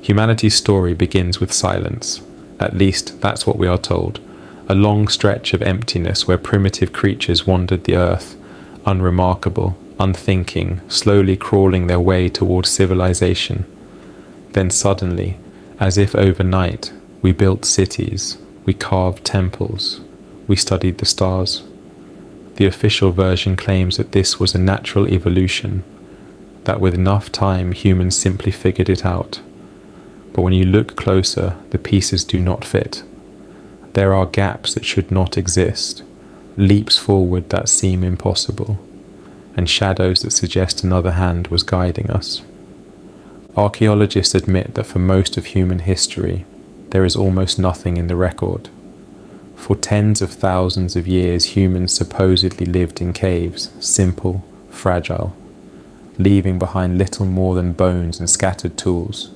Humanity's story begins with silence. At least, that's what we are told. A long stretch of emptiness where primitive creatures wandered the earth, unremarkable, unthinking, slowly crawling their way towards civilization. Then suddenly, as if overnight, we built cities, we carved temples, we studied the stars. The official version claims that this was a natural evolution, that with enough time humans simply figured it out. But when you look closer, the pieces do not fit. There are gaps that should not exist, leaps forward that seem impossible, and shadows that suggest another hand was guiding us. Archaeologists admit that for most of human history, there is almost nothing in the record. For tens of thousands of years, humans supposedly lived in caves, simple, fragile, leaving behind little more than bones and scattered tools.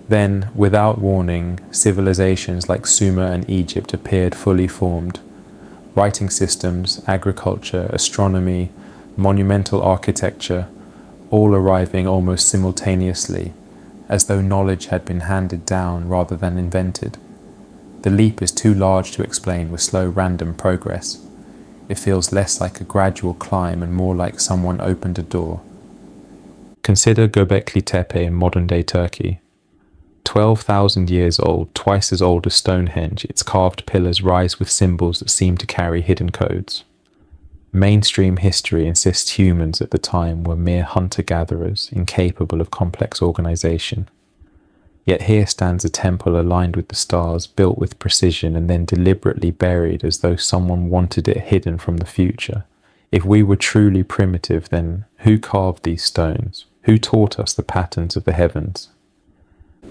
Then, without warning, civilizations like Sumer and Egypt appeared fully formed. Writing systems, agriculture, astronomy, monumental architecture, all arriving almost simultaneously, as though knowledge had been handed down rather than invented. The leap is too large to explain with slow random progress. It feels less like a gradual climb and more like someone opened a door. Consider Göbekli Tepe in modern-day Turkey. 12,000 years old, twice as old as Stonehenge, its carved pillars rise with symbols that seem to carry hidden codes. Mainstream history insists humans at the time were mere hunter-gatherers, incapable of complex organization. Yet here stands a temple aligned with the stars, built with precision and then deliberately buried as though someone wanted it hidden from the future. If we were truly primitive, then who carved these stones? Who taught us the patterns of the heavens?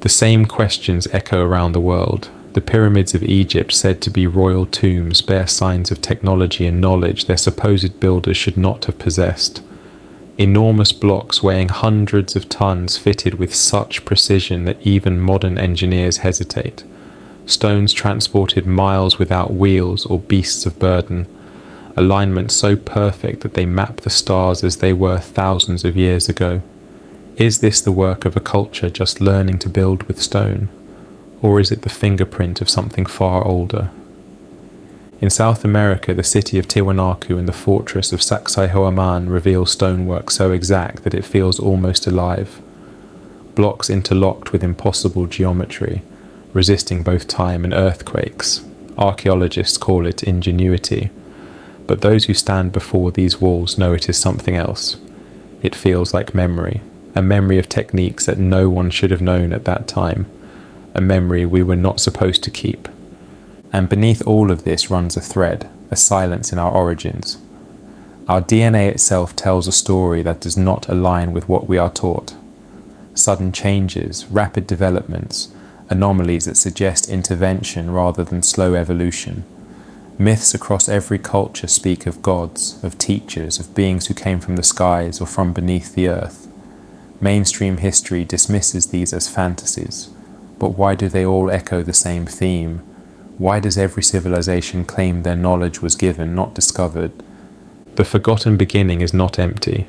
The same questions echo around the world. The pyramids of Egypt, said to be royal tombs, bear signs of technology and knowledge their supposed builders should not have possessed. Enormous blocks weighing hundreds of tons fitted with such precision that even modern engineers hesitate. Stones transported miles without wheels or beasts of burden. Alignment so perfect that they map the stars as they were thousands of years ago. Is this the work of a culture just learning to build with stone? Or is it the fingerprint of something far older? In South America, the city of Tiwanaku and the fortress of Sacsayhuaman reveal stonework so exact that it feels almost alive. Blocks interlocked with impossible geometry, resisting both time and earthquakes. Archaeologists call it ingenuity. But those who stand before these walls know it is something else. It feels like memory, a memory of techniques that no one should have known at that time, a memory we were not supposed to keep. And beneath all of this runs a thread, a silence in our origins. Our DNA itself tells a story that does not align with what we are taught. Sudden changes, rapid developments, anomalies that suggest intervention rather than slow evolution. Myths across every culture speak of gods, of teachers, of beings who came from the skies or from beneath the earth. Mainstream history dismisses these as fantasies, but why do they all echo the same theme? Why does every civilization claim their knowledge was given, not discovered? The forgotten beginning is not empty.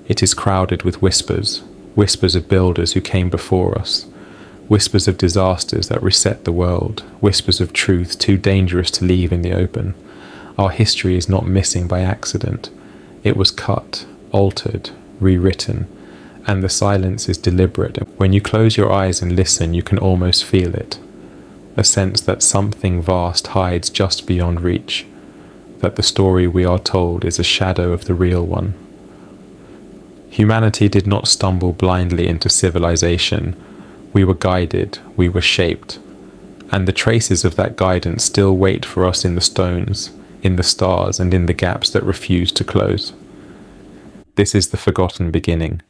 It is crowded with whispers, whispers of builders who came before us, whispers of disasters that reset the world, whispers of truth too dangerous to leave in the open. Our history is not missing by accident. It was cut, altered, rewritten, and the silence is deliberate. When you close your eyes and listen, you can almost feel it. A sense that something vast hides just beyond reach, that the story we are told is a shadow of the real one. Humanity did not stumble blindly into civilization. We were guided, we were shaped, and the traces of that guidance still wait for us in the stones, in the stars, and in the gaps that refuse to close. This is the forgotten beginning,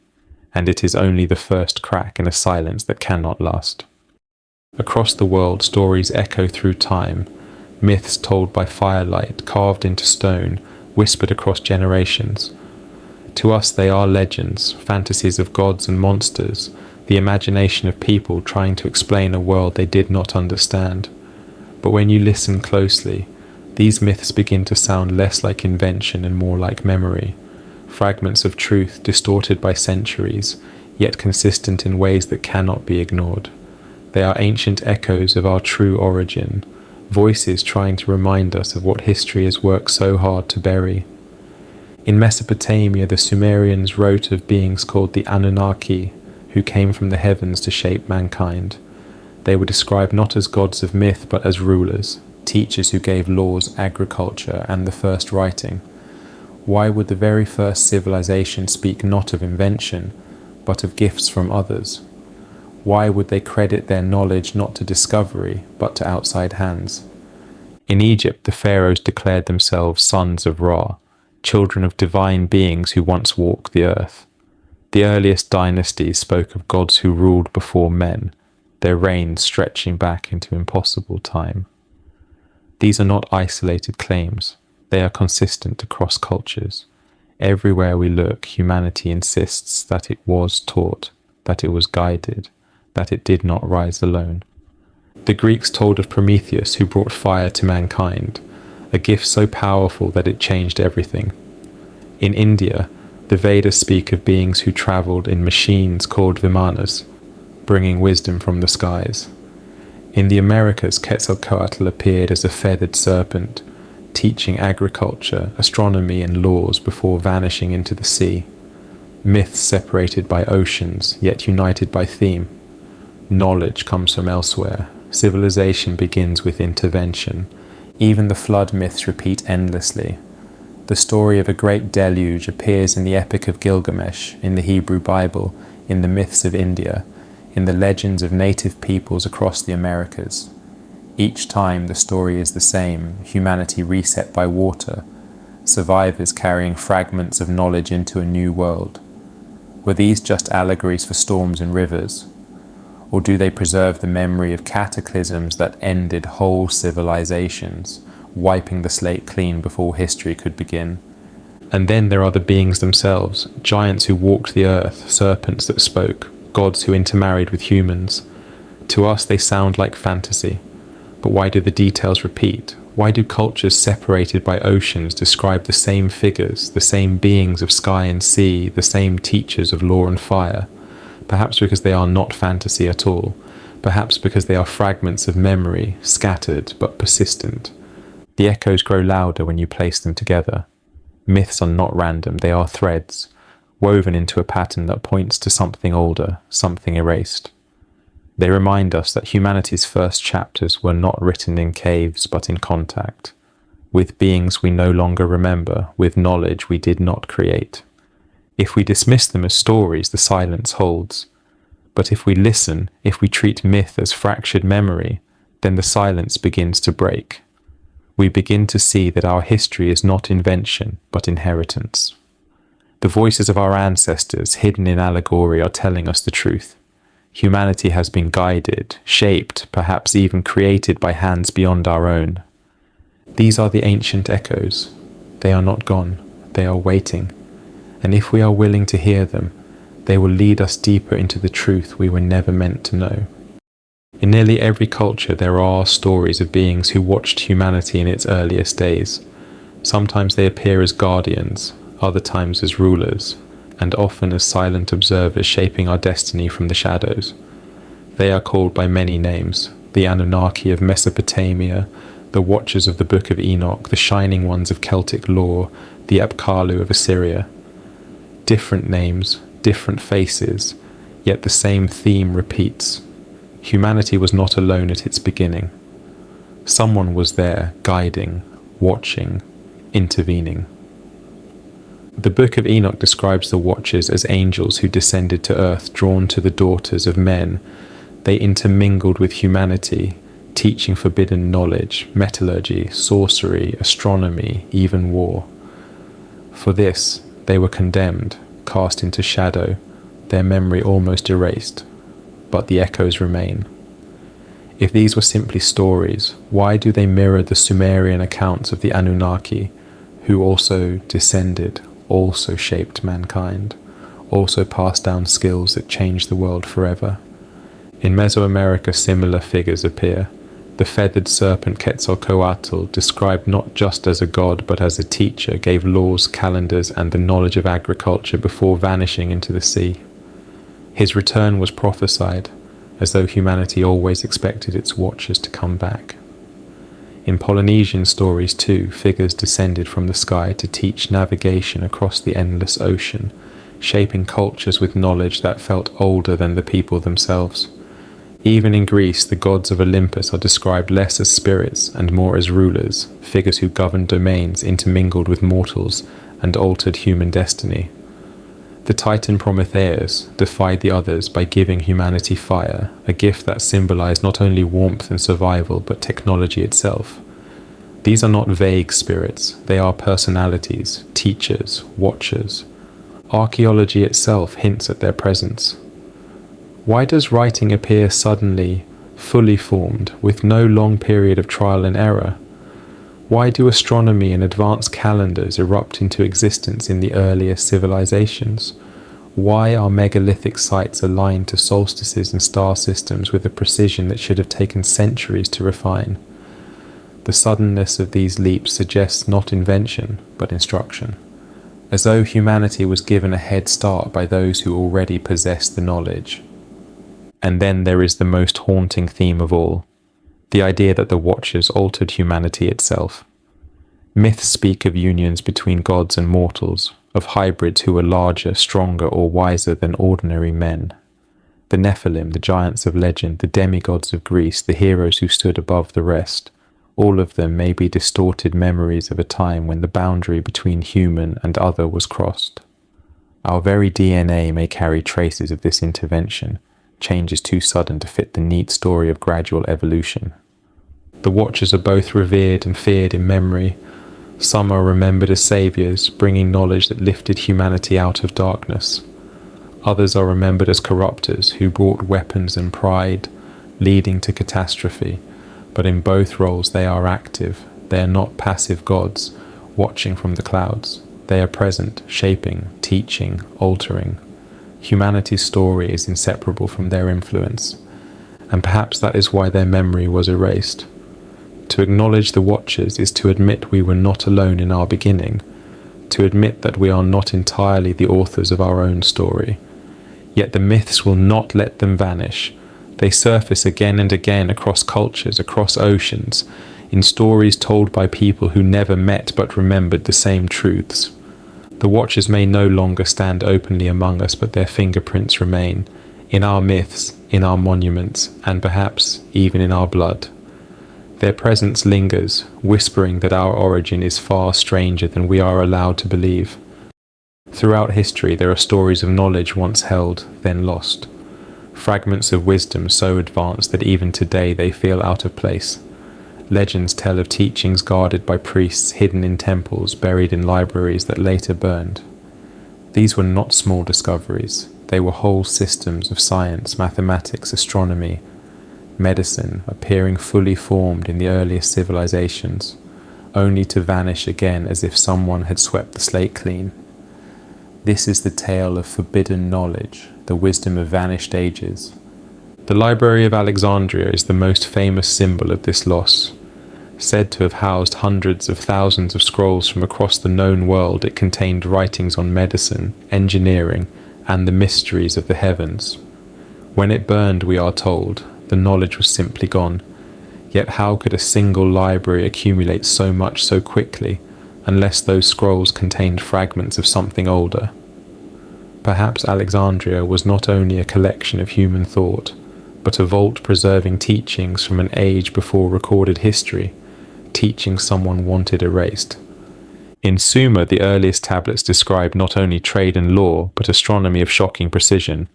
and it is only the first crack in a silence that cannot last. Across the world, stories echo through time, myths told by firelight, carved into stone, whispered across generations. To us they are legends, fantasies of gods and monsters, the imagination of people trying to explain a world they did not understand. But when you listen closely, these myths begin to sound less like invention and more like memory, fragments of truth distorted by centuries, yet consistent in ways that cannot be ignored. They are ancient echoes of our true origin, voices trying to remind us of what history has worked so hard to bury. In Mesopotamia, the Sumerians wrote of beings called the Anunnaki, who came from the heavens to shape mankind. They were described not as gods of myth, but as rulers, teachers who gave laws, agriculture, and the first writing. Why would the very first civilization speak not of invention, but of gifts from others? Why would they credit their knowledge not to discovery, but to outside hands? In Egypt, the pharaohs declared themselves sons of Ra, children of divine beings who once walked the earth. The earliest dynasties spoke of gods who ruled before men, their reigns stretching back into impossible time. These are not isolated claims. They are consistent across cultures. Everywhere we look, humanity insists that it was taught, that it was guided, that it did not rise alone. The Greeks told of Prometheus, who brought fire to mankind, a gift so powerful that it changed everything. In India, the Vedas speak of beings who travelled in machines called vimanas, bringing wisdom from the skies. In the Americas, Quetzalcoatl appeared as a feathered serpent, teaching agriculture, astronomy, and laws before vanishing into the sea. Myths separated by oceans, yet united by theme. Knowledge comes from elsewhere. Civilization begins with intervention. Even the flood myths repeat endlessly. The story of a great deluge appears in the Epic of Gilgamesh, in the Hebrew Bible, in the myths of India, in the legends of native peoples across the Americas. Each time the story is the same, humanity reset by water, survivors carrying fragments of knowledge into a new world. Were these just allegories for storms and rivers? Or do they preserve the memory of cataclysms that ended whole civilizations, wiping the slate clean before history could begin? And then there are the beings themselves, giants who walked the earth, serpents that spoke, gods who intermarried with humans. To us they sound like fantasy. But why do the details repeat? Why do cultures separated by oceans describe the same figures, the same beings of sky and sea, the same teachers of law and fire? Perhaps because they are not fantasy at all. Perhaps because they are fragments of memory, scattered but persistent. The echoes grow louder when you place them together. Myths are not random, they are threads, woven into a pattern that points to something older, something erased. They remind us that humanity's first chapters were not written in caves but in contact, with beings we no longer remember, with knowledge we did not create. If we dismiss them as stories, the silence holds. But if we listen, if we treat myth as fractured memory, then the silence begins to break. We begin to see that our history is not invention, but inheritance. The voices of our ancestors, hidden in allegory, are telling us the truth. Humanity has been guided, shaped, perhaps even created by hands beyond our own. These are the ancient echoes. They are not gone. They are waiting. And if we are willing to hear them, they will lead us deeper into the truth we were never meant to know. In nearly every culture there are stories of beings who watched humanity in its earliest days. Sometimes they appear as guardians, other times as rulers, and often as silent observers shaping our destiny from the shadows. They are called by many names: the Anunnaki of Mesopotamia, the Watchers of the Book of Enoch, the Shining Ones of Celtic lore, the Apkallu of Assyria. Different names, different faces, yet the same theme repeats. Humanity was not alone at its beginning. Someone was there, guiding, watching, intervening. The Book of Enoch describes the Watchers as angels who descended to earth, drawn to the daughters of men. They intermingled with humanity, teaching forbidden knowledge, metallurgy, sorcery, astronomy, even war. For this, they were condemned, cast into shadow, their memory almost erased, but the echoes remain. If these were simply stories, why do they mirror the Sumerian accounts of the Anunnaki, who also descended, also shaped mankind, also passed down skills that changed the world forever? In Mesoamerica, similar figures appear. The feathered serpent Quetzalcoatl, described not just as a god but as a teacher, gave laws, calendars, and the knowledge of agriculture before vanishing into the sea. His return was prophesied, as though humanity always expected its watchers to come back. In Polynesian stories too, figures descended from the sky to teach navigation across the endless ocean, shaping cultures with knowledge that felt older than the people themselves. Even in Greece, the gods of Olympus are described less as spirits and more as rulers, figures who governed domains intermingled with mortals and altered human destiny. The Titan Prometheus defied the others by giving humanity fire, a gift that symbolized not only warmth and survival but technology itself. These are not vague spirits, they are personalities, teachers, watchers. Archaeology itself hints at their presence. Why does writing appear suddenly, fully formed, with no long period of trial and error? Why do astronomy and advanced calendars erupt into existence in the earliest civilizations? Why are megalithic sites aligned to solstices and star systems with a precision that should have taken centuries to refine? The suddenness of these leaps suggests not invention, but instruction, as though humanity was given a head start by those who already possessed the knowledge. And then there is the most haunting theme of all, the idea that the Watchers altered humanity itself. Myths speak of unions between gods and mortals, of hybrids who were larger, stronger, or wiser than ordinary men. The Nephilim, the giants of legend, the demigods of Greece, the heroes who stood above the rest, all of them may be distorted memories of a time when the boundary between human and other was crossed. Our very DNA may carry traces of this intervention, changes too sudden to fit the neat story of gradual evolution. The Watchers are both revered and feared in memory. Some are remembered as saviors, bringing knowledge that lifted humanity out of darkness. Others are remembered as corruptors who brought weapons and pride, leading to catastrophe. But in both roles they are active. They are not passive gods, watching from the clouds. They are present, shaping, teaching, altering. Humanity's story is inseparable from their influence, and perhaps that is why their memory was erased. To acknowledge the Watchers is to admit we were not alone in our beginning, to admit that we are not entirely the authors of our own story. Yet the myths will not let them vanish. They surface again and again across cultures, across oceans, in stories told by people who never met but remembered the same truths. The Watchers may no longer stand openly among us, but their fingerprints remain, in our myths, in our monuments, and perhaps even in our blood. Their presence lingers, whispering that our origin is far stranger than we are allowed to believe. Throughout history there are stories of knowledge once held, then lost. Fragments of wisdom so advanced that even today they feel out of place. Legends tell of teachings guarded by priests, hidden in temples, buried in libraries that later burned. These were not small discoveries. They were whole systems of science, mathematics, astronomy, medicine, appearing fully formed in the earliest civilizations, only to vanish again as if someone had swept the slate clean. This is the tale of forbidden knowledge, the wisdom of vanished ages. The Library of Alexandria is the most famous symbol of this loss. Said to have housed hundreds of thousands of scrolls from across the known world, it contained writings on medicine, engineering, and the mysteries of the heavens. When it burned, we are told, the knowledge was simply gone. Yet how could a single library accumulate so much so quickly, unless those scrolls contained fragments of something older? Perhaps Alexandria was not only a collection of human thought, but a vault preserving teachings from an age before recorded history, teaching someone wanted erased. In Sumer, the earliest tablets described not only trade and law, but astronomy of shocking precision.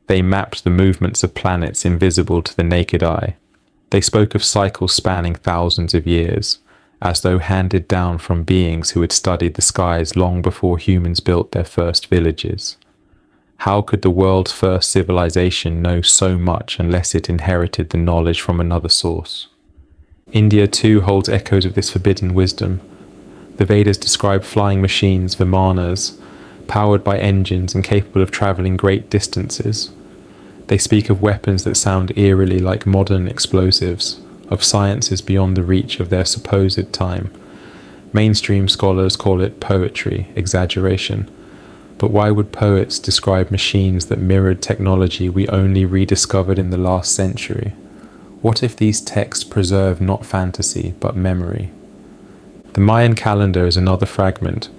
They mapped the movements of planets invisible to the naked eye. They spoke of cycles spanning thousands of years, as though handed down from beings who had studied the skies long before humans built their first villages. How could the world's first civilization know so much unless it inherited the knowledge from another source? India too holds echoes of this forbidden wisdom. The Vedas describe flying machines, vimanas, powered by engines and capable of travelling great distances. They speak of weapons that sound eerily like modern explosives, of sciences beyond the reach of their supposed time. Mainstream scholars call it poetry, exaggeration. But why would poets describe machines that mirrored technology we only rediscovered in the last century? What if these texts preserve not fantasy, but memory? The Mayan calendar is another fragment.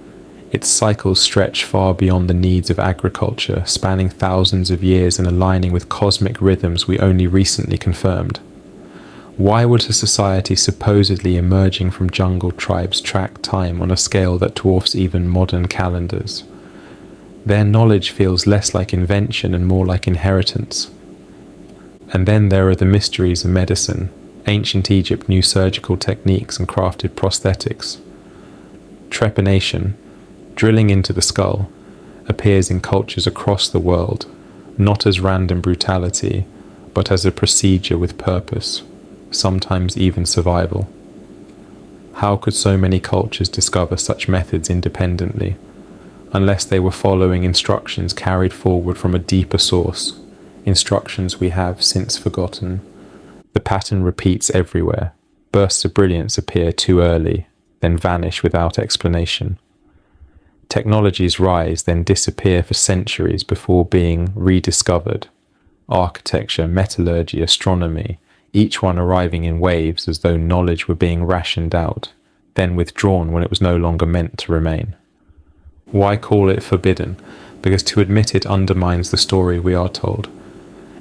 Its cycles stretch far beyond the needs of agriculture, spanning thousands of years and aligning with cosmic rhythms we only recently confirmed. Why would a society supposedly emerging from jungle tribes track time on a scale that dwarfs even modern calendars? Their knowledge feels less like invention and more like inheritance. And then there are the mysteries of medicine. Ancient Egypt knew surgical techniques and crafted prosthetics. Trepanation, drilling into the skull, appears in cultures across the world, not as random brutality, but as a procedure with purpose, sometimes even survival. How could so many cultures discover such methods independently, unless they were following instructions carried forward from a deeper source, instructions we have since forgotten? The pattern repeats everywhere. Bursts of brilliance appear too early, then vanish without explanation. Technologies rise, then disappear for centuries before being rediscovered. Architecture, metallurgy, astronomy, each one arriving in waves as though knowledge were being rationed out, then withdrawn when it was no longer meant to remain. Why call it forbidden? Because to admit it undermines the story we are told.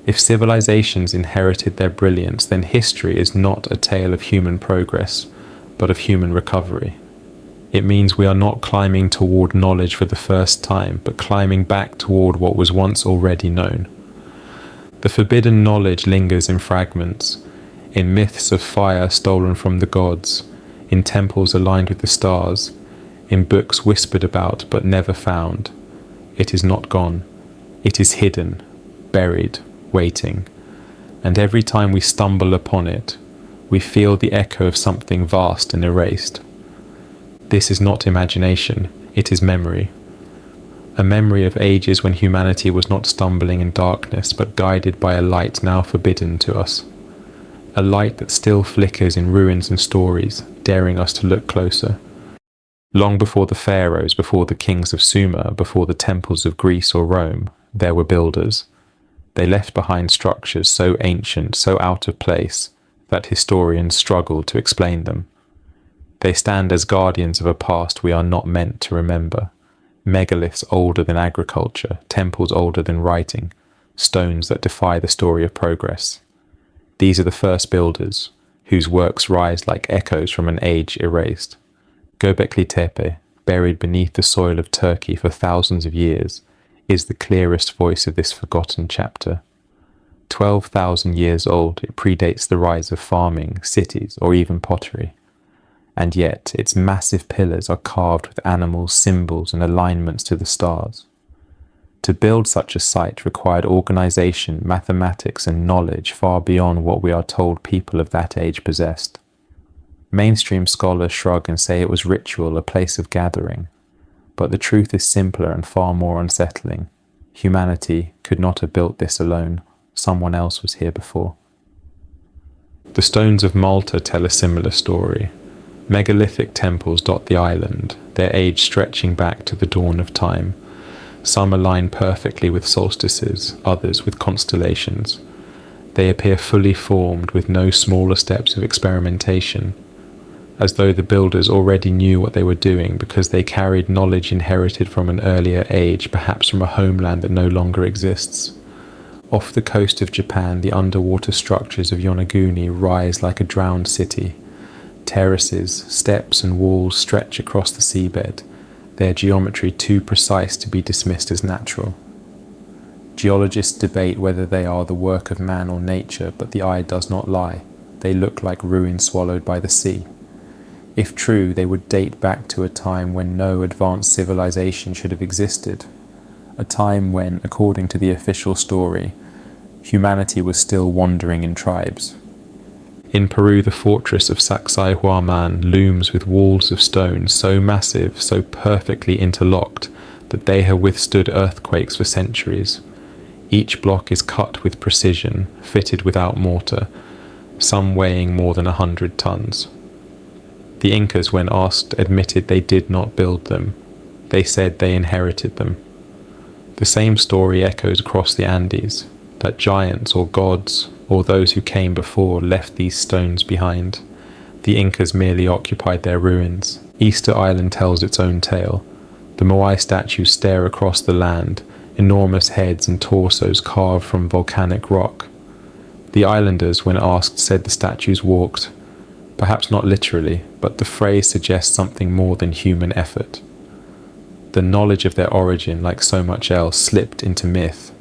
If civilizations inherited their brilliance, then history is not a tale of human progress, but of human recovery. It means we are not climbing toward knowledge for the first time, but climbing back toward what was once already known. The forbidden knowledge lingers in fragments, in myths of fire stolen from the gods, in temples aligned with the stars, in books whispered about but never found. It is not gone. It is hidden, buried, waiting. And every time we stumble upon it, we feel the echo of something vast and erased. This is not imagination, it is memory. A memory of ages when humanity was not stumbling in darkness, but guided by a light now forbidden to us. A light that still flickers in ruins and stories, daring us to look closer. Long before the pharaohs, before the kings of Sumer, before the temples of Greece or Rome, there were builders. They left behind structures so ancient, so out of place, that historians struggle to explain them. They stand as guardians of a past we are not meant to remember. Megaliths older than agriculture, temples older than writing, stones that defy the story of progress. These are the first builders, whose works rise like echoes from an age erased. Göbekli Tepe, buried beneath the soil of Turkey for thousands of years, is the clearest voice of this forgotten chapter. 12,000 years old, it predates the rise of farming, cities, or even pottery. And yet, its massive pillars are carved with animals, symbols, and alignments to the stars. To build such a site required organization, mathematics, and knowledge far beyond what we are told people of that age possessed. Mainstream scholars shrug and say it was ritual, a place of gathering. But the truth is simpler and far more unsettling. Humanity could not have built this alone. Someone else was here before. The stones of Malta tell a similar story. Megalithic temples dot the island, their age stretching back to the dawn of time. Some align perfectly with solstices, others with constellations. They appear fully formed with no smaller steps of experimentation, as though the builders already knew what they were doing because they carried knowledge inherited from an earlier age, perhaps from a homeland that no longer exists. Off the coast of Japan, the underwater structures of Yonaguni rise like a drowned city. Terraces, steps and walls stretch across the seabed, their geometry too precise to be dismissed as natural. Geologists debate whether they are the work of man or nature, but the eye does not lie. They look like ruins swallowed by the sea. If true, they would date back to a time when no advanced civilization should have existed. A time when, according to the official story, humanity was still wandering in tribes. In Peru, the fortress of Sacsayhuaman looms with walls of stone so massive, so perfectly interlocked, that they have withstood earthquakes for centuries. Each block is cut with precision, fitted without mortar, some weighing more than 100 tons. The Incas, when asked, admitted they did not build them. They said they inherited them. The same story echoes across the Andes, that giants or gods or those who came before left these stones behind. The Incas merely occupied their ruins. Easter Island tells its own tale. The Moai statues stare across the land, enormous heads and torsos carved from volcanic rock. The islanders, when asked, said the statues walked, perhaps not literally, but the phrase suggests something more than human effort. The knowledge of their origin, like so much else, slipped into myth,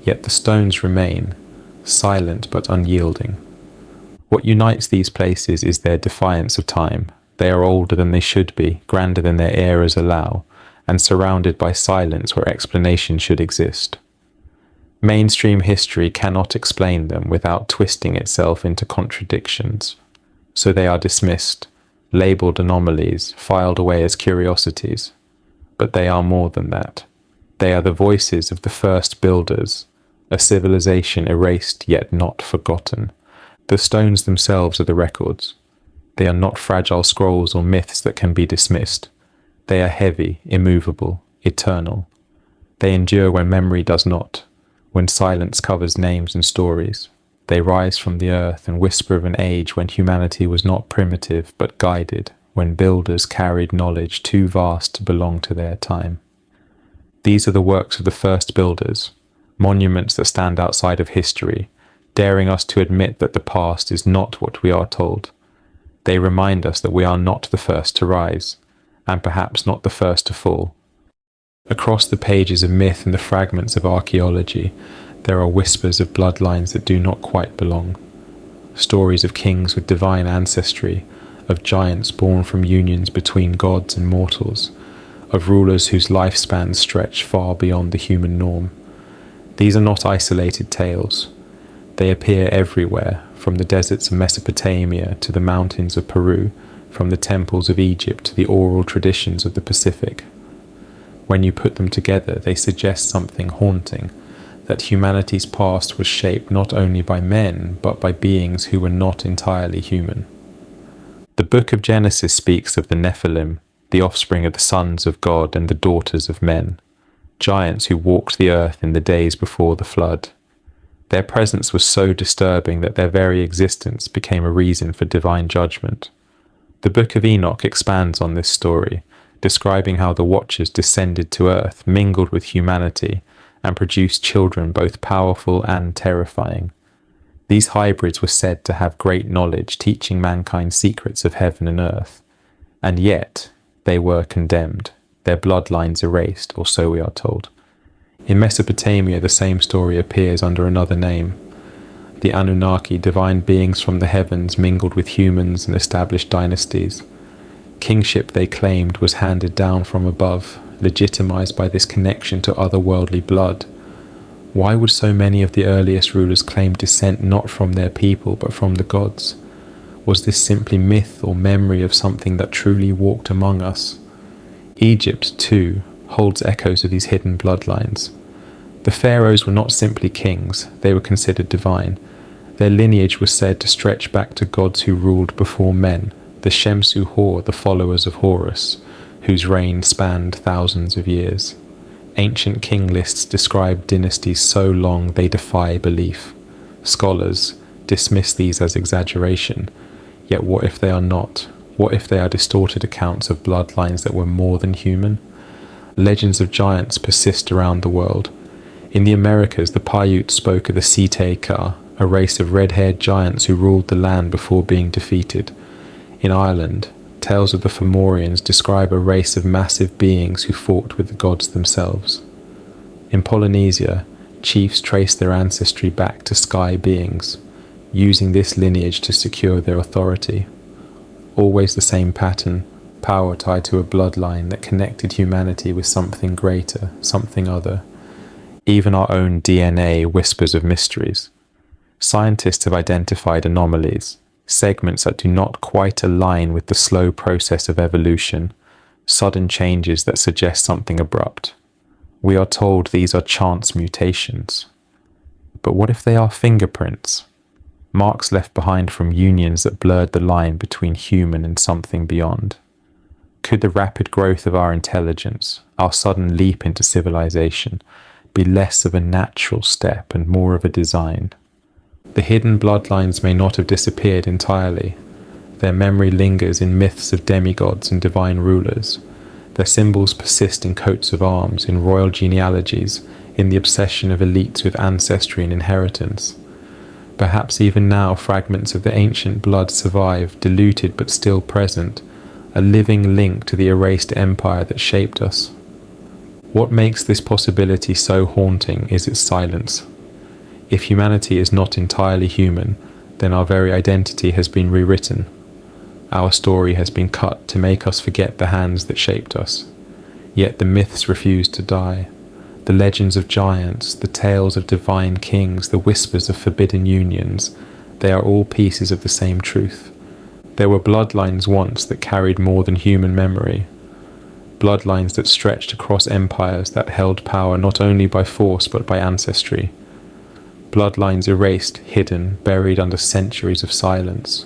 yet the stones remain, silent but unyielding. What unites these places is their defiance of time. They are older than they should be, grander than their eras allow, and surrounded by silence where explanation should exist. Mainstream history cannot explain them without twisting itself into contradictions, so they are dismissed, labelled anomalies, filed away as curiosities. But they are more than that. They are the voices of the first builders, a civilization erased yet not forgotten. The stones themselves are the records. They are not fragile scrolls or myths that can be dismissed. They are heavy, immovable, eternal. They endure when memory does not, when silence covers names and stories. They rise from the earth and whisper of an age when humanity was not primitive but guided, when builders carried knowledge too vast to belong to their time. These are the works of the first builders, monuments that stand outside of history, daring us to admit that the past is not what we are told. They remind us that we are not the first to rise, and perhaps not the first to fall. Across the pages of myth and the fragments of archaeology, there are whispers of bloodlines that do not quite belong. Stories of kings with divine ancestry, of giants born from unions between gods and mortals, of rulers whose lifespans stretch far beyond the human norm. These are not isolated tales. They appear everywhere, from the deserts of Mesopotamia to the mountains of Peru, from the temples of Egypt to the oral traditions of the Pacific. When you put them together, they suggest something haunting, that humanity's past was shaped not only by men, but by beings who were not entirely human. The book of Genesis speaks of the Nephilim, the offspring of the sons of God and the daughters of men, giants who walked the earth in the days before the flood. Their presence was so disturbing that their very existence became a reason for divine judgment. The book of Enoch expands on this story, describing how the Watchers descended to earth, mingled with humanity, and produced children both powerful and terrifying. These hybrids were said to have great knowledge, teaching mankind secrets of heaven and earth. And yet, they were condemned, their bloodlines erased, or so we are told. In Mesopotamia, the same story appears under another name. The Anunnaki, divine beings from the heavens, mingled with humans and established dynasties. Kingship, they claimed, was handed down from above, legitimized by this connection to otherworldly blood. Why would so many of the earliest rulers claim descent not from their people but from the gods? Was this simply myth or memory of something that truly walked among us? Egypt, too, holds echoes of these hidden bloodlines. The pharaohs were not simply kings, they were considered divine. Their lineage was said to stretch back to gods who ruled before men, the Shemsu Hor, the followers of Horus, whose reign spanned thousands of years. Ancient king lists describe dynasties so long they defy belief. Scholars dismiss these as exaggeration, yet what if they are not? What if they are distorted accounts of bloodlines that were more than human? Legends of giants persist around the world. In the Americas, the Paiutes spoke of the Sitae-Ka, a race of red-haired giants who ruled the land before being defeated. In Ireland, tales of the Fomorians describe a race of massive beings who fought with the gods themselves. In Polynesia, chiefs trace their ancestry back to sky beings, using this lineage to secure their authority. Always the same pattern, power tied to a bloodline that connected humanity with something greater, something other. Even our own DNA whispers of mysteries. Scientists have identified anomalies, segments that do not quite align with the slow process of evolution, sudden changes that suggest something abrupt. We are told these are chance mutations. But what if they are fingerprints? Marks left behind from unions that blurred the line between human and something beyond. Could the rapid growth of our intelligence, our sudden leap into civilization, be less of a natural step and more of a design? The hidden bloodlines may not have disappeared entirely. Their memory lingers in myths of demigods and divine rulers. Their symbols persist in coats of arms, in royal genealogies, in the obsession of elites with ancestry and inheritance. Perhaps even now fragments of the ancient blood survive, diluted but still present, a living link to the erased empire that shaped us. What makes this possibility so haunting is its silence. If humanity is not entirely human, then our very identity has been rewritten. Our story has been cut to make us forget the hands that shaped us. Yet the myths refuse to die. The legends of giants, the tales of divine kings, the whispers of forbidden unions, they are all pieces of the same truth. There were bloodlines once that carried more than human memory. Bloodlines that stretched across empires, that held power not only by force but by ancestry. Bloodlines erased, hidden, buried under centuries of silence.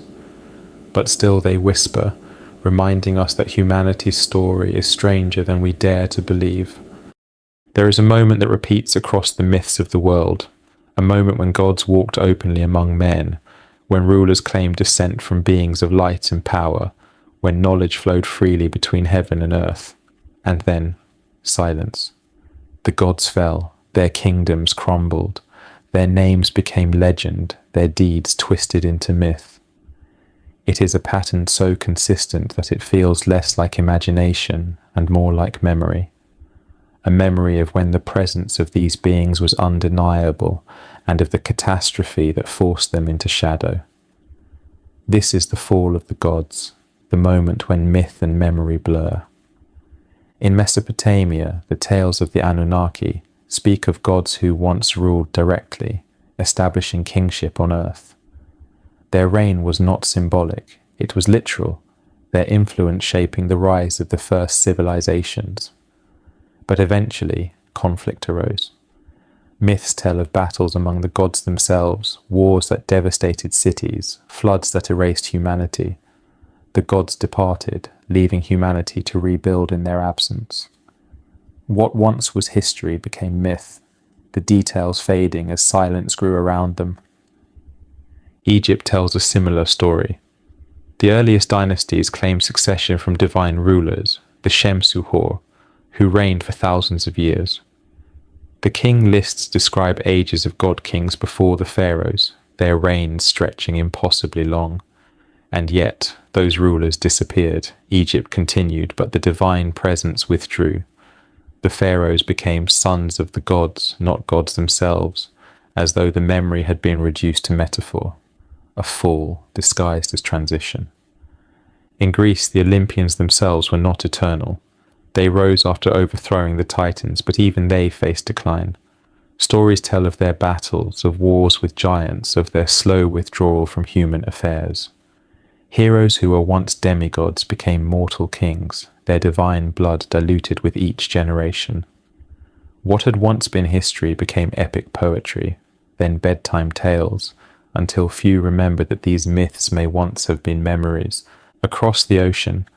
But still they whisper, reminding us that humanity's story is stranger than we dare to believe. There is a moment that repeats across the myths of the world, a moment when gods walked openly among men, when rulers claimed descent from beings of light and power, when knowledge flowed freely between heaven and earth. And then, silence. The gods fell, their kingdoms crumbled, their names became legend, their deeds twisted into myth. It is a pattern so consistent that it feels less like imagination and more like memory. A memory of when the presence of these beings was undeniable and of the catastrophe that forced them into shadow. This is the fall of the gods, the moment when myth and memory blur. In Mesopotamia, the tales of the Anunnaki speak of gods who once ruled directly, establishing kingship on earth. Their reign was not symbolic, it was literal, their influence shaping the rise of the first civilizations. But eventually, conflict arose. Myths tell of battles among the gods themselves, wars that devastated cities, floods that erased humanity. The gods departed, leaving humanity to rebuild in their absence. What once was history became myth, the details fading as silence grew around them. Egypt tells a similar story. The earliest dynasties claim succession from divine rulers, the Shemsu-Hor, who reigned for thousands of years. The king lists describe ages of god-kings before the pharaohs, their reigns stretching impossibly long. And yet, those rulers disappeared, Egypt continued, but the divine presence withdrew. The pharaohs became sons of the gods, not gods themselves, as though the memory had been reduced to metaphor, a fall disguised as transition. In Greece, the Olympians themselves were not eternal. They rose after overthrowing the Titans, but even they faced decline. Stories tell of their battles, of wars with giants, of their slow withdrawal from human affairs. Heroes who were once demigods became mortal kings, their divine blood diluted with each generation. What had once been history became epic poetry, then bedtime tales, until few remembered that these myths may once have been memories. Across the ocean,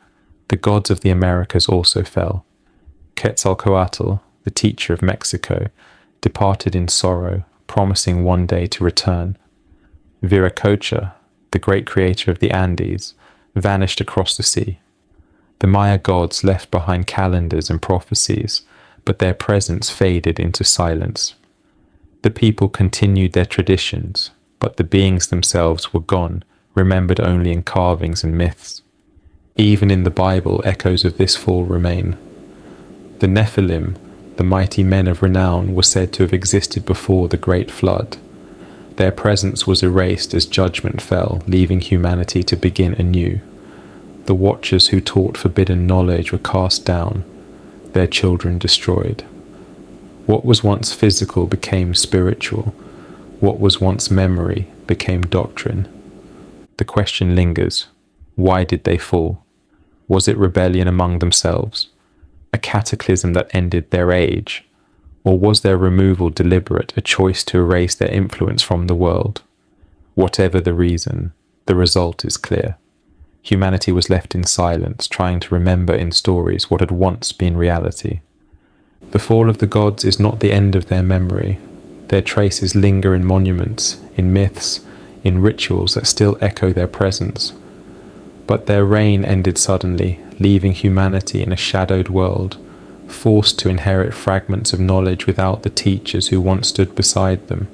the gods of the Americas also fell. Quetzalcoatl, the teacher of Mexico, departed in sorrow, promising one day to return. Viracocha, the great creator of the Andes, vanished across the sea. The Maya gods left behind calendars and prophecies, but their presence faded into silence. The people continued their traditions, but the beings themselves were gone, remembered only in carvings and myths. Even in the Bible, echoes of this fall remain. The Nephilim, the mighty men of renown, were said to have existed before the Great Flood. Their presence was erased as judgment fell, leaving humanity to begin anew. The watchers who taught forbidden knowledge were cast down, their children destroyed. What was once physical became spiritual. What was once memory became doctrine. The question lingers, why did they fall? Was it rebellion among themselves? A cataclysm that ended their age? Or was their removal deliberate, a choice to erase their influence from the world? Whatever the reason, the result is clear. Humanity was left in silence, trying to remember in stories what had once been reality. The fall of the gods is not the end of their memory. Their traces linger in monuments, in myths, in rituals that still echo their presence. But their reign ended suddenly, leaving humanity in a shadowed world, forced to inherit fragments of knowledge without the teachers who once stood beside them.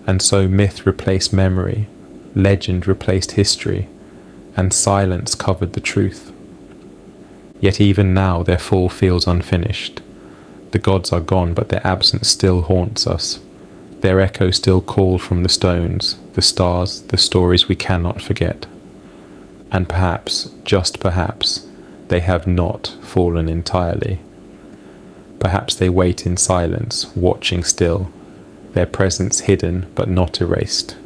And so myth replaced memory, legend replaced history, and silence covered the truth. Yet even now their fall feels unfinished. The gods are gone, but their absence still haunts us. Their echo still calls from the stones, the stars, the stories we cannot forget. And perhaps, just perhaps, they have not fallen entirely. Perhaps they wait in silence, watching still, their presence hidden but not erased.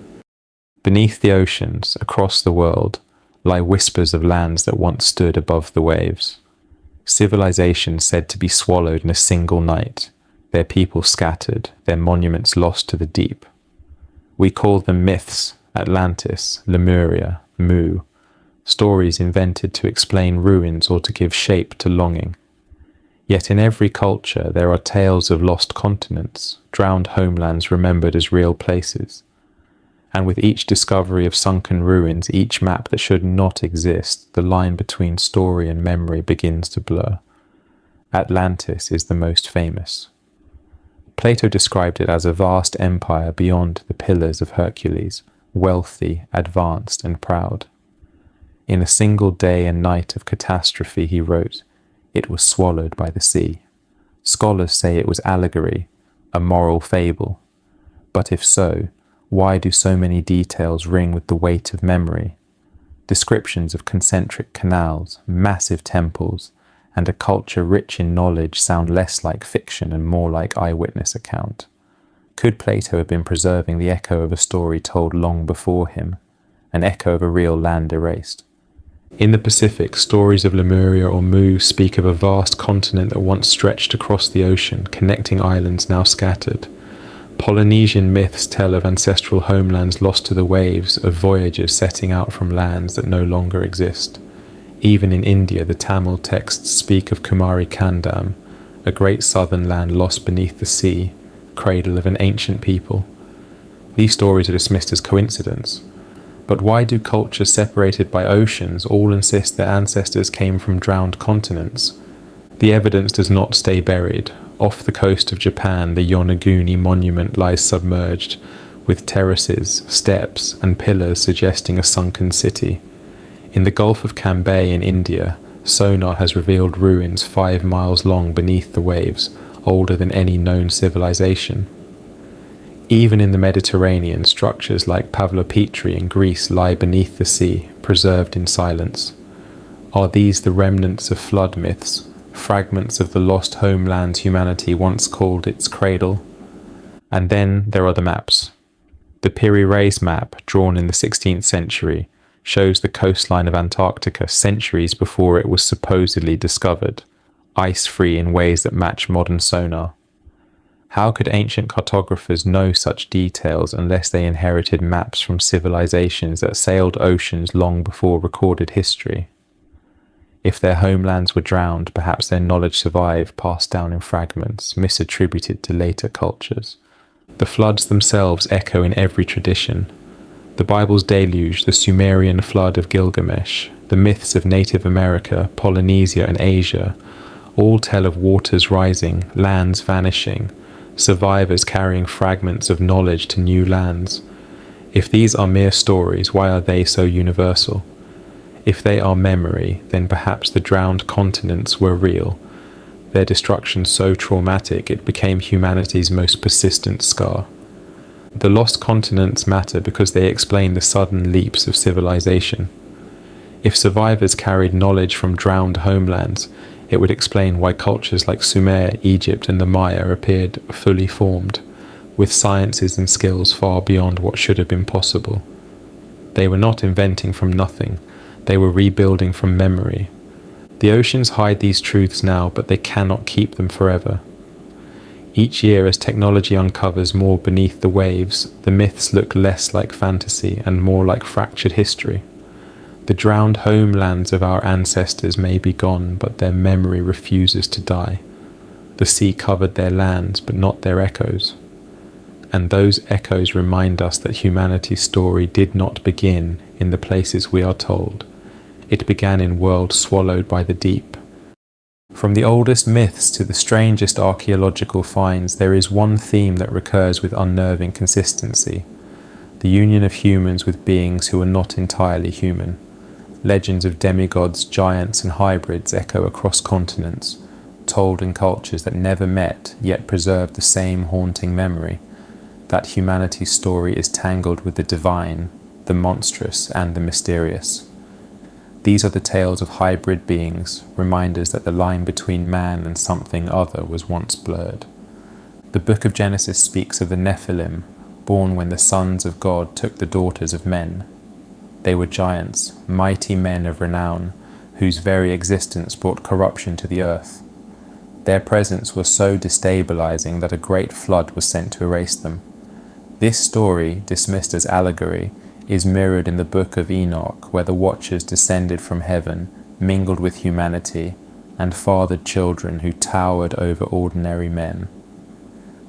Beneath the oceans, across the world, lie whispers of lands that once stood above the waves. Civilizations said to be swallowed in a single night, their people scattered, their monuments lost to the deep. We call them myths, Atlantis, Lemuria, Mu, stories invented to explain ruins or to give shape to longing. Yet in every culture there are tales of lost continents, drowned homelands remembered as real places. And with each discovery of sunken ruins, each map that should not exist, the line between story and memory begins to blur. Atlantis is the most famous. Plato described it as a vast empire beyond the pillars of Hercules, wealthy, advanced, and proud. In a single day and night of catastrophe, he wrote, it was swallowed by the sea. Scholars say it was allegory, a moral fable. But if so, why do so many details ring with the weight of memory? Descriptions of concentric canals, massive temples, and a culture rich in knowledge sound less like fiction and more like eyewitness account. Could Plato have been preserving the echo of a story told long before him, an echo of a real land erased? In the Pacific, stories of Lemuria or Mu speak of a vast continent that once stretched across the ocean, connecting islands now scattered. Polynesian myths tell of ancestral homelands lost to the waves, of voyagers setting out from lands that no longer exist. Even in India, the Tamil texts speak of Kumari Kandam, a great southern land lost beneath the sea, cradle of an ancient people. These stories are dismissed as coincidence. But why do cultures separated by oceans all insist their ancestors came from drowned continents? The evidence does not stay buried. Off the coast of Japan, the Yonaguni monument lies submerged, with terraces, steps, and pillars suggesting a sunken city. In the Gulf of Cambay in India, sonar has revealed ruins 5 miles long beneath the waves, older than any known civilization. Even in the Mediterranean, structures like Pavlopetri in Greece lie beneath the sea, preserved in silence. Are these the remnants of flood myths, fragments of the lost homelands humanity once called its cradle? And then there are the maps. The Piri Reis map, drawn in the 16th century, shows the coastline of Antarctica centuries before it was supposedly discovered, ice-free in ways that match modern sonar. How could ancient cartographers know such details unless they inherited maps from civilizations that sailed oceans long before recorded history? If their homelands were drowned, perhaps their knowledge survived, passed down in fragments, misattributed to later cultures. The floods themselves echo in every tradition. The Bible's deluge, the Sumerian flood of Gilgamesh, the myths of Native America, Polynesia, and Asia, all tell of waters rising, lands vanishing, survivors carrying fragments of knowledge to new lands. If these are mere stories, why are they so universal? If they are memory, then perhaps the drowned continents were real, their destruction so traumatic it became humanity's most persistent scar. The lost continents matter because they explain the sudden leaps of civilization. If survivors carried knowledge from drowned homelands, it would explain why cultures like Sumer, Egypt, and the Maya appeared fully formed, with sciences and skills far beyond what should have been possible. They were not inventing from nothing, they were rebuilding from memory. The oceans hide these truths now, but they cannot keep them forever. Each year, as technology uncovers more beneath the waves, the myths look less like fantasy and more like fractured history. The drowned homelands of our ancestors may be gone, but their memory refuses to die. The sea covered their lands, but not their echoes. And those echoes remind us that humanity's story did not begin in the places we are told. It began in worlds swallowed by the deep. From the oldest myths to the strangest archaeological finds, there is one theme that recurs with unnerving consistency: the union of humans with beings who are not entirely human. Legends of demigods, giants, and hybrids echo across continents, told in cultures that never met yet preserve the same haunting memory, that humanity's story is tangled with the divine, the monstrous, and the mysterious. These are the tales of hybrid beings, reminders that the line between man and something other was once blurred. The book of Genesis speaks of the Nephilim, born when the sons of God took the daughters of men. They were giants, mighty men of renown, whose very existence brought corruption to the earth. Their presence was so destabilizing that a great flood was sent to erase them. This story, dismissed as allegory, is mirrored in the book of Enoch, where the Watchers descended from heaven, mingled with humanity, and fathered children who towered over ordinary men.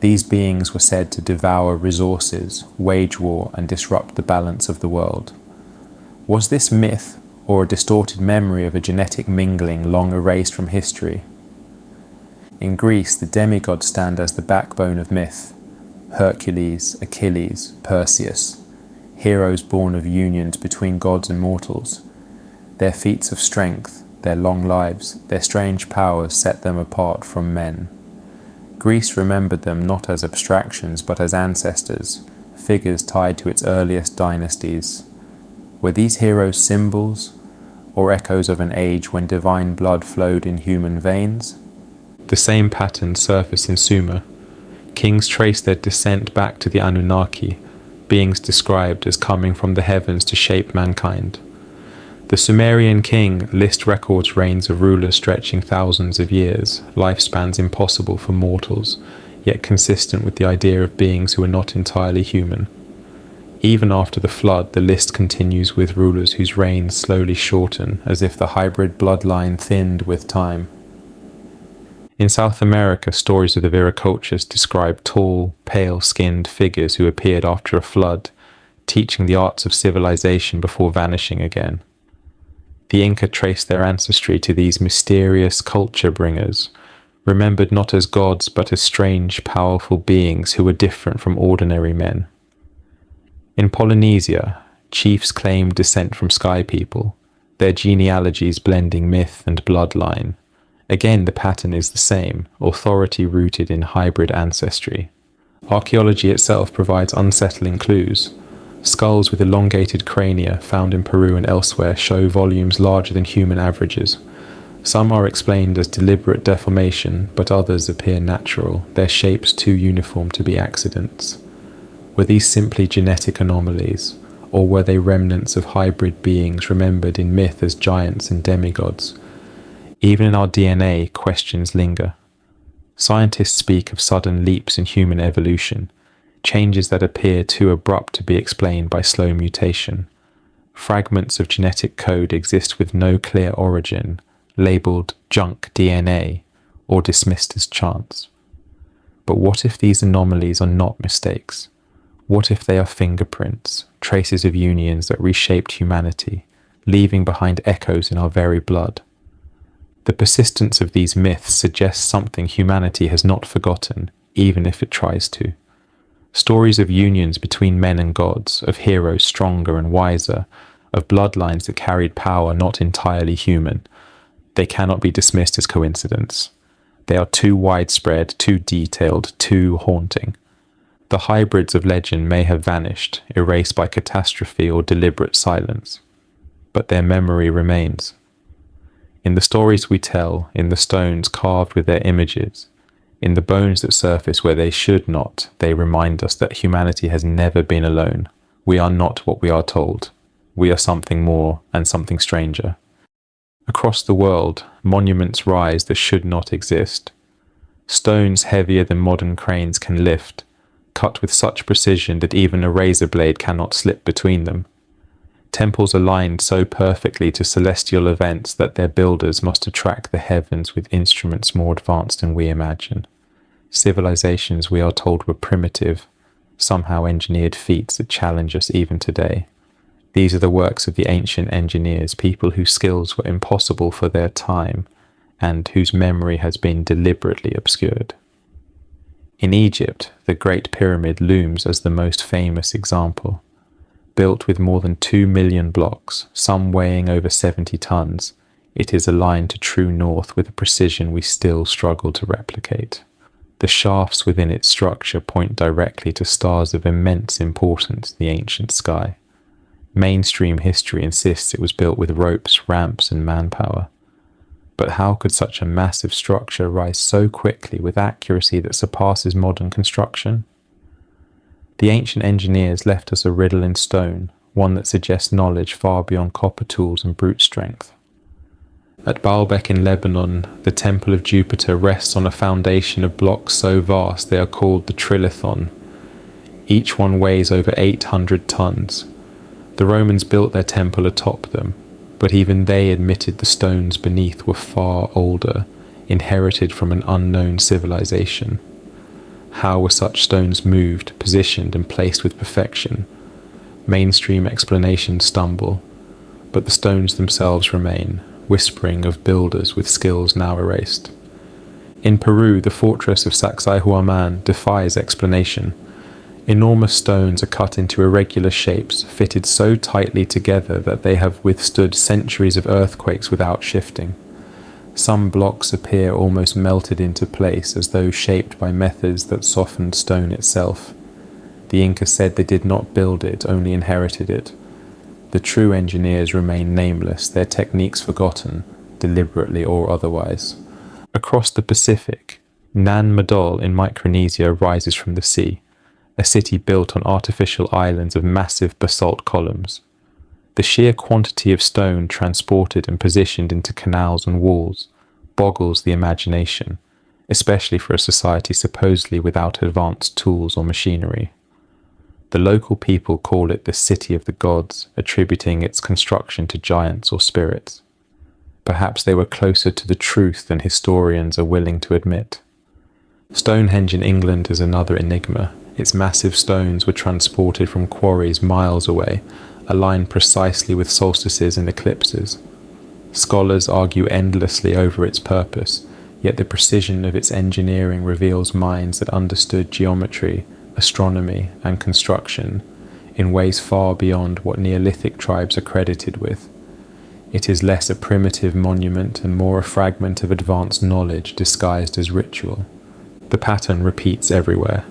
These beings were said to devour resources, wage war, and disrupt the balance of the world. Was this myth, or a distorted memory of a genetic mingling long erased from history? In Greece, the demigods stand as the backbone of myth: Hercules, Achilles, Perseus, heroes born of unions between gods and mortals. Their feats of strength, their long lives, their strange powers set them apart from men. Greece remembered them not as abstractions but as ancestors, figures tied to its earliest dynasties. Were these heroes symbols, or echoes of an age when divine blood flowed in human veins? The same patterns surface in Sumer. Kings trace their descent back to the Anunnaki, beings described as coming from the heavens to shape mankind. The Sumerian king list records reigns of rulers stretching thousands of years, lifespans impossible for mortals, yet consistent with the idea of beings who are not entirely human. Even after the flood, the list continues with rulers whose reigns slowly shorten, as if the hybrid bloodline thinned with time. In South America, stories of the Viracochas describe tall, pale-skinned figures who appeared after a flood, teaching the arts of civilization before vanishing again. The Inca traced their ancestry to these mysterious culture bringers, remembered not as gods but as strange, powerful beings who were different from ordinary men. In Polynesia, chiefs claimed descent from sky people, their genealogies blending myth and bloodline. Again, the pattern is the same, authority rooted in hybrid ancestry. Archaeology itself provides unsettling clues. Skulls with elongated crania found in Peru and elsewhere show volumes larger than human averages. Some are explained as deliberate deformation, but others appear natural, their shapes too uniform to be accidents. Were these simply genetic anomalies, or were they remnants of hybrid beings remembered in myth as giants and demigods? Even in our DNA, questions linger. Scientists speak of sudden leaps in human evolution, changes that appear too abrupt to be explained by slow mutation. Fragments of genetic code exist with no clear origin, labelled junk DNA, or dismissed as chance. But what if these anomalies are not mistakes? What if they are fingerprints, traces of unions that reshaped humanity, leaving behind echoes in our very blood? The persistence of these myths suggests something humanity has not forgotten, even if it tries to. Stories of unions between men and gods, of heroes stronger and wiser, of bloodlines that carried power not entirely human. They cannot be dismissed as coincidence. They are too widespread, too detailed, too haunting. The hybrids of legend may have vanished, erased by catastrophe or deliberate silence, but their memory remains. In the stories we tell, in the stones carved with their images, in the bones that surface where they should not, they remind us that humanity has never been alone. We are not what we are told. We are something more and something stranger. Across the world, monuments rise that should not exist. Stones heavier than modern cranes can lift, cut with such precision that even a razor blade cannot slip between them. Temples aligned so perfectly to celestial events that their builders must have tracked the heavens with instruments more advanced than we imagine. Civilizations, we are told, were primitive, somehow engineered feats that challenge us even today. These are the works of the ancient engineers, people whose skills were impossible for their time and whose memory has been deliberately obscured. In Egypt, the Great Pyramid looms as the most famous example. Built with more than 2 million blocks, some weighing over 70 tons, it is aligned to true north with a precision we still struggle to replicate. The shafts within its structure point directly to stars of immense importance in the ancient sky. Mainstream history insists it was built with ropes, ramps, and manpower. But how could such a massive structure rise so quickly with accuracy that surpasses modern construction? The ancient engineers left us a riddle in stone, one that suggests knowledge far beyond copper tools and brute strength. At Baalbek in Lebanon, the Temple of Jupiter rests on a foundation of blocks so vast they are called the trilithon. Each one weighs over 800 tons. The Romans built their temple atop them, but even they admitted the stones beneath were far older, inherited from an unknown civilization. How were such stones moved, positioned, and placed with perfection? Mainstream explanations stumble, but the stones themselves remain, whispering of builders with skills now erased. In Peru, the fortress of Sacsayhuaman defies explanation. Enormous stones are cut into irregular shapes, fitted so tightly together that they have withstood centuries of earthquakes without shifting. Some blocks appear almost melted into place, as though shaped by methods that softened stone itself. The Inca said they did not build it, only inherited it. The true engineers remain nameless, their techniques forgotten, deliberately or otherwise. Across the Pacific, Nan Madol in Micronesia rises from the sea, a city built on artificial islands of massive basalt columns. The sheer quantity of stone transported and positioned into canals and walls boggles the imagination, especially for a society supposedly without advanced tools or machinery. The local people call it the City of the Gods, attributing its construction to giants or spirits. Perhaps they were closer to the truth than historians are willing to admit. Stonehenge in England is another enigma. Its massive stones were transported from quarries miles away, aligned precisely with solstices and eclipses. Scholars argue endlessly over its purpose, yet the precision of its engineering reveals minds that understood geometry, astronomy, and construction in ways far beyond what Neolithic tribes are credited with. It is less a primitive monument and more a fragment of advanced knowledge disguised as ritual. The pattern repeats everywhere.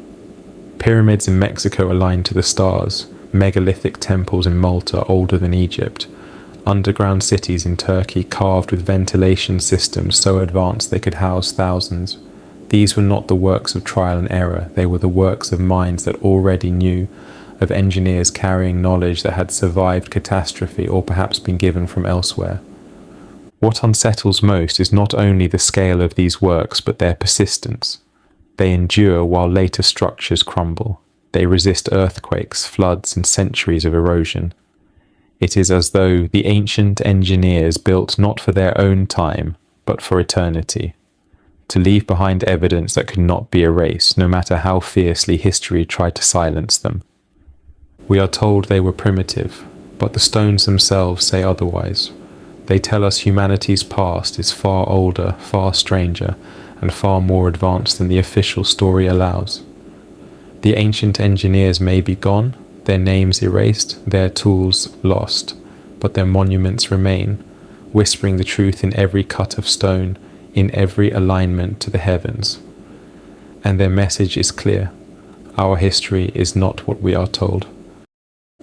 Pyramids in Mexico aligned to the stars, megalithic temples in Malta older than Egypt, underground cities in Turkey carved with ventilation systems so advanced they could house thousands. These were not the works of trial and error, they were the works of minds that already knew, of engineers carrying knowledge that had survived catastrophe or perhaps been given from elsewhere. What unsettles most is not only the scale of these works but their persistence. They endure while later structures crumble. They resist earthquakes, floods, and centuries of erosion. It is as though the ancient engineers built not for their own time, but for eternity, to leave behind evidence that could not be erased, no matter how fiercely history tried to silence them. We are told they were primitive, but the stones themselves say otherwise. They tell us humanity's past is far older, far stranger, and far more advanced than the official story allows. The ancient engineers may be gone, their names erased, their tools lost, but their monuments remain, whispering the truth in every cut of stone, in every alignment to the heavens. And their message is clear. Our history is not what we are told.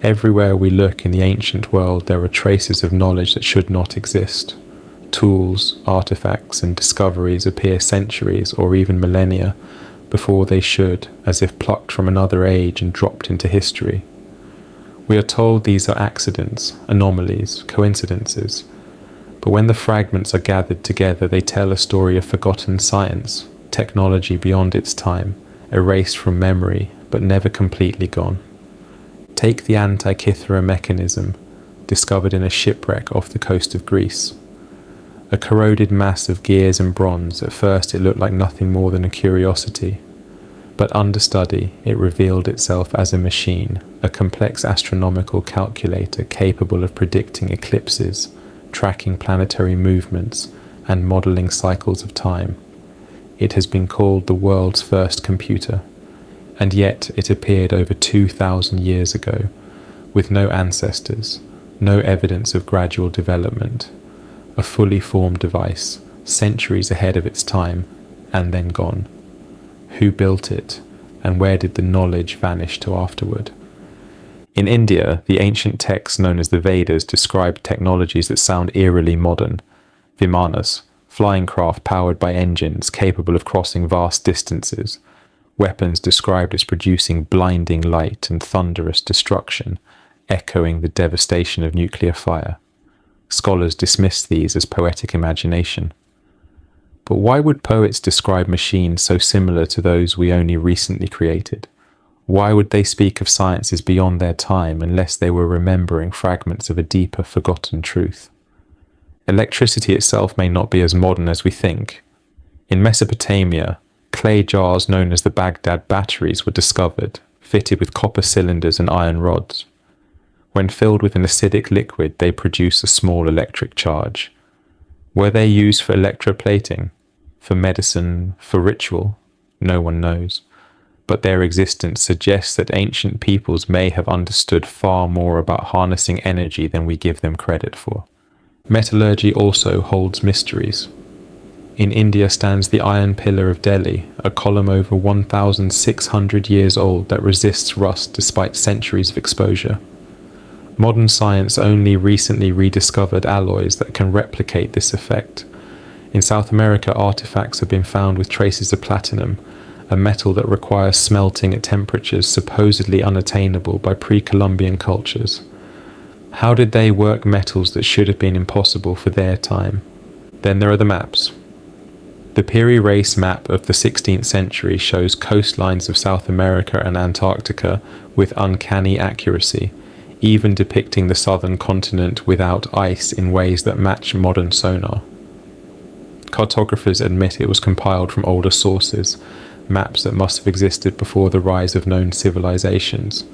Everywhere we look in the ancient world, there are traces of knowledge that should not exist. Tools, artifacts, and discoveries appear centuries or even millennia before they should, as if plucked from another age and dropped into history. We are told these are accidents, anomalies, coincidences, but when the fragments are gathered together, they tell a story of forgotten science, technology beyond its time, erased from memory, but never completely gone. Take the Antikythera mechanism, discovered in a shipwreck off the coast of Greece. A corroded mass of gears and bronze. At first it looked like nothing more than a curiosity, but under study it revealed itself as a machine, a complex astronomical calculator capable of predicting eclipses, tracking planetary movements, and modelling cycles of time. It has been called the world's first computer, and yet it appeared over 2,000 years ago, with no ancestors, no evidence of gradual development, a fully formed device, centuries ahead of its time, and then gone. Who built it, and where did the knowledge vanish to afterward? In India, the ancient texts known as the Vedas describe technologies that sound eerily modern. Vimanas, flying craft powered by engines capable of crossing vast distances, weapons described as producing blinding light and thunderous destruction, echoing the devastation of nuclear fire. Scholars dismiss these as poetic imagination. But why would poets describe machines so similar to those we only recently created? Why would they speak of sciences beyond their time unless they were remembering fragments of a deeper, forgotten truth? Electricity itself may not be as modern as we think. In Mesopotamia, clay jars known as the Baghdad batteries were discovered, fitted with copper cylinders and iron rods. When filled with an acidic liquid, they produce a small electric charge. Were they used for electroplating, for medicine, for ritual? No one knows. But their existence suggests that ancient peoples may have understood far more about harnessing energy than we give them credit for. Metallurgy also holds mysteries. In India stands the Iron Pillar of Delhi, a column over 1,600 years old that resists rust despite centuries of exposure. Modern science only recently rediscovered alloys that can replicate this effect. In South America, artifacts have been found with traces of platinum, a metal that requires smelting at temperatures supposedly unattainable by pre-Columbian cultures. How did they work metals that should have been impossible for their time? Then there are the maps. The Piri Reis map of the 16th century shows coastlines of South America and Antarctica with uncanny accuracy, even depicting the southern continent without ice in ways that match modern sonar. Cartographers admit it was compiled from older sources, maps that must have existed before the rise of known civilizations.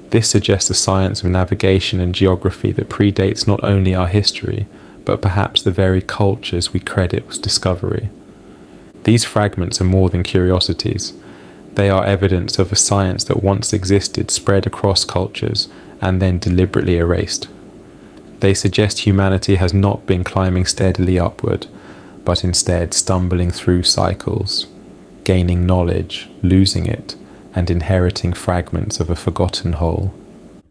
This suggests a science of navigation and geography that predates not only our history, but perhaps the very cultures we credit with discovery. These fragments are more than curiosities. They are evidence of a science that once existed, spread across cultures, and then deliberately erased. They suggest humanity has not been climbing steadily upward, but instead stumbling through cycles, gaining knowledge, losing it, and inheriting fragments of a forgotten whole.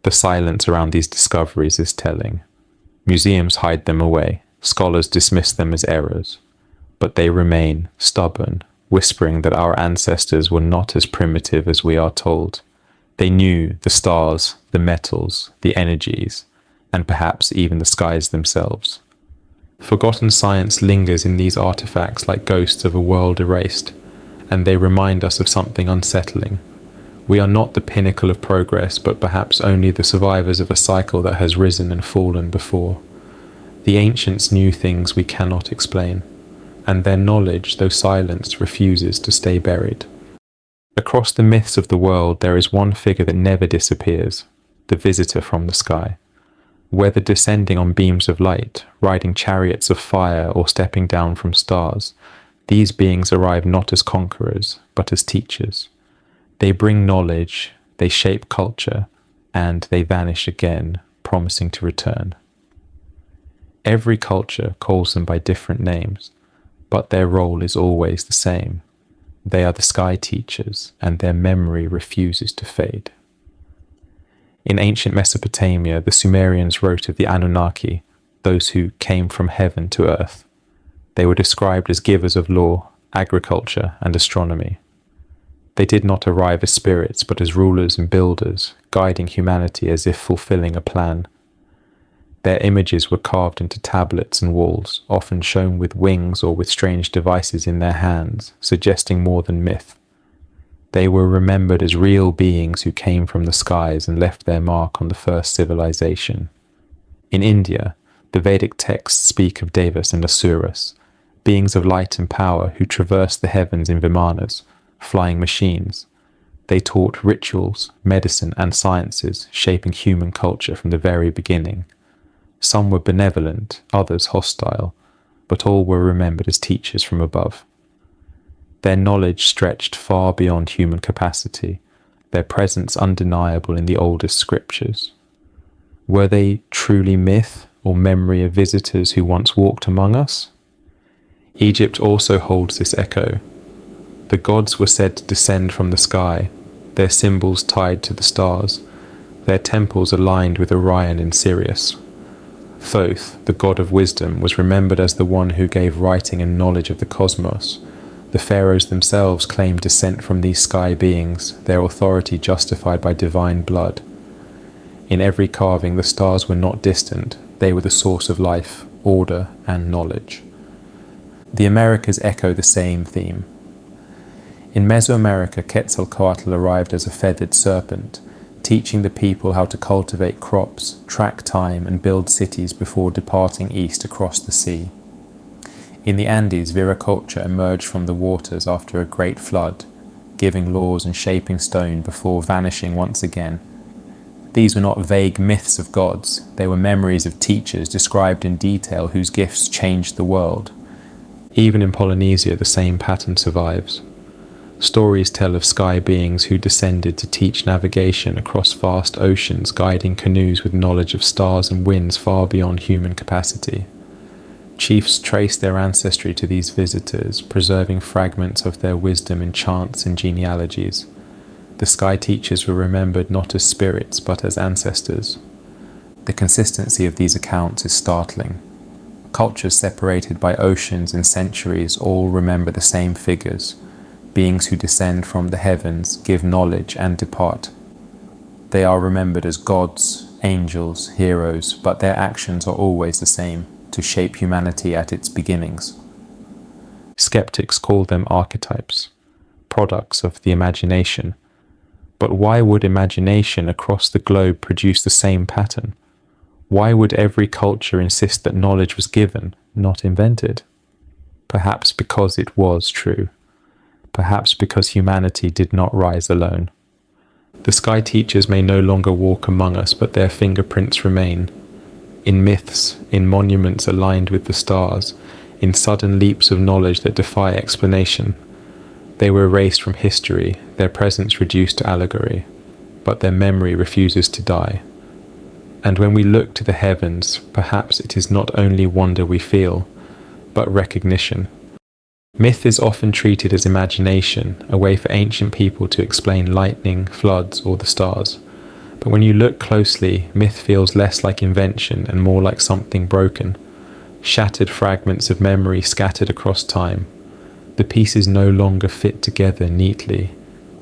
The silence around these discoveries is telling. Museums hide them away, scholars dismiss them as errors, but they remain stubborn, whispering that our ancestors were not as primitive as we are told. They knew the stars, the metals, the energies, and perhaps even the skies themselves. Forgotten science lingers in these artifacts like ghosts of a world erased, and they remind us of something unsettling. We are not the pinnacle of progress, but perhaps only the survivors of a cycle that has risen and fallen before. The ancients knew things we cannot explain, and their knowledge, though silenced, refuses to stay buried. Across the myths of the world, there is one figure that never disappears, the visitor from the sky. Whether descending on beams of light, riding chariots of fire, or stepping down from stars, these beings arrive not as conquerors, but as teachers. They bring knowledge, they shape culture, and they vanish again, promising to return. Every culture calls them by different names, but their role is always the same. They are the sky teachers, and their memory refuses to fade. In ancient Mesopotamia, the Sumerians wrote of the Anunnaki, those who came from heaven to earth. They were described as givers of law, agriculture, and astronomy. They did not arrive as spirits, but as rulers and builders, guiding humanity as if fulfilling a plan. Their images were carved into tablets and walls, often shown with wings or with strange devices in their hands, suggesting more than myth. They were remembered as real beings who came from the skies and left their mark on the first civilization. In India, the Vedic texts speak of Devas and Asuras, beings of light and power who traverse the heavens in vimanas, flying machines. They taught rituals, medicine, and sciences, shaping human culture from the very beginning. Some were benevolent, others hostile, but all were remembered as teachers from above. Their knowledge stretched far beyond human capacity, their presence undeniable in the oldest scriptures. Were they truly myth or memory of visitors who once walked among us? Egypt also holds this echo. The gods were said to descend from the sky, their symbols tied to the stars, their temples aligned with Orion in Sirius. Thoth, the god of wisdom, was remembered as the one who gave writing and knowledge of the cosmos. The pharaohs themselves claimed descent from these sky beings, their authority justified by divine blood. In every carving, the stars were not distant, they were the source of life, order, and knowledge. The Americas echo the same theme. In Mesoamerica, Quetzalcoatl arrived as a feathered serpent, teaching the people how to cultivate crops, track time, and build cities before departing east across the sea. In the Andes, Viracocha emerged from the waters after a great flood, giving laws and shaping stone before vanishing once again. These were not vague myths of gods, they were memories of teachers described in detail whose gifts changed the world. Even in Polynesia, the same pattern survives. Stories tell of sky beings who descended to teach navigation across vast oceans, guiding canoes with knowledge of stars and winds far beyond human capacity. Chiefs trace their ancestry to these visitors, preserving fragments of their wisdom in chants and genealogies. The sky teachers were remembered not as spirits but as ancestors. The consistency of these accounts is startling. Cultures separated by oceans and centuries all remember the same figures, beings who descend from the heavens, give knowledge, and depart. They are remembered as gods, angels, heroes, but their actions are always the same, to shape humanity at its beginnings. Skeptics call them archetypes, products of the imagination. But why would imagination across the globe produce the same pattern? Why would every culture insist that knowledge was given, not invented? Perhaps because it was true. Perhaps because humanity did not rise alone. The sky teachers may no longer walk among us, but their fingerprints remain. In myths, in monuments aligned with the stars, in sudden leaps of knowledge that defy explanation. They were erased from history, their presence reduced to allegory, but their memory refuses to die. And when we look to the heavens, perhaps it is not only wonder we feel, but recognition. Myth is often treated as imagination, a way for ancient people to explain lightning, floods, or the stars. But when you look closely, myth feels less like invention and more like something broken. Shattered fragments of memory scattered across time. The pieces no longer fit together neatly,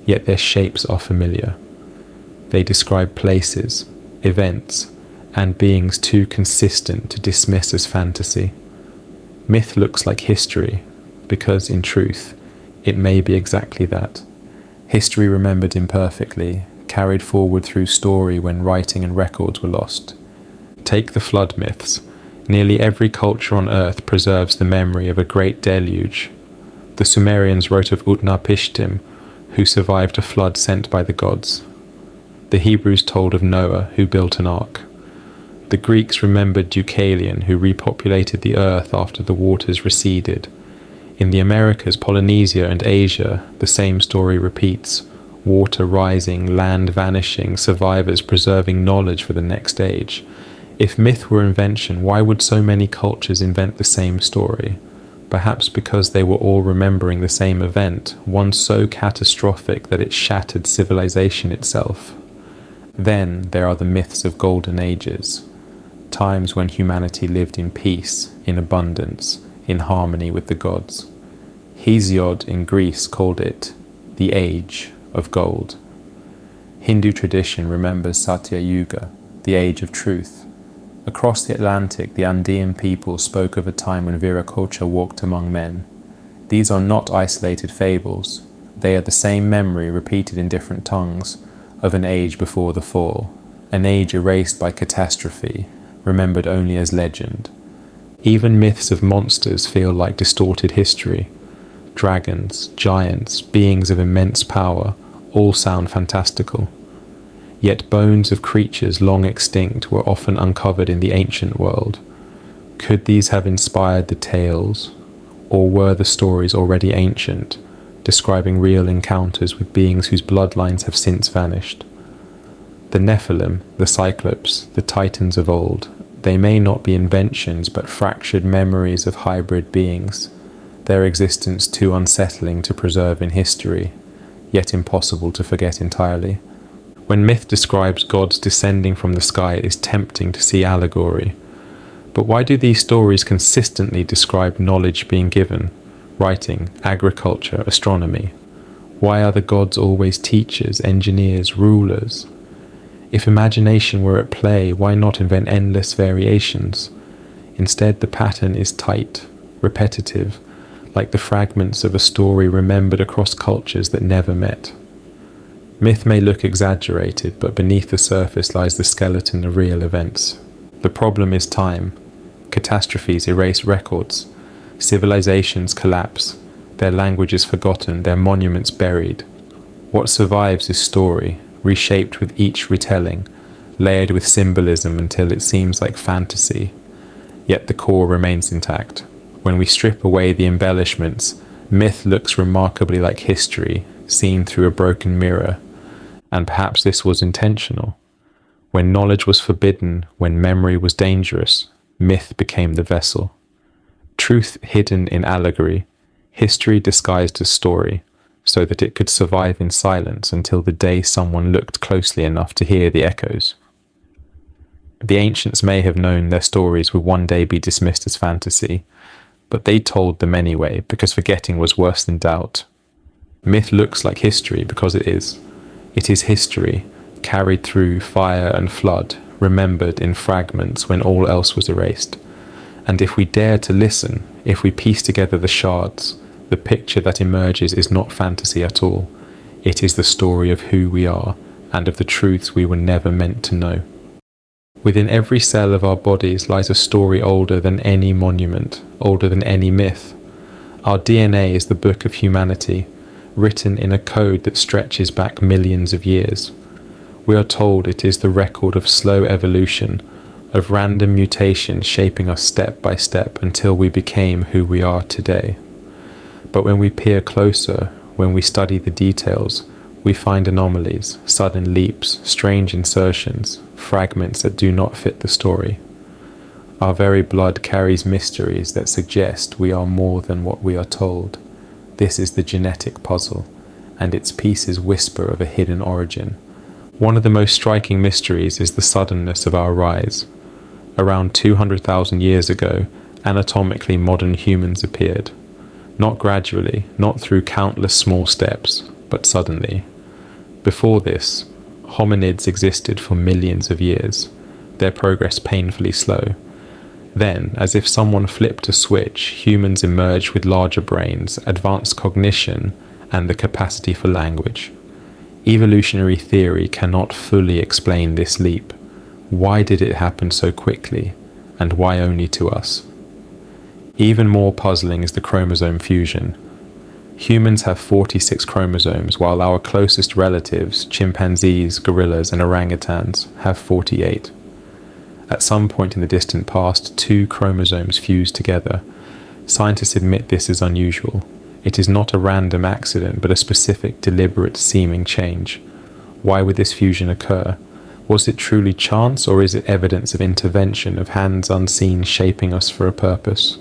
yet their shapes are familiar. They describe places, events, and beings too consistent to dismiss as fantasy. Myth looks like history, because in truth, it may be exactly that. History remembered imperfectly, carried forward through story when writing and records were lost. Take the flood myths. Nearly every culture on earth preserves the memory of a great deluge. The Sumerians wrote of Utnapishtim, who survived a flood sent by the gods. The Hebrews told of Noah, who built an ark. The Greeks remembered Deucalion, who repopulated the earth after the waters receded. In the Americas, Polynesia, and Asia, the same story repeats. Water rising, land vanishing, survivors preserving knowledge for the next age. If myth were invention, why would so many cultures invent the same story? Perhaps because they were all remembering the same event, one so catastrophic that it shattered civilization itself. Then there are the myths of golden ages, times when humanity lived in peace, in abundance, in harmony with the gods. Hesiod in Greece called it the age of gold. Hindu tradition remembers Satya Yuga, the age of truth. Across the Atlantic, the Andean people spoke of a time when Viracocha walked among men. These are not isolated fables. They are the same memory repeated in different tongues of an age before the fall, an age erased by catastrophe, remembered only as legend. Even myths of monsters feel like distorted history. Dragons, giants, beings of immense power all sound fantastical. Yet bones of creatures long extinct were often uncovered in the ancient world. Could these have inspired the tales, or were the stories already ancient, describing real encounters with beings whose bloodlines have since vanished? The Nephilim, the Cyclops, the Titans of old, they may not be inventions but fractured memories of hybrid beings, their existence too unsettling to preserve in history, yet impossible to forget entirely. When myth describes gods descending from the sky, it is tempting to see allegory. But why do these stories consistently describe knowledge being given, writing, agriculture, astronomy? Why are the gods always teachers, engineers, rulers? If imagination were at play, why not invent endless variations? Instead, the pattern is tight, repetitive, like the fragments of a story remembered across cultures that never met. Myth may look exaggerated, but beneath the surface lies the skeleton of real events. The problem is time. Catastrophes erase records. Civilizations collapse. Their languages forgotten, their monuments buried. What survives is story, reshaped with each retelling, layered with symbolism until it seems like fantasy. Yet the core remains intact. When we strip away the embellishments, myth looks remarkably like history, seen through a broken mirror. And perhaps this was intentional. When knowledge was forbidden, when memory was dangerous, myth became the vessel. Truth hidden in allegory, history disguised as story, so that it could survive in silence until the day someone looked closely enough to hear the echoes. The ancients may have known their stories would one day be dismissed as fantasy, but they told them anyway, because forgetting was worse than doubt. Myth looks like history because it is. It is history, carried through fire and flood, remembered in fragments when all else was erased. And if we dare to listen, if we piece together the shards, the picture that emerges is not fantasy at all. It is the story of who we are, and of the truths we were never meant to know. Within every cell of our bodies lies a story older than any monument, older than any myth. Our DNA is the book of humanity, written in a code that stretches back millions of years. We are told it is the record of slow evolution, of random mutation shaping us step by step until we became who we are today. But when we peer closer, when we study the details, we find anomalies, sudden leaps, strange insertions, fragments that do not fit the story. Our very blood carries mysteries that suggest we are more than what we are told. This is the genetic puzzle, and its pieces whisper of a hidden origin. One of the most striking mysteries is the suddenness of our rise. Around 200,000 years ago, anatomically modern humans appeared. Not gradually, not through countless small steps, but suddenly. Before this, hominids existed for millions of years, their progress painfully slow. Then, as if someone flipped a switch, humans emerged with larger brains, advanced cognition, and the capacity for language. Evolutionary theory cannot fully explain this leap. Why did it happen so quickly, and why only to us? Even more puzzling is the chromosome fusion. Humans have 46 chromosomes, while our closest relatives, chimpanzees, gorillas, and orangutans, have 48. At some point in the distant past, 2 chromosomes fused together. Scientists admit this is unusual. It is not a random accident, but a specific, deliberate seeming change. Why would this fusion occur? Was it truly chance, or is it evidence of intervention, of hands unseen shaping us for a purpose?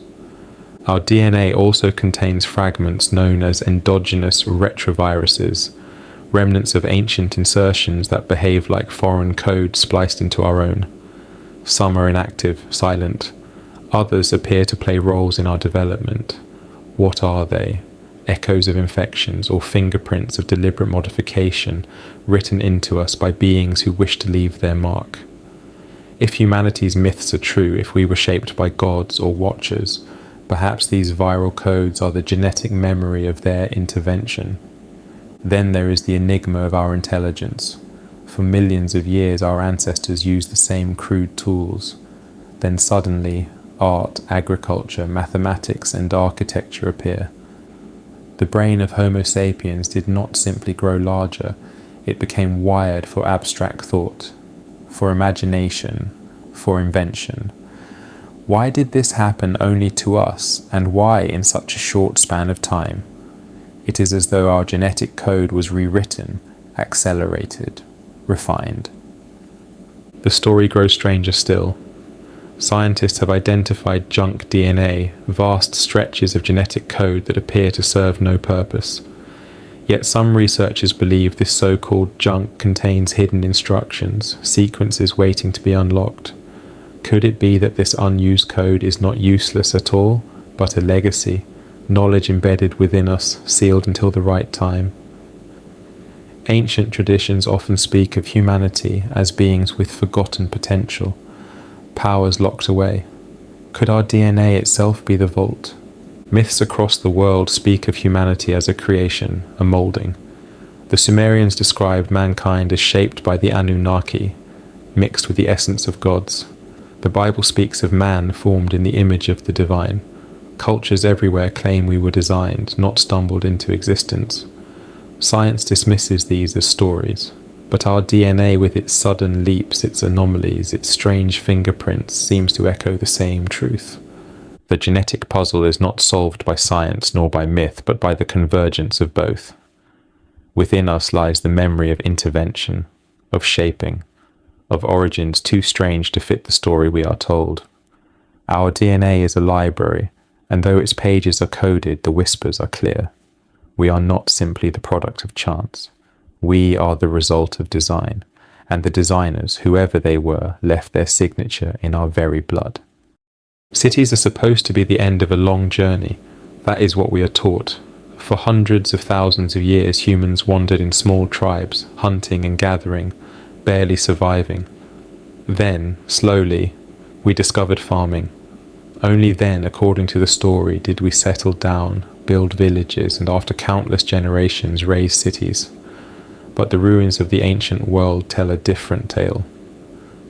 Our DNA also contains fragments known as endogenous retroviruses, remnants of ancient insertions that behave like foreign code spliced into our own. Some are inactive, silent. Others appear to play roles in our development. What are they? Echoes of infections or fingerprints of deliberate modification written into us by beings who wish to leave their mark. If humanity's myths are true, if we were shaped by gods or watchers, perhaps these viral codes are the genetic memory of their intervention. Then there is the enigma of our intelligence. For millions of years our ancestors used the same crude tools. Then suddenly, art, agriculture, mathematics, and architecture appear. The brain of Homo sapiens did not simply grow larger, it became wired for abstract thought, for imagination, for invention. Why did this happen only to us, and why in such a short span of time? It is as though our genetic code was rewritten, accelerated, refined. The story grows stranger still. Scientists have identified junk DNA, vast stretches of genetic code that appear to serve no purpose. Yet some researchers believe this so-called junk contains hidden instructions, sequences waiting to be unlocked. Could it be that this unused code is not useless at all, but a legacy, knowledge embedded within us, sealed until the right time? Ancient traditions often speak of humanity as beings with forgotten potential, powers locked away. Could our DNA itself be the vault? Myths across the world speak of humanity as a creation, a moulding. The Sumerians described mankind as shaped by the Anunnaki, mixed with the essence of gods. The Bible speaks of man formed in the image of the divine. Cultures everywhere claim we were designed, not stumbled into existence. Science dismisses these as stories, but our DNA with its sudden leaps, its anomalies, its strange fingerprints seems to echo the same truth. The genetic puzzle is not solved by science nor by myth, but by the convergence of both. Within us lies the memory of intervention, of shaping, of origins too strange to fit the story we are told. Our DNA is a library, and though its pages are coded, the whispers are clear. We are not simply the product of chance. We are the result of design, and the designers, whoever they were, left their signature in our very blood. Cities are supposed to be the end of a long journey. That is what we are taught. For hundreds of thousands of years, humans wandered in small tribes, hunting and gathering, barely surviving. Then, slowly, we discovered farming. Only then, according to the story, did we settle down, build villages, and after countless generations raise cities. But the ruins of the ancient world tell a different tale.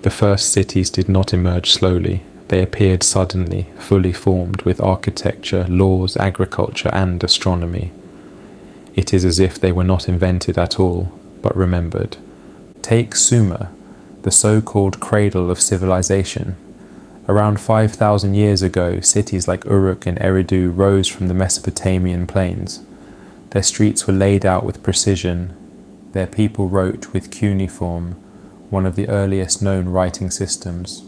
The first cities did not emerge slowly. They appeared suddenly, fully formed with architecture, laws, agriculture, and astronomy. It is as if they were not invented at all, but remembered. Take Sumer, the so-called cradle of civilization. Around 5,000 years ago, cities like Uruk and Eridu rose from the Mesopotamian plains. Their streets were laid out with precision. Their people wrote with cuneiform, one of the earliest known writing systems.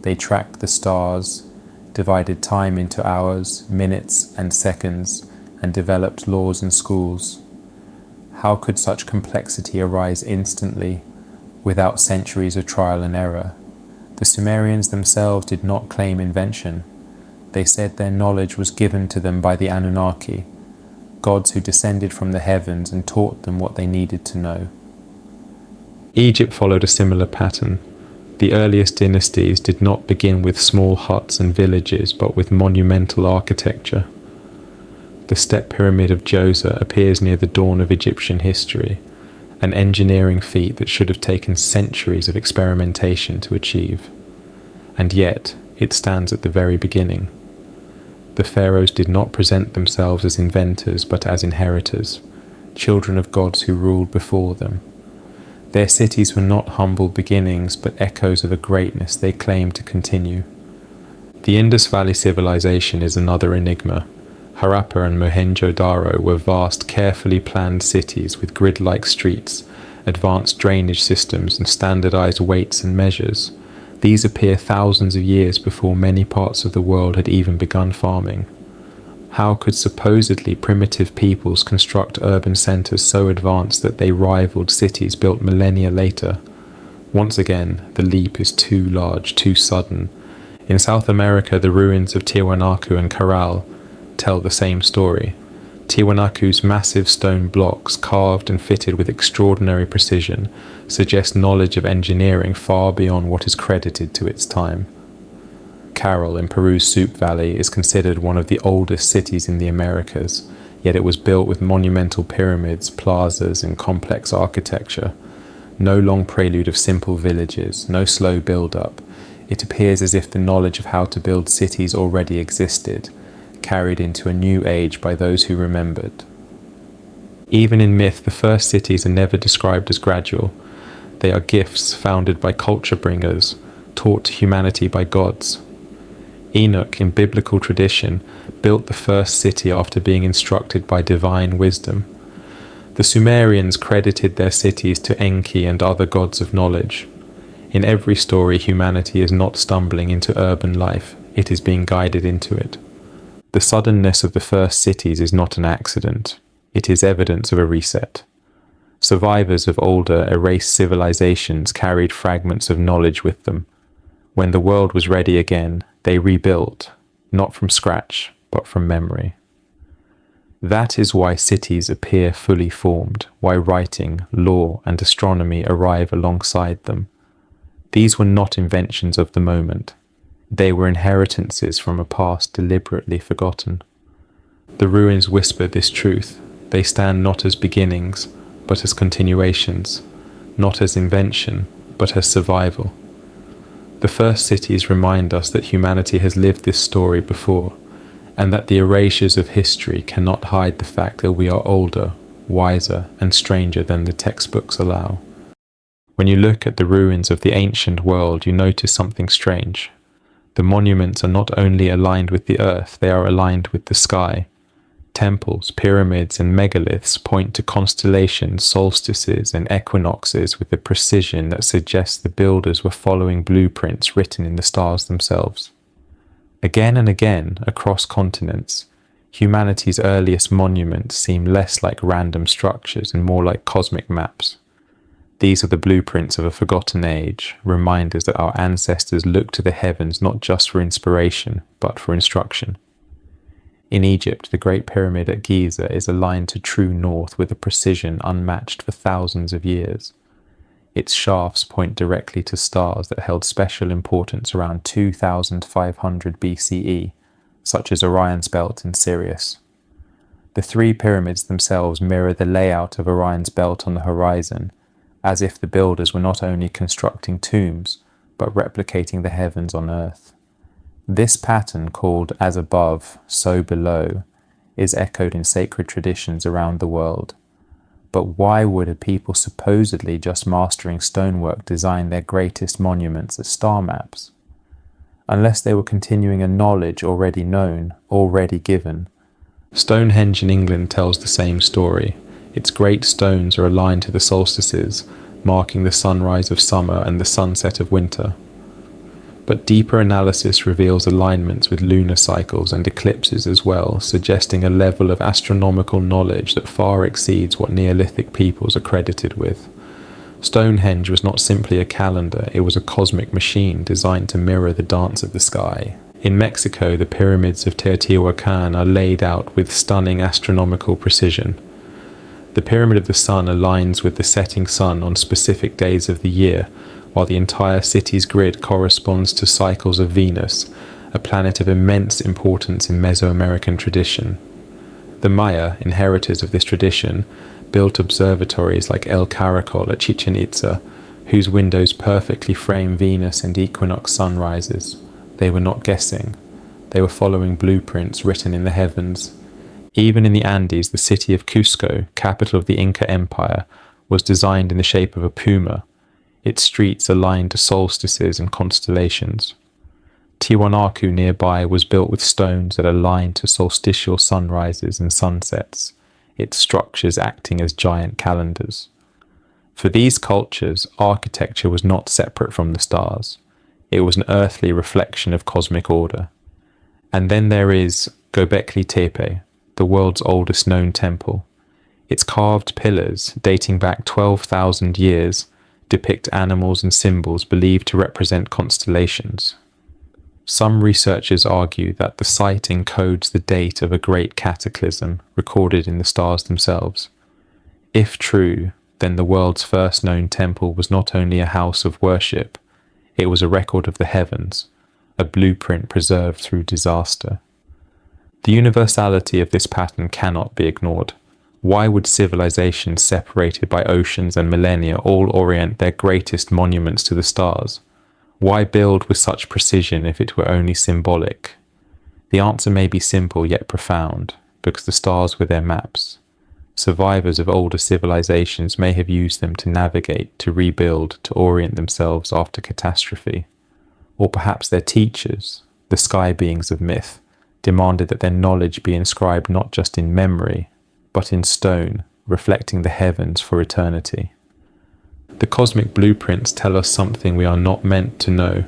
They tracked the stars, divided time into hours, minutes, and seconds, and developed laws and schools. How could such complexity arise instantly, without centuries of trial and error? The Sumerians themselves did not claim invention. They said their knowledge was given to them by the Anunnaki, gods who descended from the heavens and taught them what they needed to know. Egypt followed a similar pattern. The earliest dynasties did not begin with small huts and villages, but with monumental architecture. The step pyramid of Djoser appears near the dawn of Egyptian history, an engineering feat that should have taken centuries of experimentation to achieve. And yet, it stands at the very beginning. The pharaohs did not present themselves as inventors, but as inheritors, children of gods who ruled before them. Their cities were not humble beginnings, but echoes of a greatness they claimed to continue. The Indus Valley civilization is another enigma. Harappa and Mohenjo-Daro were vast, carefully planned cities with grid-like streets, advanced drainage systems, and standardized weights and measures. These appear thousands of years before many parts of the world had even begun farming. How could supposedly primitive peoples construct urban centers so advanced that they rivaled cities built millennia later? Once again, the leap is too large, too sudden. In South America, the ruins of Tiwanaku and Caral tell the same story. Tiwanaku's massive stone blocks, carved and fitted with extraordinary precision, suggest knowledge of engineering far beyond what is credited to its time. Caral in Peru's Soup Valley is considered one of the oldest cities in the Americas, yet it was built with monumental pyramids, plazas, and complex architecture. No long prelude of simple villages, no slow build-up. It appears as if the knowledge of how to build cities already existed, carried into a new age by those who remembered. Even in myth, the first cities are never described as gradual. They are gifts founded by culture bringers, taught to humanity by gods. Enoch, in biblical tradition, built the first city after being instructed by divine wisdom. The Sumerians credited their cities to Enki and other gods of knowledge. In every story, humanity is not stumbling into urban life, it is being guided into it. The suddenness of the first cities is not an accident, it is evidence of a reset. Survivors of older, erased civilizations carried fragments of knowledge with them. When the world was ready again, they rebuilt, not from scratch, but from memory. That is why cities appear fully formed, why writing, law, and astronomy arrive alongside them. These were not inventions of the moment. They were inheritances from a past deliberately forgotten. The ruins whisper this truth. They stand not as beginnings, but as continuations, not as invention, but as survival. The first cities remind us that humanity has lived this story before, and that the erasures of history cannot hide the fact that we are older, wiser, and stranger than the textbooks allow. When you look at the ruins of the ancient world, you notice something strange. The monuments are not only aligned with the earth, they are aligned with the sky. Temples, pyramids, and megaliths point to constellations, solstices, and equinoxes with a precision that suggests the builders were following blueprints written in the stars themselves. Again and again, across continents, humanity's earliest monuments seem less like random structures and more like cosmic maps. These are the blueprints of a forgotten age, reminders that our ancestors looked to the heavens not just for inspiration, but for instruction. In Egypt, the Great Pyramid at Giza is aligned to true north with a precision unmatched for thousands of years. Its shafts point directly to stars that held special importance around 2500 BCE, such as Orion's belt and Sirius. The three pyramids themselves mirror the layout of Orion's belt on the horizon, as if the builders were not only constructing tombs, but replicating the heavens on earth. This pattern, called as above, so below, is echoed in sacred traditions around the world. But why would a people supposedly just mastering stonework design their greatest monuments as star maps? Unless they were continuing a knowledge already known, already given. Stonehenge in England tells the same story. Its great stones are aligned to the solstices, marking the sunrise of summer and the sunset of winter. But deeper analysis reveals alignments with lunar cycles and eclipses as well, suggesting a level of astronomical knowledge that far exceeds what Neolithic peoples are credited with. Stonehenge was not simply a calendar, it was a cosmic machine designed to mirror the dance of the sky. In Mexico, the pyramids of Teotihuacan are laid out with stunning astronomical precision. The Pyramid of the Sun aligns with the setting sun on specific days of the year, while the entire city's grid corresponds to cycles of Venus, a planet of immense importance in Mesoamerican tradition. The Maya, inheritors of this tradition, built observatories like El Caracol at Chichen Itza, whose windows perfectly frame Venus and equinox sunrises. They were not guessing. They were following blueprints written in the heavens. Even in the Andes, the city of Cusco, capital of the Inca Empire, was designed in the shape of a puma, its streets aligned to solstices and constellations. Tiwanaku nearby was built with stones that aligned to solstitial sunrises and sunsets, its structures acting as giant calendars. For these cultures, architecture was not separate from the stars. It was an earthly reflection of cosmic order. And then there is Göbekli Tepe, the world's oldest known temple. Its carved pillars, dating back 12,000 years, depict animals and symbols believed to represent constellations. Some researchers argue that the site encodes the date of a great cataclysm recorded in the stars themselves. If true, then the world's first known temple was not only a house of worship, it was a record of the heavens, a blueprint preserved through disaster. The universality of this pattern cannot be ignored. Why would civilizations separated by oceans and millennia all orient their greatest monuments to the stars? Why build with such precision if it were only symbolic? The answer may be simple yet profound, because the stars were their maps. Survivors of older civilizations may have used them to navigate, to rebuild, to orient themselves after catastrophe. Or perhaps their teachers, the sky beings of myth, demanded that their knowledge be inscribed not just in memory, but in stone, reflecting the heavens for eternity. The cosmic blueprints tell us something we are not meant to know.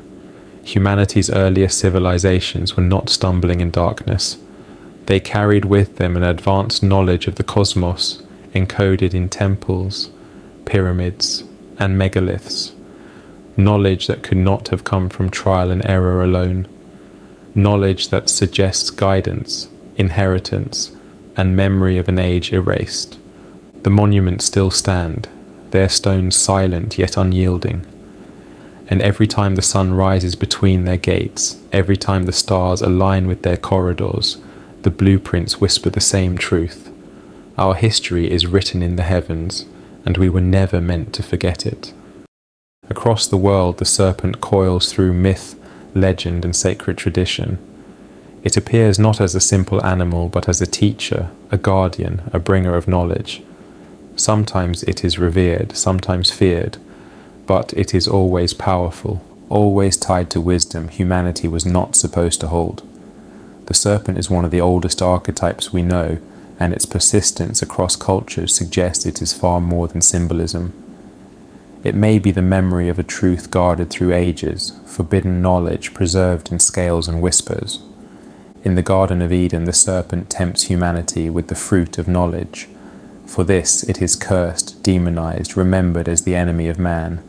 Humanity's earliest civilizations were not stumbling in darkness. They carried with them an advanced knowledge of the cosmos, encoded in temples, pyramids, and megaliths. Knowledge that could not have come from trial and error alone. Knowledge that suggests guidance, inheritance, and memory of an age erased. The monuments still stand, their stones silent yet unyielding. And every time the sun rises between their gates, every time the stars align with their corridors, the blueprints whisper the same truth. Our history is written in the heavens, and we were never meant to forget it. Across the world, the serpent coils through myth, legend, and sacred tradition. It appears not as a simple animal, but as a teacher, a guardian, a bringer of knowledge. Sometimes it is revered, sometimes feared, but it is always powerful, always tied to wisdom humanity was not supposed to hold. The serpent is one of the oldest archetypes we know, and its persistence across cultures suggests it is far more than symbolism. It may be the memory of a truth guarded through ages, forbidden knowledge preserved in scales and whispers. In the Garden of Eden, the serpent tempts humanity with the fruit of knowledge. For this, it is cursed, demonized, remembered as the enemy of man.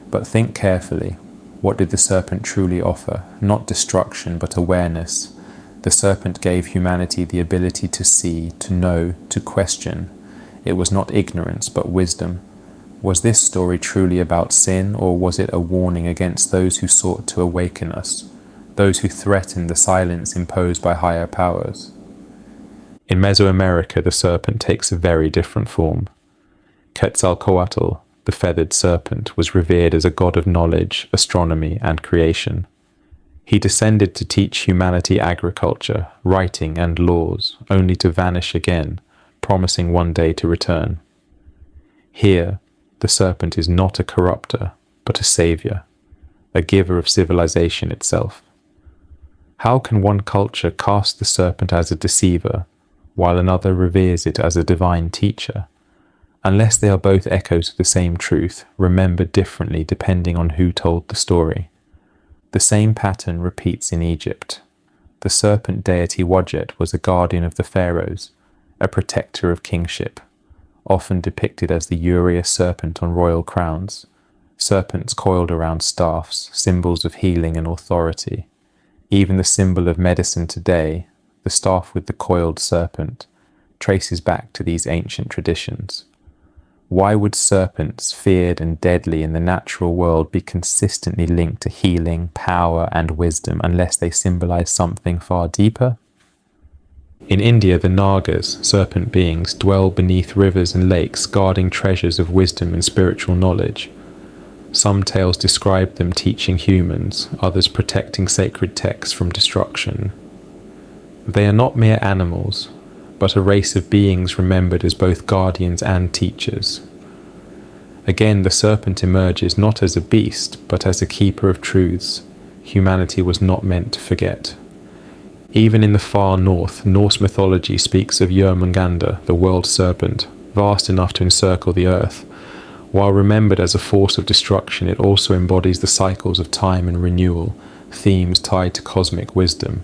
But think carefully. What did the serpent truly offer? Not destruction, but awareness. The serpent gave humanity the ability to see, to know, to question. It was not ignorance, but wisdom. Was this story truly about sin, or was it a warning against those who sought to awaken us, those who threatened the silence imposed by higher powers? In Mesoamerica, the serpent takes a very different form. Quetzalcoatl, the feathered serpent, was revered as a god of knowledge, astronomy, and creation. He descended to teach humanity agriculture, writing, and laws, only to vanish again, promising one day to return. Here, the serpent is not a corrupter, but a savior, a giver of civilization itself. How can one culture cast the serpent as a deceiver, while another reveres it as a divine teacher, unless they are both echoes of the same truth, remembered differently depending on who told the story? The same pattern repeats in Egypt. The serpent deity Wadjet was a guardian of the pharaohs, a protector of kingship, often depicted as the Uriah serpent on royal crowns, serpents coiled around staffs, symbols of healing and authority. Even the symbol of medicine today, the staff with the coiled serpent, traces back to these ancient traditions. Why would serpents, feared and deadly in the natural world, be consistently linked to healing, power, and wisdom unless they symbolize something far deeper? In India, the Nagas, serpent beings, dwell beneath rivers and lakes, guarding treasures of wisdom and spiritual knowledge. Some tales describe them teaching humans, others protecting sacred texts from destruction. They are not mere animals, but a race of beings remembered as both guardians and teachers. Again, the serpent emerges not as a beast, but as a keeper of truths humanity was not meant to forget. Even in the far north, Norse mythology speaks of Jörmungandr, the world serpent, vast enough to encircle the earth. While remembered as a force of destruction, it also embodies the cycles of time and renewal, themes tied to cosmic wisdom.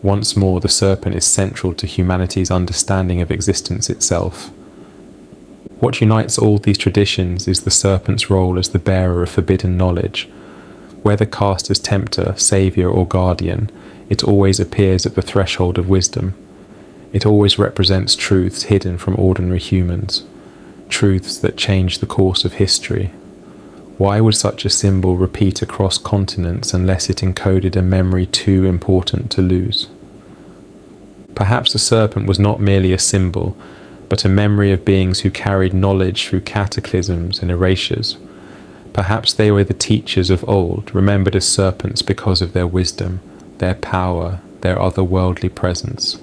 Once more, the serpent is central to humanity's understanding of existence itself. What unites all these traditions is the serpent's role as the bearer of forbidden knowledge. Whether cast as tempter, savior, or guardian, it always appears at the threshold of wisdom. It always represents truths hidden from ordinary humans, truths that change the course of history. Why would such a symbol repeat across continents unless it encoded a memory too important to lose? Perhaps the serpent was not merely a symbol, but a memory of beings who carried knowledge through cataclysms and erasures. Perhaps they were the teachers of old, remembered as serpents because of their wisdom, their power, their otherworldly presence.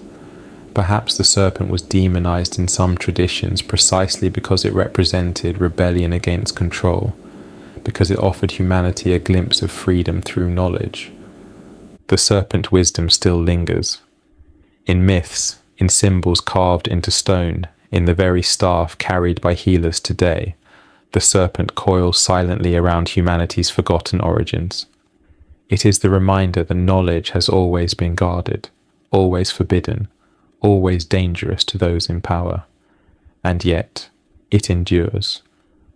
Perhaps the serpent was demonized in some traditions precisely because it represented rebellion against control, because it offered humanity a glimpse of freedom through knowledge. The serpent wisdom still lingers. In myths, in symbols carved into stone, in the very staff carried by healers today, the serpent coils silently around humanity's forgotten origins. It is the reminder that knowledge has always been guarded, always forbidden, always dangerous to those in power. And yet, it endures,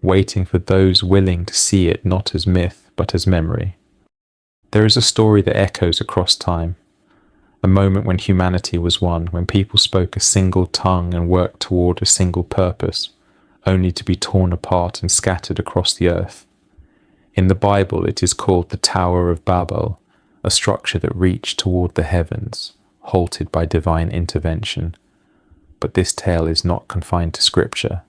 waiting for those willing to see it not as myth, but as memory. There is a story that echoes across time, a moment when humanity was one, when people spoke a single tongue and worked toward a single purpose, only to be torn apart and scattered across the earth. In the Bible, it is called the Tower of Babel, a structure that reached toward the heavens, halted by divine intervention. But this tale is not confined to scripture.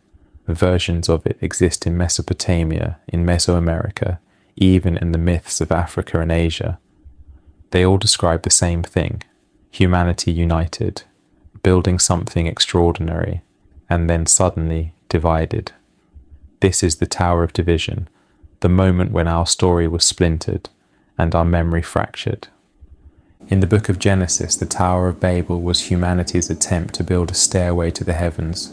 Versions of it exist in Mesopotamia, in Mesoamerica, even in the myths of Africa and Asia. They all describe the same thing: humanity united, building something extraordinary, and then suddenly divided. This is the Tower of Division, the moment when our story was splintered and our memory fractured. In the book of Genesis, the Tower of Babel was humanity's attempt to build a stairway to the heavens.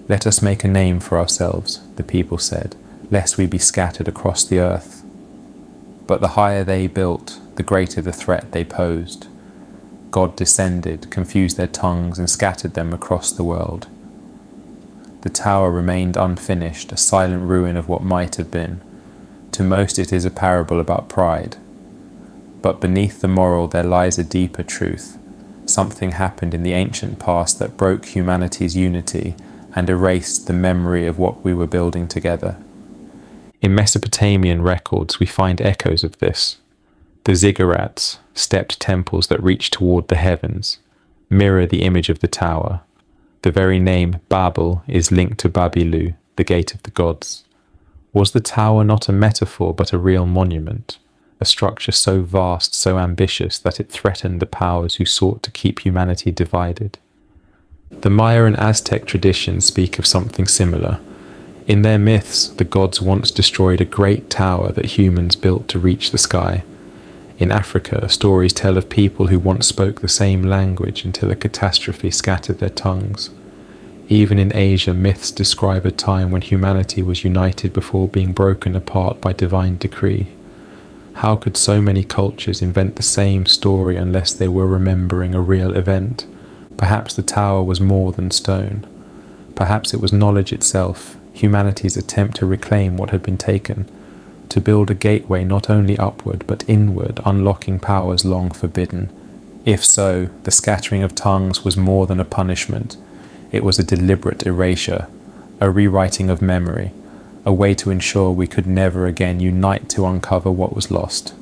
"Let us make a name for ourselves," the people said, "lest we be scattered across the earth." But the higher they built, the greater the threat they posed. God descended, confused their tongues, and scattered them across the world. The tower remained unfinished, a silent ruin of what might have been. To most it is a parable about pride. But beneath the moral there lies a deeper truth. Something happened in the ancient past that broke humanity's unity and erased the memory of what we were building together. In Mesopotamian records we find echoes of this. The ziggurats, stepped temples that reach toward the heavens, mirror the image of the tower. The very name Babel is linked to Babilu, the gate of the gods. Was the tower not a metaphor but a real monument, a structure so vast, so ambitious that it threatened the powers who sought to keep humanity divided? The Maya and Aztec traditions speak of something similar. In their myths, the gods once destroyed a great tower that humans built to reach the sky. In Africa, stories tell of people who once spoke the same language until a catastrophe scattered their tongues. Even in Asia, myths describe a time when humanity was united before being broken apart by divine decree. How could so many cultures invent the same story unless they were remembering a real event? Perhaps the tower was more than stone. Perhaps it was knowledge itself, humanity's attempt to reclaim what had been taken, to build a gateway not only upward but inward, unlocking powers long forbidden. If so, the scattering of tongues was more than a punishment. It was a deliberate erasure, a rewriting of memory, a way to ensure we could never again unite to uncover what was lost.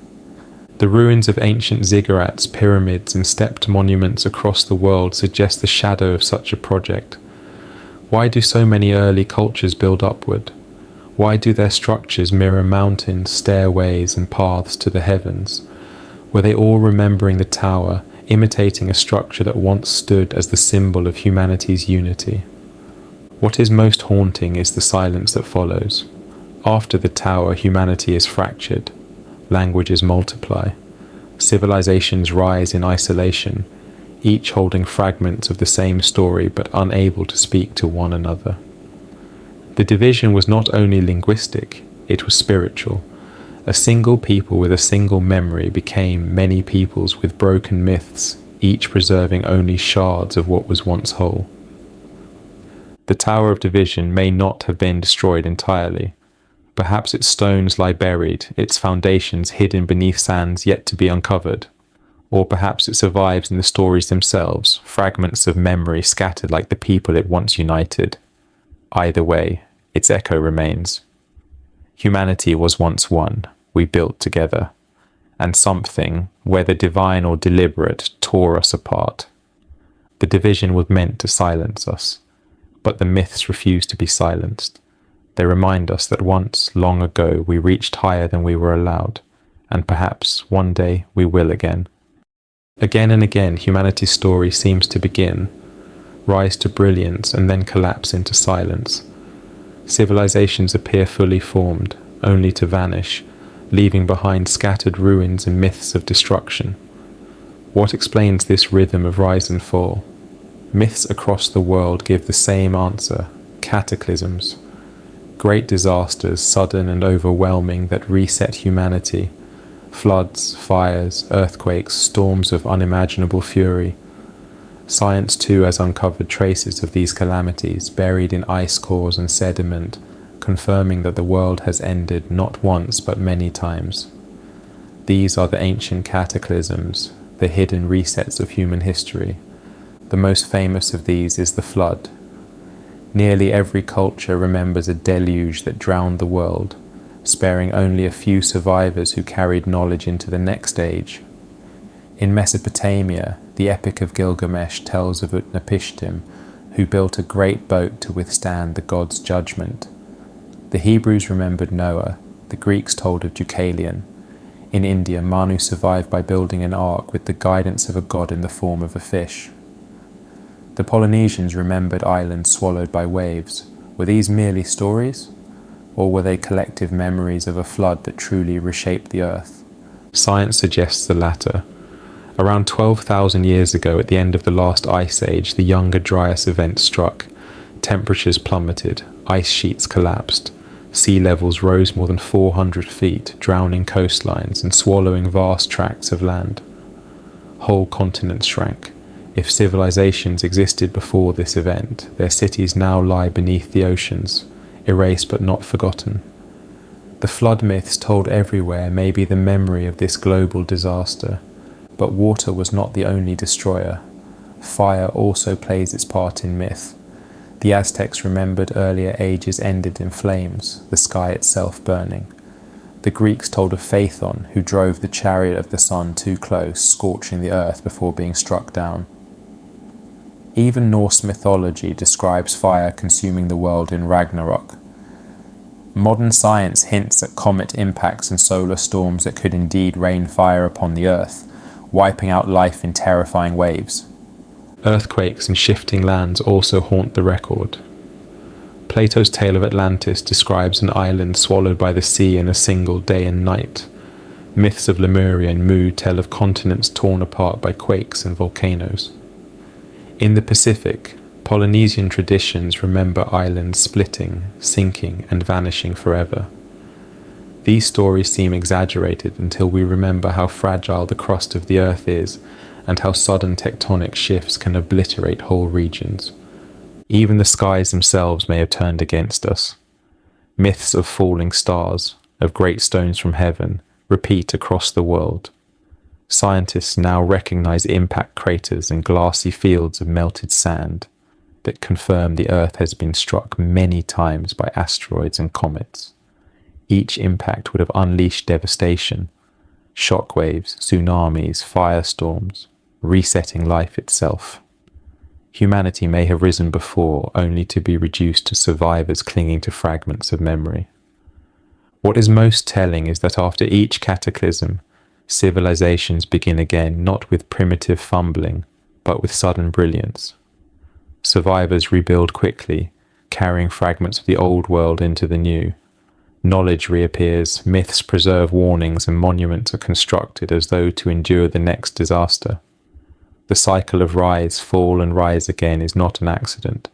The ruins of ancient ziggurats, pyramids, and stepped monuments across the world suggest the shadow of such a project. Why do so many early cultures build upward? Why do their structures mirror mountains, stairways, and paths to the heavens? Were they all remembering the tower, imitating a structure that once stood as the symbol of humanity's unity? What is most haunting is the silence that follows. After the tower, humanity is fractured. Languages multiply. Civilizations rise in isolation, each holding fragments of the same story but unable to speak to one another. The division was not only linguistic, it was spiritual. A single people with a single memory became many peoples with broken myths, each preserving only shards of what was once whole. The Tower of Division may not have been destroyed entirely. Perhaps its stones lie buried, its foundations hidden beneath sands yet to be uncovered. Or perhaps it survives in the stories themselves, fragments of memory scattered like the people it once united. Either way, its echo remains. Humanity was once one, we built together, and something, whether divine or deliberate, tore us apart. The division was meant to silence us, but the myths refused to be silenced. They remind us that once, long ago, we reached higher than we were allowed, and perhaps one day we will again. Again and again, humanity's story seems to begin, rise to brilliance, and then collapse into silence. Civilizations appear fully formed, only to vanish, leaving behind scattered ruins and myths of destruction. What explains this rhythm of rise and fall? Myths across the world give the same answer: cataclysms. Great disasters, sudden and overwhelming, that reset humanity. Floods, fires, earthquakes, storms of unimaginable fury. Science too has uncovered traces of these calamities, buried in ice cores and sediment, confirming that the world has ended not once but many times. These are the ancient cataclysms, the hidden resets of human history. The most famous of these is the flood. Nearly every culture remembers a deluge that drowned the world, sparing only a few survivors who carried knowledge into the next age. In Mesopotamia, the Epic of Gilgamesh tells of Utnapishtim, who built a great boat to withstand the god's judgment. The Hebrews remembered Noah, the Greeks told of Deucalion. In India, Manu survived by building an ark with the guidance of a god in the form of a fish. The Polynesians remembered islands swallowed by waves. Were these merely stories? Or were they collective memories of a flood that truly reshaped the earth? Science suggests the latter. Around 12,000 years ago, at the end of the last ice age, the Younger Dryas event struck. Temperatures plummeted, ice sheets collapsed, sea levels rose more than 400 feet, drowning coastlines and swallowing vast tracts of land. Whole continents shrank. If civilizations existed before this event, their cities now lie beneath the oceans, erased but not forgotten. The flood myths told everywhere may be the memory of this global disaster, but water was not the only destroyer. Fire also plays its part in myth. The Aztecs remembered earlier ages ended in flames, the sky itself burning. The Greeks told of Phaethon, who drove the chariot of the sun too close, scorching the earth before being struck down. Even Norse mythology describes fire consuming the world in Ragnarok. Modern science hints at comet impacts and solar storms that could indeed rain fire upon the earth, wiping out life in terrifying waves. Earthquakes and shifting lands also haunt the record. Plato's tale of Atlantis describes an island swallowed by the sea in a single day and night. Myths of Lemuria and Mu tell of continents torn apart by quakes and volcanoes. In the Pacific, Polynesian traditions remember islands splitting, sinking, and vanishing forever. These stories seem exaggerated until we remember how fragile the crust of the earth is and how sudden tectonic shifts can obliterate whole regions. Even the skies themselves may have turned against us. Myths of falling stars, of great stones from heaven, repeat across the world. Scientists now recognize impact craters and glassy fields of melted sand that confirm the Earth has been struck many times by asteroids and comets. Each impact would have unleashed devastation, shockwaves, tsunamis, firestorms, resetting life itself. Humanity may have risen before, only to be reduced to survivors clinging to fragments of memory. What is most telling is that after each cataclysm, civilizations begin again, not with primitive fumbling, but with sudden brilliance. Survivors rebuild quickly, carrying fragments of the old world into the new. Knowledge reappears, myths preserve warnings, and monuments are constructed as though to endure the next disaster. The cycle of rise, fall, and rise again is not an accident.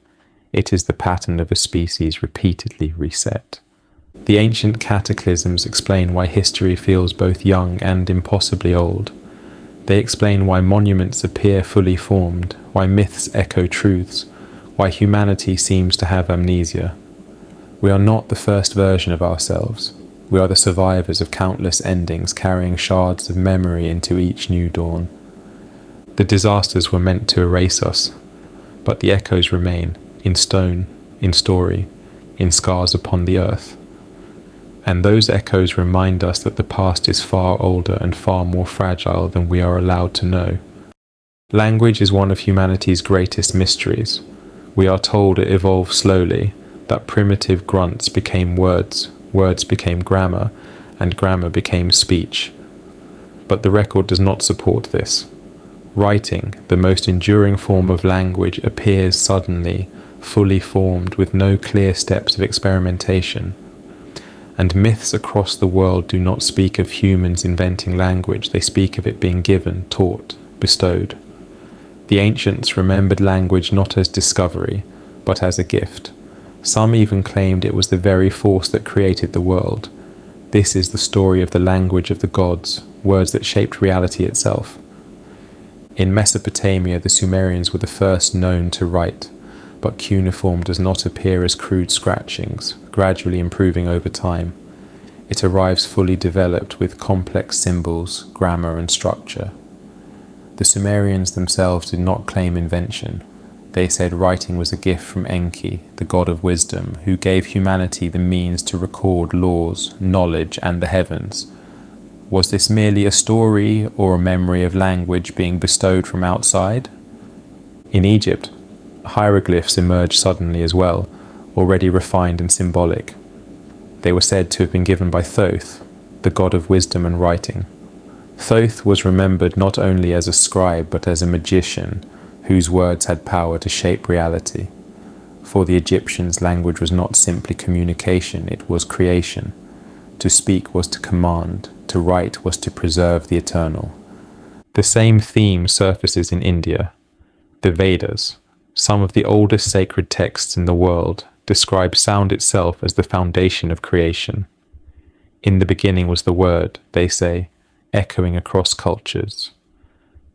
It is the pattern of a species repeatedly reset. The ancient cataclysms explain why history feels both young and impossibly old. They explain why monuments appear fully formed, why myths echo truths, why humanity seems to have amnesia. We are not the first version of ourselves. We are the survivors of countless endings, carrying shards of memory into each new dawn. The disasters were meant to erase us, but the echoes remain, in stone, in story, in scars upon the earth. And those echoes remind us that the past is far older and far more fragile than we are allowed to know. Language is one of humanity's greatest mysteries. We are told it evolved slowly, that primitive grunts became words, words became grammar, and grammar became speech. But the record does not support this. Writing, the most enduring form of language, appears suddenly, fully formed, with no clear steps of experimentation. And myths across the world do not speak of humans inventing language, they speak of it being given, taught, bestowed. The ancients remembered language not as discovery, but as a gift. Some even claimed it was the very force that created the world. This is the story of the language of the gods, words that shaped reality itself. In Mesopotamia, the Sumerians were the first known to write, but cuneiform does not appear as crude scratchings, gradually improving over time. It arrives fully developed with complex symbols, grammar, and structure. The Sumerians themselves did not claim invention. They said writing was a gift from Enki, the god of wisdom, who gave humanity the means to record laws, knowledge, and the heavens. Was this merely a story or a memory of language being bestowed from outside? In Egypt, hieroglyphs emerged suddenly as well, already refined and symbolic. They were said to have been given by Thoth, the god of wisdom and writing. Thoth was remembered not only as a scribe but as a magician, whose words had power to shape reality. For the Egyptians, language was not simply communication, it was creation. To speak was to command, to write was to preserve the eternal. The same theme surfaces in India. The Vedas, some of the oldest sacred texts in the world, describe sound itself as the foundation of creation. In the beginning was the word, they say, echoing across cultures.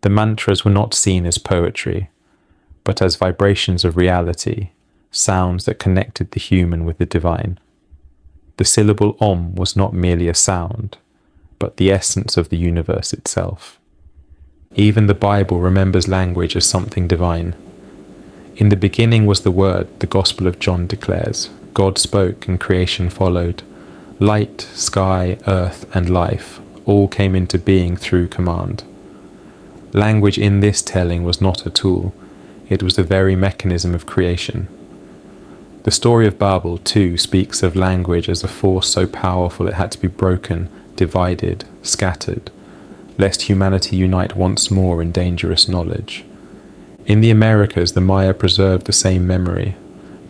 The mantras were not seen as poetry, but as vibrations of reality, sounds that connected the human with the divine. The syllable Om was not merely a sound, but the essence of the universe itself. Even the Bible remembers language as something divine. In the beginning was the Word, the Gospel of John declares. God spoke and creation followed. Light, sky, earth, and life all came into being through command. Language in this telling was not a tool, it was the very mechanism of creation. The story of Babel, too, speaks of language as a force so powerful it had to be broken, divided, scattered, lest humanity unite once more in dangerous knowledge. In the Americas, the Maya preserved the same memory.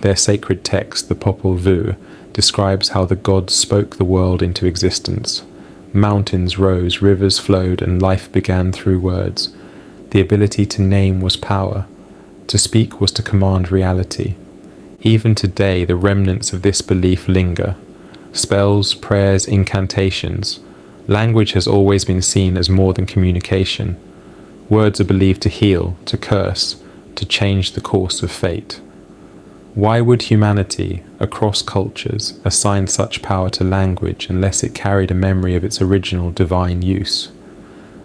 Their sacred text, the Popol Vuh, describes how the gods spoke the world into existence. Mountains rose, rivers flowed, and life began through words. The ability to name was power. To speak was to command reality. Even today, the remnants of this belief linger. Spells, prayers, incantations. Language has always been seen as more than communication. Words are believed to heal, to curse, to change the course of fate. Why would humanity, across cultures, assign such power to language unless it carried a memory of its original divine use?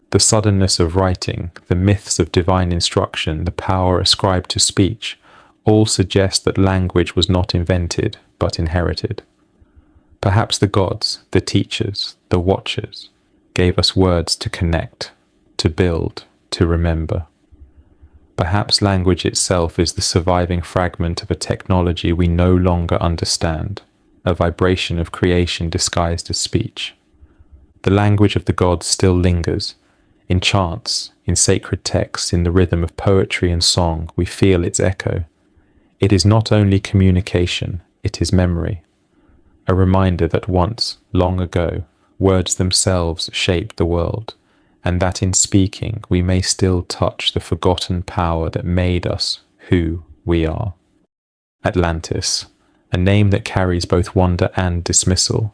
The suddenness of writing, the myths of divine instruction, the power ascribed to speech, all suggest that language was not invented, but inherited. Perhaps the gods, the teachers, the watchers, gave us words to connect, to build, to remember. Perhaps language itself is the surviving fragment of a technology we no longer understand, a vibration of creation disguised as speech. The language of the gods still lingers. In chants, in sacred texts, in the rhythm of poetry and song, we feel its echo. It is not only communication, it is memory. A reminder that once, long ago, words themselves shaped the world, and that in speaking we may still touch the forgotten power that made us who we are. Atlantis, a name that carries both wonder and dismissal.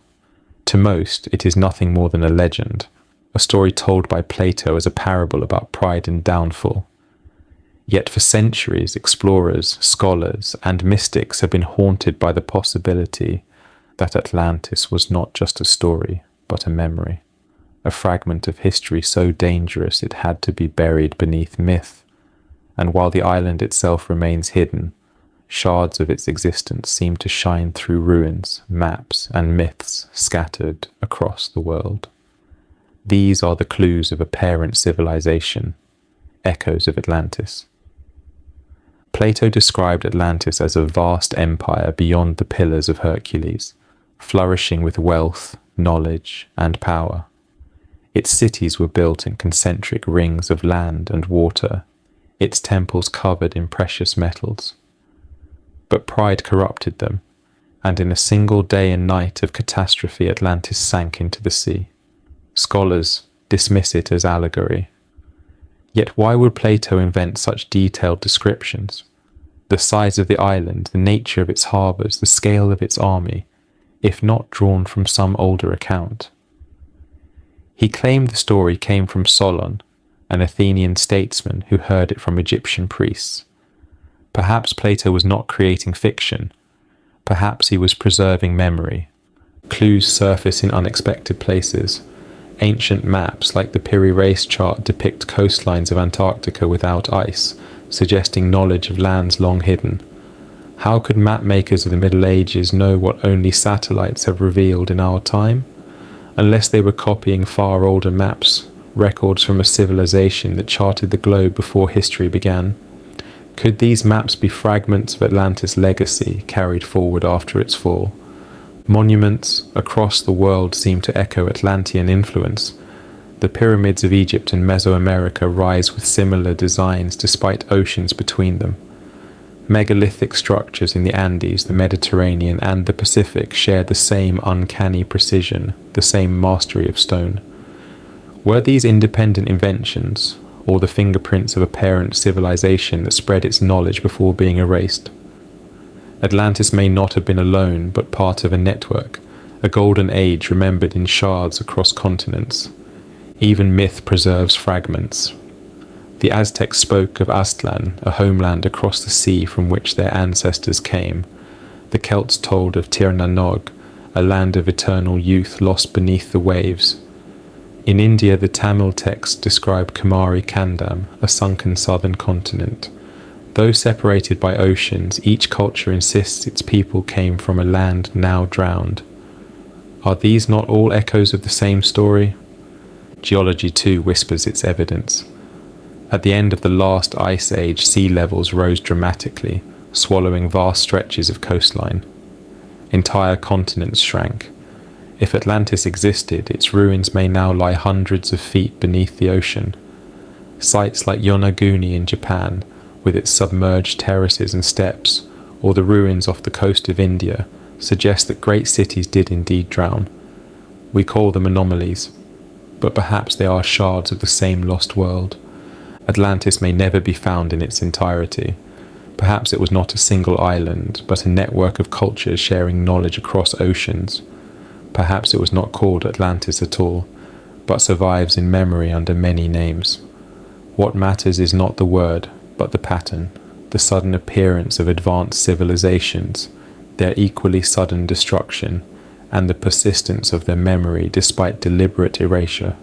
To most, it is nothing more than a legend, a story told by Plato as a parable about pride and downfall. Yet for centuries, explorers, scholars, and mystics have been haunted by the possibility that Atlantis was not just a story, but a memory. A fragment of history so dangerous it had to be buried beneath myth, and while the island itself remains hidden, shards of its existence seem to shine through ruins, maps, and myths scattered across the world. These are the clues of a parent civilization, echoes of Atlantis. Plato described Atlantis as a vast empire beyond the Pillars of Hercules, flourishing with wealth, knowledge, and power. Its cities were built in concentric rings of land and water, its temples covered in precious metals. But pride corrupted them, and in a single day and night of catastrophe Atlantis sank into the sea. Scholars dismiss it as allegory. Yet why would Plato invent such detailed descriptions? The size of the island, the nature of its harbours, the scale of its army, if not drawn from some older account. He claimed the story came from Solon, an Athenian statesman who heard it from Egyptian priests. Perhaps Plato was not creating fiction. Perhaps he was preserving memory. Clues surface in unexpected places. Ancient maps like the Piri Reis chart depict coastlines of Antarctica without ice, suggesting knowledge of lands long hidden. How could map makers of the Middle Ages know what only satellites have revealed in our time? Unless they were copying far older maps, records from a civilization that charted the globe before history began. Could these maps be fragments of Atlantis' legacy carried forward after its fall? Monuments across the world seem to echo Atlantean influence. The pyramids of Egypt and Mesoamerica rise with similar designs despite oceans between them. Megalithic structures in the Andes, the Mediterranean, and the Pacific share the same uncanny precision, the same mastery of stone. Were these independent inventions, or the fingerprints of a parent civilization that spread its knowledge before being erased? Atlantis may not have been alone, but part of a network, a golden age remembered in shards across continents. Even myth preserves fragments. The Aztecs spoke of Aztlan, a homeland across the sea from which their ancestors came. The Celts told of Tir na Nog, a land of eternal youth lost beneath the waves. In India, the Tamil texts describe Kumari Kandam, a sunken southern continent. Though separated by oceans, each culture insists its people came from a land now drowned. Are these not all echoes of the same story? Geology too whispers its evidence. At the end of the last ice age, sea levels rose dramatically, swallowing vast stretches of coastline. Entire continents shrank. If Atlantis existed, its ruins may now lie hundreds of feet beneath the ocean. Sites like Yonaguni in Japan, with its submerged terraces and steps, or the ruins off the coast of India, suggest that great cities did indeed drown. We call them anomalies, but perhaps they are shards of the same lost world. Atlantis may never be found in its entirety. Perhaps it was not a single island, but a network of cultures sharing knowledge across oceans. Perhaps it was not called Atlantis at all, but survives in memory under many names. What matters is not the word, but the pattern, the sudden appearance of advanced civilizations, their equally sudden destruction, and the persistence of their memory despite deliberate erasure.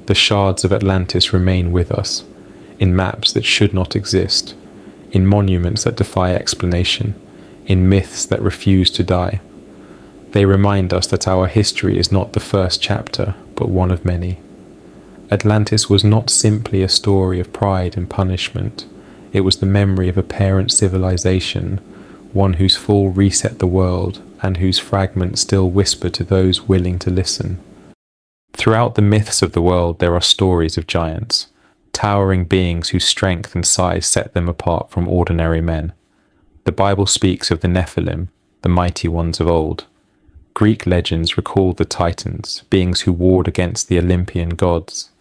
The shards of Atlantis remain with us, in maps that should not exist, in monuments that defy explanation, in myths that refuse to die. They remind us that our history is not the first chapter, but one of many. Atlantis was not simply a story of pride and punishment. It was the memory of a parent civilization, one whose fall reset the world, and whose fragments still whisper to those willing to listen. Throughout the myths of the world there are stories of giants, towering beings whose strength and size set them apart from ordinary men. The Bible speaks of the Nephilim, the mighty ones of old. Greek legends recall the Titans, beings who warred against the Olympian gods.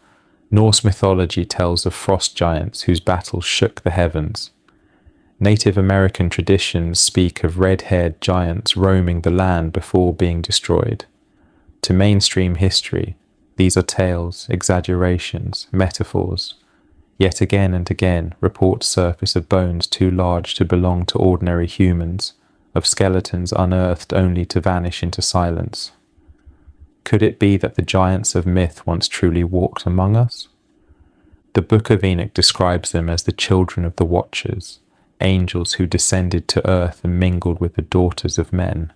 Norse mythology tells of frost giants whose battles shook the heavens. Native American traditions speak of red-haired giants roaming the land before being destroyed. To mainstream history, these are tales, exaggerations, metaphors. Yet again and again, reports surface of bones too large to belong to ordinary humans, of skeletons unearthed only to vanish into silence. Could it be that the giants of myth once truly walked among us? The Book of Enoch describes them as the children of the Watchers, angels who descended to earth and mingled with the daughters of men.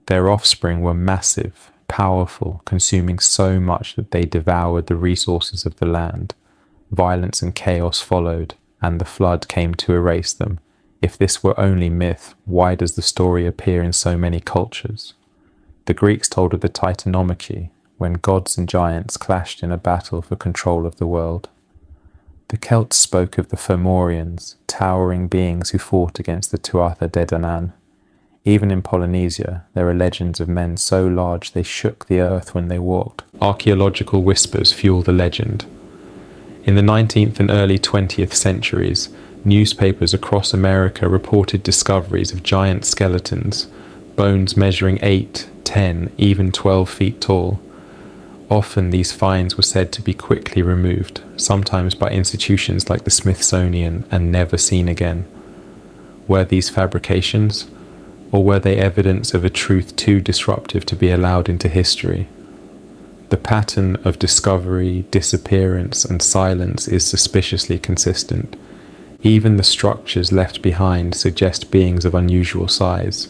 Their offspring were massive, powerful, consuming so much that they devoured the resources of the land. Violence and chaos followed, and the flood came to erase them. If this were only myth, why does the story appear in so many cultures? The Greeks told of the Titanomachy, when gods and giants clashed in a battle for control of the world. The Celts spoke of the Fomorians, towering beings who fought against the Tuatha De Danann. Even in Polynesia, there are legends of men so large they shook the earth when they walked. Archaeological whispers fuel the legend. In the 19th and early 20th centuries, newspapers across America reported discoveries of giant skeletons, bones measuring 8, 10, even 12 feet tall. Often these finds were said to be quickly removed, sometimes by institutions like the Smithsonian, and never seen again. Were these fabrications, or were they evidence of a truth too disruptive to be allowed into history? The pattern of discovery, disappearance, and silence is suspiciously consistent. Even the structures left behind suggest beings of unusual size.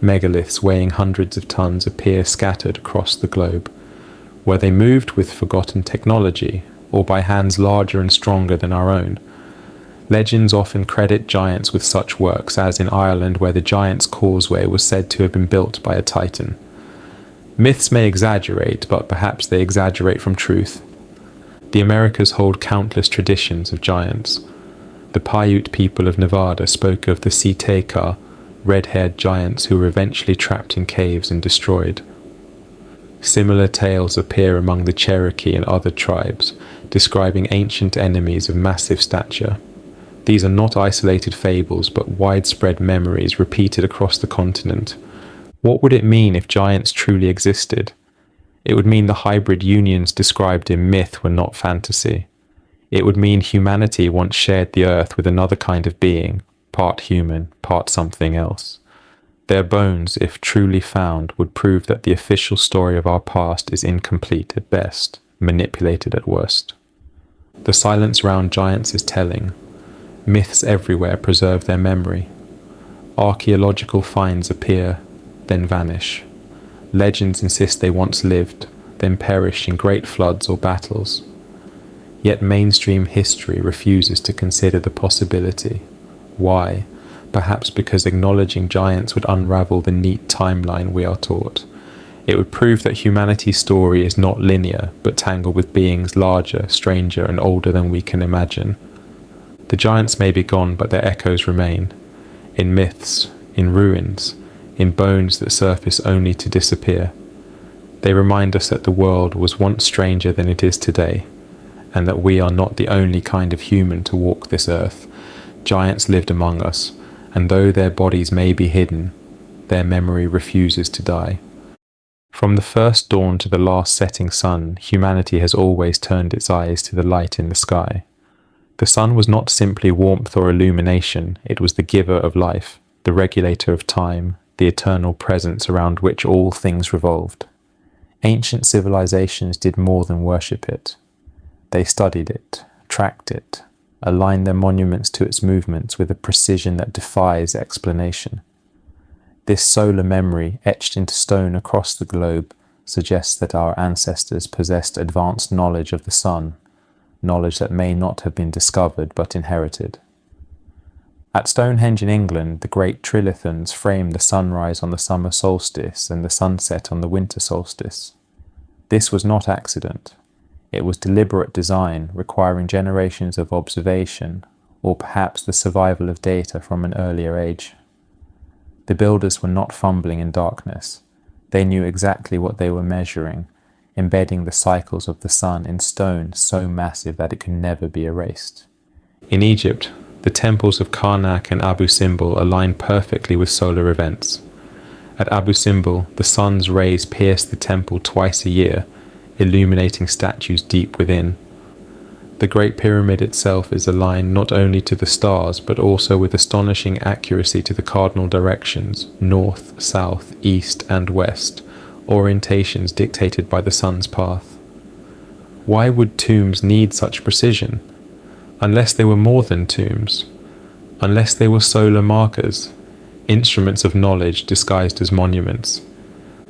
Megaliths weighing hundreds of tons appear scattered across the globe. Were they moved with forgotten technology, or by hands larger and stronger than our own? Legends often credit giants with such works, as in Ireland, where the Giant's Causeway was said to have been built by a titan. Myths may exaggerate, but perhaps they exaggerate from truth. The Americas hold countless traditions of giants. The Paiute people of Nevada spoke of the Siteka, red-haired giants who were eventually trapped in caves and destroyed. Similar tales appear among the Cherokee and other tribes, describing ancient enemies of massive stature. These are not isolated fables, but widespread memories repeated across the continent. What would it mean if giants truly existed? It would mean the hybrid unions described in myth were not fantasy. It would mean humanity once shared the earth with another kind of being, part human, part something else. Their bones, if truly found, would prove that the official story of our past is incomplete at best, manipulated at worst. The silence around giants is telling. Myths everywhere preserve their memory. Archaeological finds appear, then vanish. Legends insist they once lived, then perished in great floods or battles. Yet mainstream history refuses to consider the possibility. Why? Perhaps because acknowledging giants would unravel the neat timeline we are taught. It would prove that humanity's story is not linear, but tangled with beings larger, stranger, and older than we can imagine. The giants may be gone, but their echoes remain. In myths, in ruins, in bones that surface only to disappear. They remind us that the world was once stranger than it is today, and that we are not the only kind of human to walk this earth. Giants lived among us, and though their bodies may be hidden, their memory refuses to die. From the first dawn to the last setting sun, humanity has always turned its eyes to the light in the sky. The sun was not simply warmth or illumination, it was the giver of life, the regulator of time, the eternal presence around which all things revolved. Ancient civilizations did more than worship it. They studied it, tracked it, aligned their monuments to its movements with a precision that defies explanation. This solar memory, etched into stone across the globe, suggests that our ancestors possessed advanced knowledge of the sun, knowledge that may not have been discovered but inherited. At Stonehenge in England, the great trilithons frame the sunrise on the summer solstice and the sunset on the winter solstice. This was not accident. It was deliberate design, requiring generations of observation, or perhaps the survival of data from an earlier age. The builders were not fumbling in darkness. They knew exactly what they were measuring, embedding the cycles of the sun in stone so massive that it could never be erased. In Egypt, the temples of Karnak and Abu Simbel align perfectly with solar events. At Abu Simbel, the sun's rays pierce the temple twice a year, illuminating statues deep within. The Great Pyramid itself is aligned not only to the stars, but also with astonishing accuracy to the cardinal directions, north, south, east, and west, orientations dictated by the sun's path. Why would tombs need such precision? Unless they were more than tombs. Unless they were solar markers, instruments of knowledge disguised as monuments.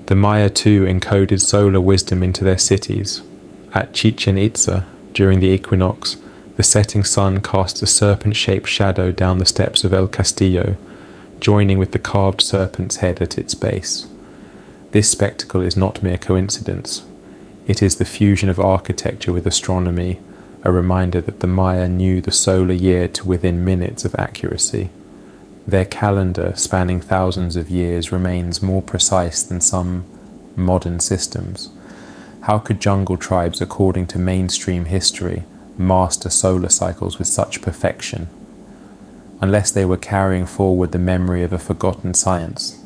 The Maya too encoded solar wisdom into their cities. At Chichen Itza, during the equinox, The setting sun casts a serpent-shaped shadow down the steps of El Castillo, joining with the carved serpent's head at its base. This spectacle is not mere coincidence. It is the fusion of architecture with astronomy, a reminder that the Maya knew the solar year to within minutes of accuracy. Their calendar, spanning thousands of years, remains more precise than some modern systems. How could jungle tribes, according to mainstream history, master solar cycles with such perfection? Unless they were carrying forward the memory of a forgotten science.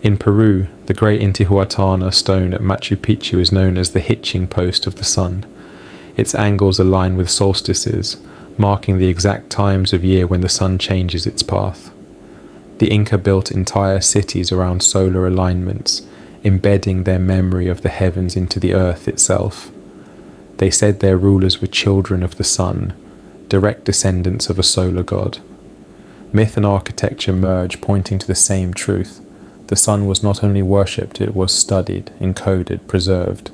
In Peru, the great Intihuatana stone at Machu Picchu is known as the hitching post of the sun. Its angles align with solstices, marking the exact times of year when the sun changes its path. The Inca built entire cities around solar alignments, embedding their memory of the heavens into the earth itself. They said their rulers were children of the sun, direct descendants of a solar god. Myth and architecture merge, pointing to the same truth. The sun was not only worshipped, it was studied, encoded, preserved.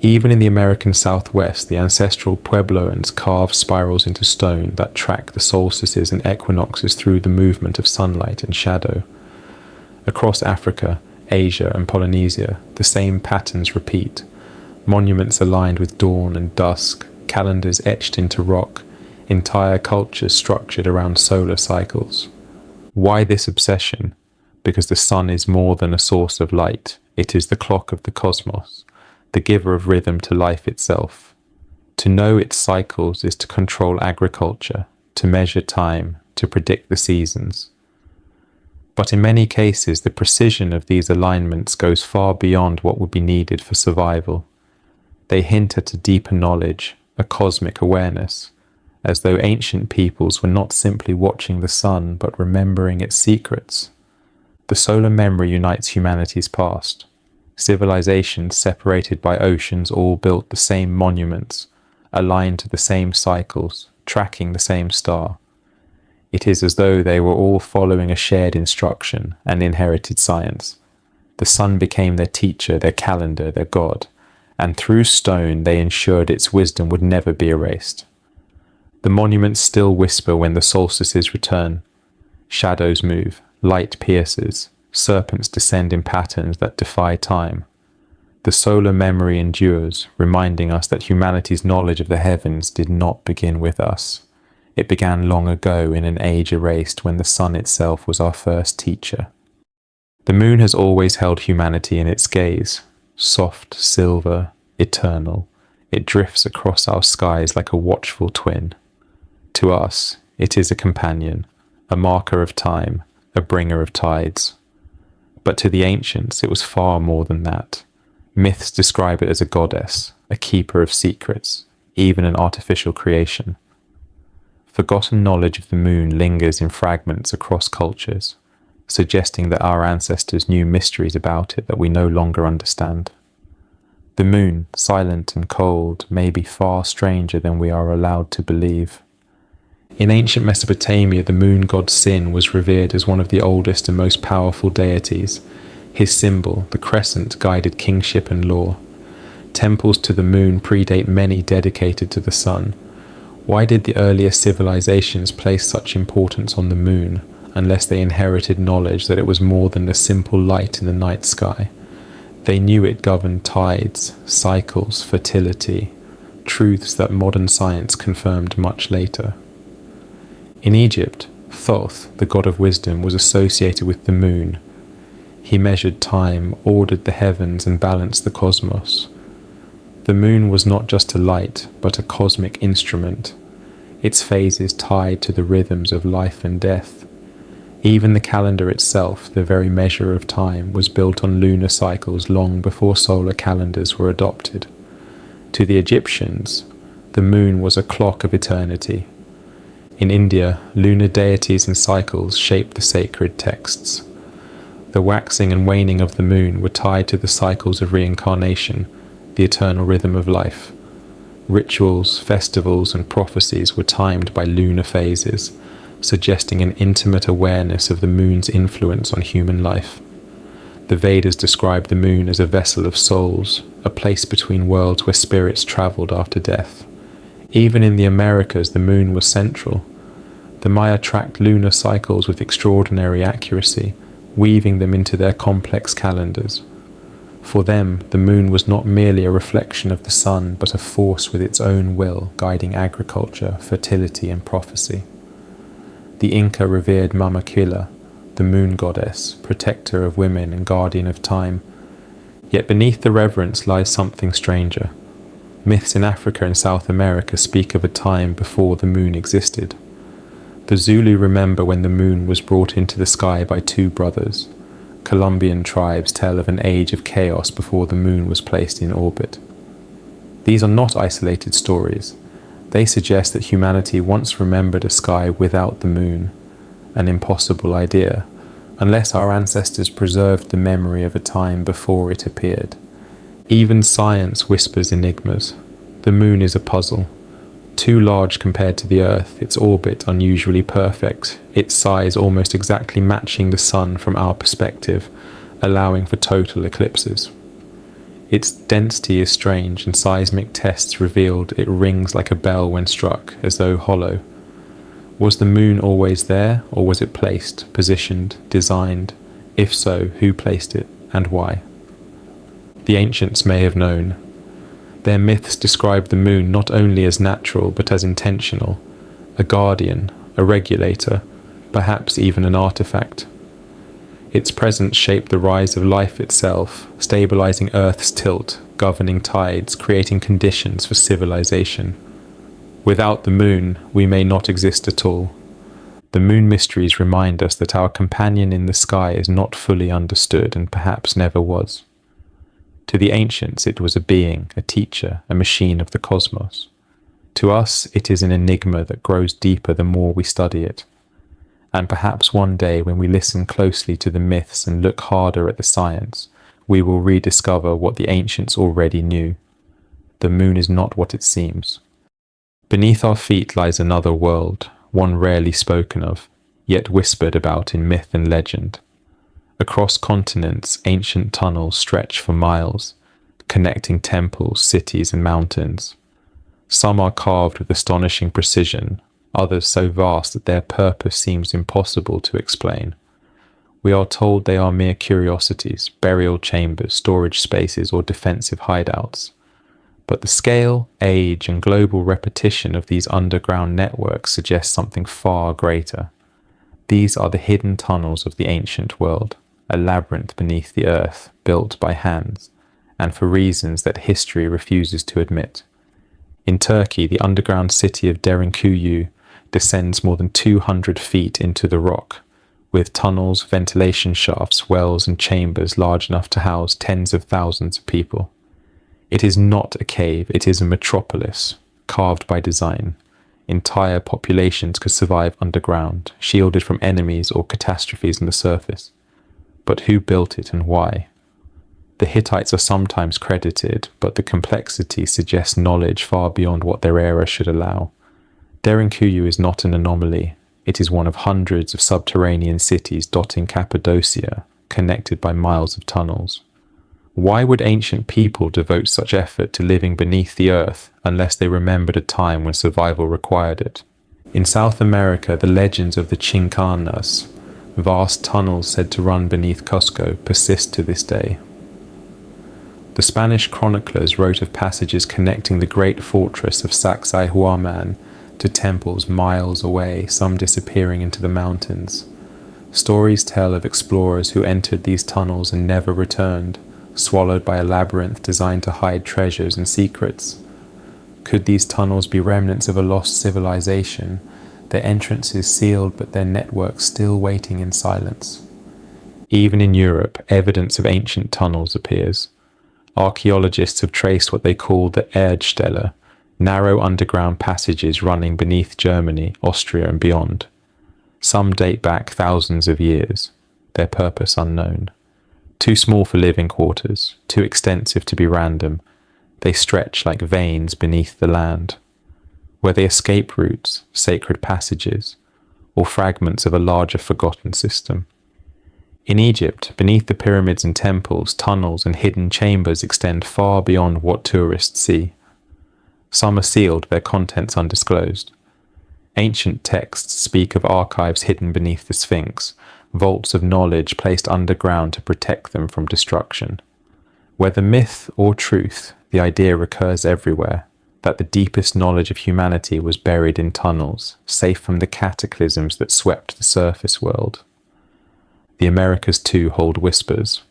Even in the American Southwest, the ancestral Puebloans carved spirals into stone that track the solstices and equinoxes through the movement of sunlight and shadow. Across Africa, Asia, and Polynesia, the same patterns repeat. Monuments aligned with dawn and dusk, calendars etched into rock, entire cultures structured around solar cycles. Why this obsession? Because the sun is more than a source of light. It is the clock of the cosmos, the giver of rhythm to life itself. To know its cycles is to control agriculture, to measure time, to predict the seasons. But in many cases, the precision of these alignments goes far beyond what would be needed for survival. They hint at a deeper knowledge, a cosmic awareness, as though ancient peoples were not simply watching the sun, but remembering its secrets. The solar memory unites humanity's past. Civilizations separated by oceans all built the same monuments, aligned to the same cycles, tracking the same star. It is as though they were all following a shared instruction, an inherited science. The sun became their teacher, their calendar, their god, and through stone they ensured its wisdom would never be erased. The monuments still whisper when the solstices return. Shadows move, light pierces, serpents descend in patterns that defy time. The solar memory endures, reminding us that humanity's knowledge of the heavens did not begin with us. It began long ago in an age erased when the sun itself was our first teacher. The moon has always held humanity in its gaze. Soft, silver, eternal, it drifts across our skies like a watchful twin. To us, it is a companion, a marker of time, a bringer of tides. But to the ancients, it was far more than that. Myths describe it as a goddess, a keeper of secrets, even an artificial creation. Forgotten knowledge of the moon lingers in fragments across cultures, suggesting that our ancestors knew mysteries about it that we no longer understand. The moon, silent and cold, may be far stranger than we are allowed to believe. In ancient Mesopotamia, the moon god Sin was revered as one of the oldest and most powerful deities. His symbol, the crescent, guided kingship and law. Temples to the moon predate many dedicated to the sun. Why did the earliest civilizations place such importance on the moon, unless they inherited knowledge that it was more than a simple light in the night sky? They knew it governed tides, cycles, fertility, truths that modern science confirmed much later. In Egypt, Thoth, the god of wisdom, was associated with the moon. He measured time, ordered the heavens, and balanced the cosmos. The moon was not just a light, but a cosmic instrument, its phases tied to the rhythms of life and death. Even the calendar itself, the very measure of time, was built on lunar cycles long before solar calendars were adopted. To the Egyptians, the moon was a clock of eternity. In India, lunar deities and cycles shaped the sacred texts. The waxing and waning of the moon were tied to the cycles of reincarnation, the eternal rhythm of life. Rituals, festivals, and prophecies were timed by lunar phases, suggesting an intimate awareness of the moon's influence on human life. The Vedas describe the moon as a vessel of souls, a place between worlds where spirits travelled after death. Even in the Americas, the moon was central. The Maya tracked lunar cycles with extraordinary accuracy, weaving them into their complex calendars. For them, the moon was not merely a reflection of the sun, but a force with its own will, guiding agriculture, fertility, and prophecy. The Inca revered Mama Quilla, the moon goddess, protector of women and guardian of time. Yet beneath the reverence lies something stranger. Myths in Africa and South America speak of a time before the moon existed. The Zulu remember when the moon was brought into the sky by two brothers. Colombian tribes tell of an age of chaos before the moon was placed in orbit. These are not isolated stories. They suggest that humanity once remembered a sky without the moon, an impossible idea, unless our ancestors preserved the memory of a time before it appeared. Even science whispers enigmas. The moon is a puzzle. Too large compared to the Earth, its orbit unusually perfect, its size almost exactly matching the sun from our perspective, allowing for total eclipses. Its density is strange, and seismic tests revealed it rings like a bell when struck, as though hollow. Was the moon always there, or was it placed, positioned, designed? If so, who placed it, and why? The ancients may have known. Their myths describe the moon not only as natural but as intentional, a guardian, a regulator, perhaps even an artifact. Its presence shaped the rise of life itself, stabilizing Earth's tilt, governing tides, creating conditions for civilization. Without the moon, we may not exist at all. The moon mysteries remind us that our companion in the sky is not fully understood and perhaps never was. To the ancients, it was a being, a teacher, a machine of the cosmos. To us, it is an enigma that grows deeper the more we study it. And perhaps one day, when we listen closely to the myths and look harder at the science, we will rediscover what the ancients already knew. The moon is not what it seems. Beneath our feet lies another world, one rarely spoken of, yet whispered about in myth and legend. Across continents, ancient tunnels stretch for miles, connecting temples, cities, and mountains. Some are carved with astonishing precision, others so vast that their purpose seems impossible to explain. We are told they are mere curiosities, burial chambers, storage spaces, or defensive hideouts. But the scale, age, and global repetition of these underground networks suggest something far greater. These are the hidden tunnels of the ancient world, a labyrinth beneath the earth, built by hands, and for reasons that history refuses to admit. In Turkey, the underground city of Derinkuyu descends more than 200 feet into the rock, with tunnels, ventilation shafts, wells, and chambers large enough to house tens of thousands of people. It is not a cave, it is a metropolis, carved by design. Entire populations could survive underground, shielded from enemies or catastrophes on the surface. But who built it and why? The Hittites are sometimes credited, but the complexity suggests knowledge far beyond what their era should allow. Derinkuyu is not an anomaly. It is one of hundreds of subterranean cities dotting Cappadocia, connected by miles of tunnels. Why would ancient people devote such effort to living beneath the earth unless they remembered a time when survival required it? In South America, the legends of the Chincanas, vast tunnels said to run beneath Cusco, persist to this day. The Spanish chroniclers wrote of passages connecting the great fortress of Sacsayhuaman to temples miles away, some disappearing into the mountains. Stories tell of explorers who entered these tunnels and never returned, swallowed by a labyrinth designed to hide treasures and secrets. Could these tunnels be remnants of a lost civilization, their entrances sealed but their networks still waiting in silence? Even in Europe, evidence of ancient tunnels appears. Archaeologists have traced what they call the Erdstelle, narrow underground passages running beneath Germany, Austria, and beyond. Some date back thousands of years, their purpose unknown. Too small for living quarters, too extensive to be random, they stretch like veins beneath the land. Were they escape routes, sacred passages, or fragments of a larger forgotten system? In Egypt, beneath the pyramids and temples, tunnels and hidden chambers extend far beyond what tourists see. Some are sealed, their contents undisclosed. Ancient texts speak of archives hidden beneath the Sphinx, vaults of knowledge placed underground to protect them from destruction. Whether myth or truth, the idea recurs everywhere, that the deepest knowledge of humanity was buried in tunnels, safe from the cataclysms that swept the surface world. The Americas too hold whispers.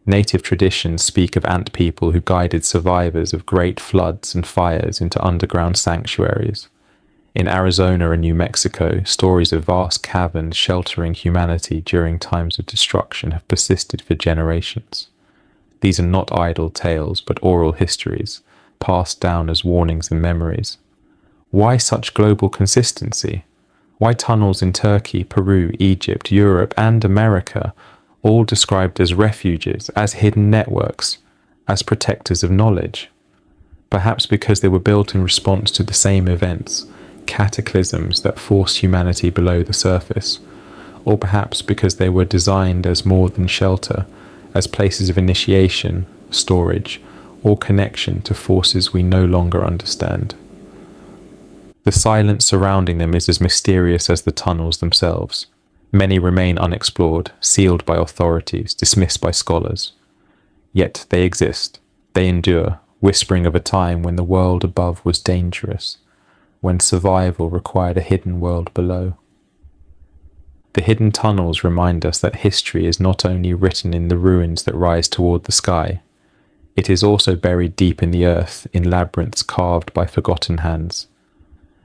Native traditions speak of ant people who guided survivors of great floods and fires into underground sanctuaries. In Arizona and New Mexico, stories of vast caverns sheltering humanity during times of destruction have persisted for generations. These are not idle tales, but oral histories, passed down as warnings and memories. Why such global consistency? Why tunnels in Turkey, Peru, Egypt, Europe, and America, all described as refuges, as hidden networks, as protectors of knowledge? Perhaps because they were built in response to the same events, cataclysms that forced humanity below the surface, or perhaps because they were designed as more than shelter, as places of initiation, storage, or connection to forces we no longer understand. The silence surrounding them is as mysterious as the tunnels themselves. Many remain unexplored, sealed by authorities, dismissed by scholars. Yet they exist, they endure, whispering of a time when the world above was dangerous, when survival required a hidden world below. The hidden tunnels remind us that history is not only written in the ruins that rise toward the sky, it is also buried deep in the earth in labyrinths carved by forgotten hands.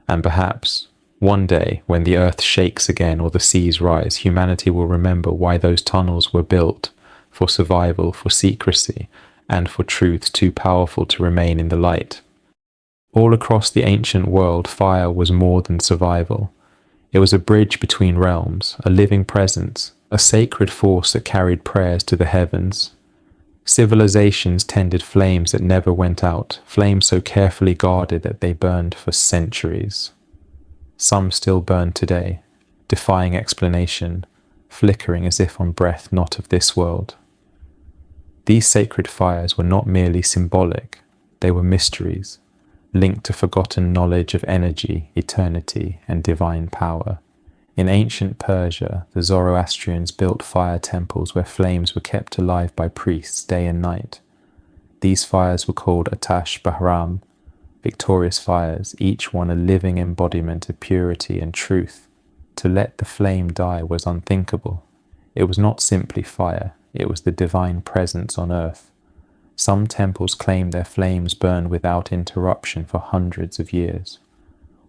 And perhaps, one day, when the earth shakes again or the seas rise, humanity will remember why those tunnels were built, for survival, for secrecy, and for truths too powerful to remain in the light. All across the ancient world, fire was more than survival. It was a bridge between realms, a living presence, a sacred force that carried prayers to the heavens. Civilizations tended flames that never went out, flames so carefully guarded that they burned for centuries. Some still burn today, defying explanation, flickering as if on breath not of this world. These sacred fires were not merely symbolic, they were mysteries, linked to forgotten knowledge of energy, eternity, and divine power. In ancient Persia, the Zoroastrians built fire temples where flames were kept alive by priests day and night. These fires were called Atash Bahram, victorious fires, each one a living embodiment of purity and truth. To let the flame die was unthinkable. It was not simply fire, it was the divine presence on earth. Some temples claim their flames burn without interruption for hundreds of years.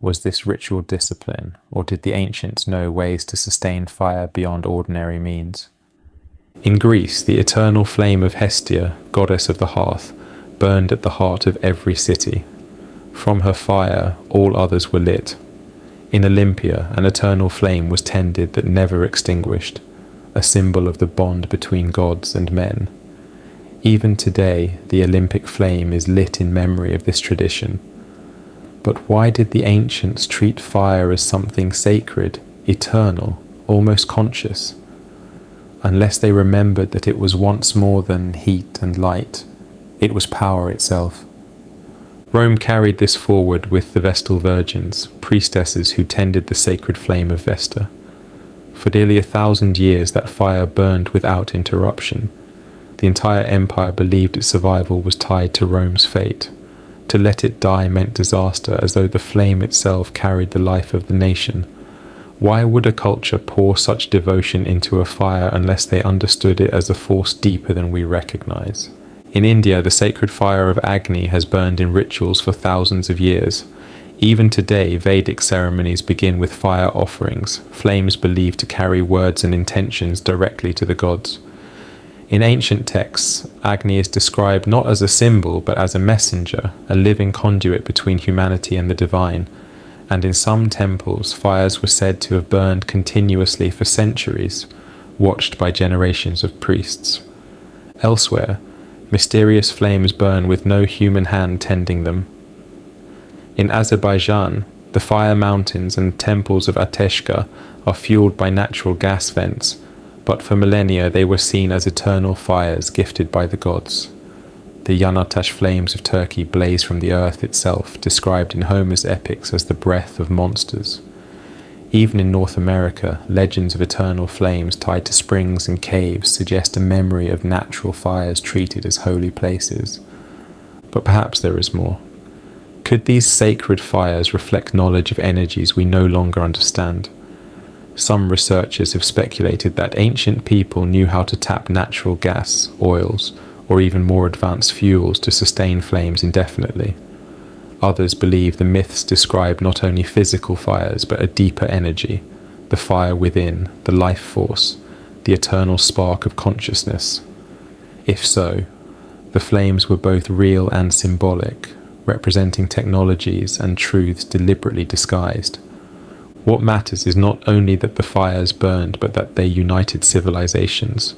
Was this ritual discipline, or did the ancients know ways to sustain fire beyond ordinary means? In Greece, the eternal flame of Hestia, goddess of the hearth, burned at the heart of every city. From her fire, all others were lit. In Olympia, an eternal flame was tended that never extinguished, a symbol of the bond between gods and men. Even today, the Olympic flame is lit in memory of this tradition. But why did the ancients treat fire as something sacred, eternal, almost conscious? Unless they remembered that it was once more than heat and light, it was power itself. Rome carried this forward with the Vestal Virgins, priestesses who tended the sacred flame of Vesta. For nearly 1,000 years that fire burned without interruption. The entire empire believed its survival was tied to Rome's fate. To let it die meant disaster, as though the flame itself carried the life of the nation. Why would a culture pour such devotion into a fire unless they understood it as a force deeper than we recognize? In India, the sacred fire of Agni has burned in rituals for thousands of years. Even today, Vedic ceremonies begin with fire offerings, flames believed to carry words and intentions directly to the gods. In ancient texts, Agni is described not as a symbol but as a messenger, a living conduit between humanity and the divine, and in some temples fires were said to have burned continuously for centuries, watched by generations of priests. Elsewhere, mysterious flames burn with no human hand tending them. In Azerbaijan, the fire mountains and temples of Ateshka are fueled by natural gas vents, but for millennia they were seen as eternal fires gifted by the gods. The Yanatash flames of Turkey blaze from the earth itself, described in Homer's epics as the breath of monsters. Even in North America, legends of eternal flames tied to springs and caves suggest a memory of natural fires treated as holy places. But perhaps there is more. Could these sacred fires reflect knowledge of energies we no longer understand? Some researchers have speculated that ancient people knew how to tap natural gas, oils, or even more advanced fuels to sustain flames indefinitely. Others believe the myths describe not only physical fires but a deeper energy, the fire within, the life force, the eternal spark of consciousness. If so, the flames were both real and symbolic, representing technologies and truths deliberately disguised. What matters is not only that the fires burned, but that they united civilizations.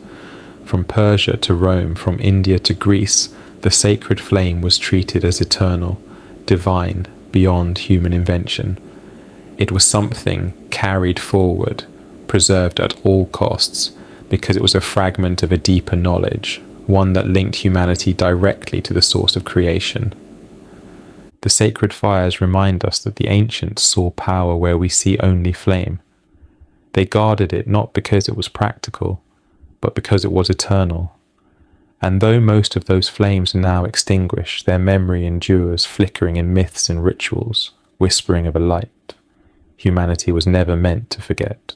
From Persia to Rome, from India to Greece, the sacred flame was treated as eternal, divine, beyond human invention. It was something carried forward, preserved at all costs, because it was a fragment of a deeper knowledge, one that linked humanity directly to the source of creation. The sacred fires remind us that the ancients saw power where we see only flame. They guarded it not because it was practical, but because it was eternal. And though most of those flames are now extinguished, their memory endures, flickering in myths and rituals, whispering of a light humanity was never meant to forget.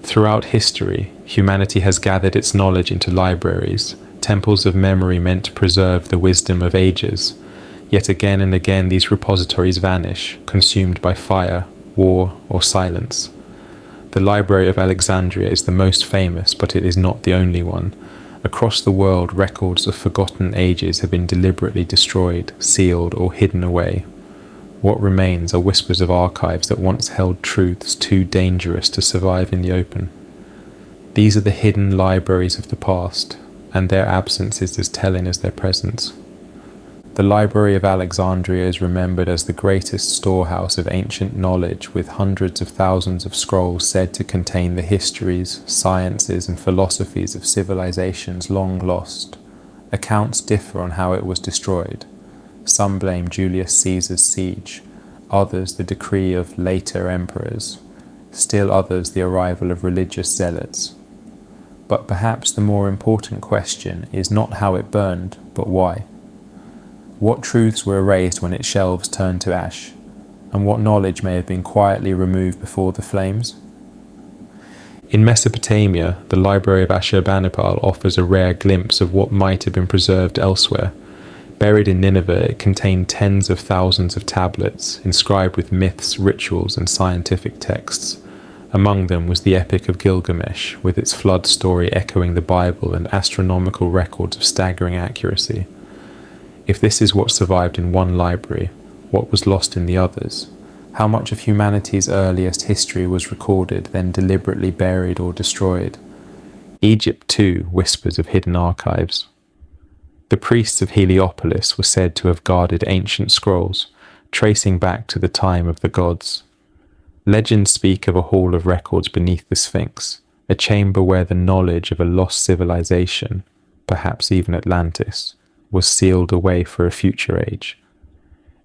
Throughout history, humanity has gathered its knowledge into libraries, temples of memory meant to preserve the wisdom of ages. Yet again and again these repositories vanish, consumed by fire, war, or silence. The Library of Alexandria is the most famous, but it is not the only one. Across the world, records of forgotten ages have been deliberately destroyed, sealed, or hidden away. What remains are whispers of archives that once held truths too dangerous to survive in the open. These are the hidden libraries of the past, and their absence is as telling as their presence. The Library of Alexandria is remembered as the greatest storehouse of ancient knowledge, with hundreds of thousands of scrolls said to contain the histories, sciences, and philosophies of civilizations long lost. Accounts differ on how it was destroyed. Some blame Julius Caesar's siege, others the decree of later emperors, still others the arrival of religious zealots. But perhaps the more important question is not how it burned, but why. What truths were erased when its shelves turned to ash, and what knowledge may have been quietly removed before the flames? In Mesopotamia, the Library of Ashurbanipal offers a rare glimpse of what might have been preserved elsewhere. Buried in Nineveh, it contained tens of thousands of tablets, inscribed with myths, rituals, and scientific texts. Among them was the Epic of Gilgamesh, with its flood story echoing the Bible and astronomical records of staggering accuracy. If this is what survived in one library, what was lost in the others? How much of humanity's earliest history was recorded, then deliberately buried or destroyed? Egypt, too, whispers of hidden archives. The priests of Heliopolis were said to have guarded ancient scrolls, tracing back to the time of the gods. Legends speak of a hall of records beneath the Sphinx, a chamber where the knowledge of a lost civilization, perhaps even Atlantis, was sealed away for a future age.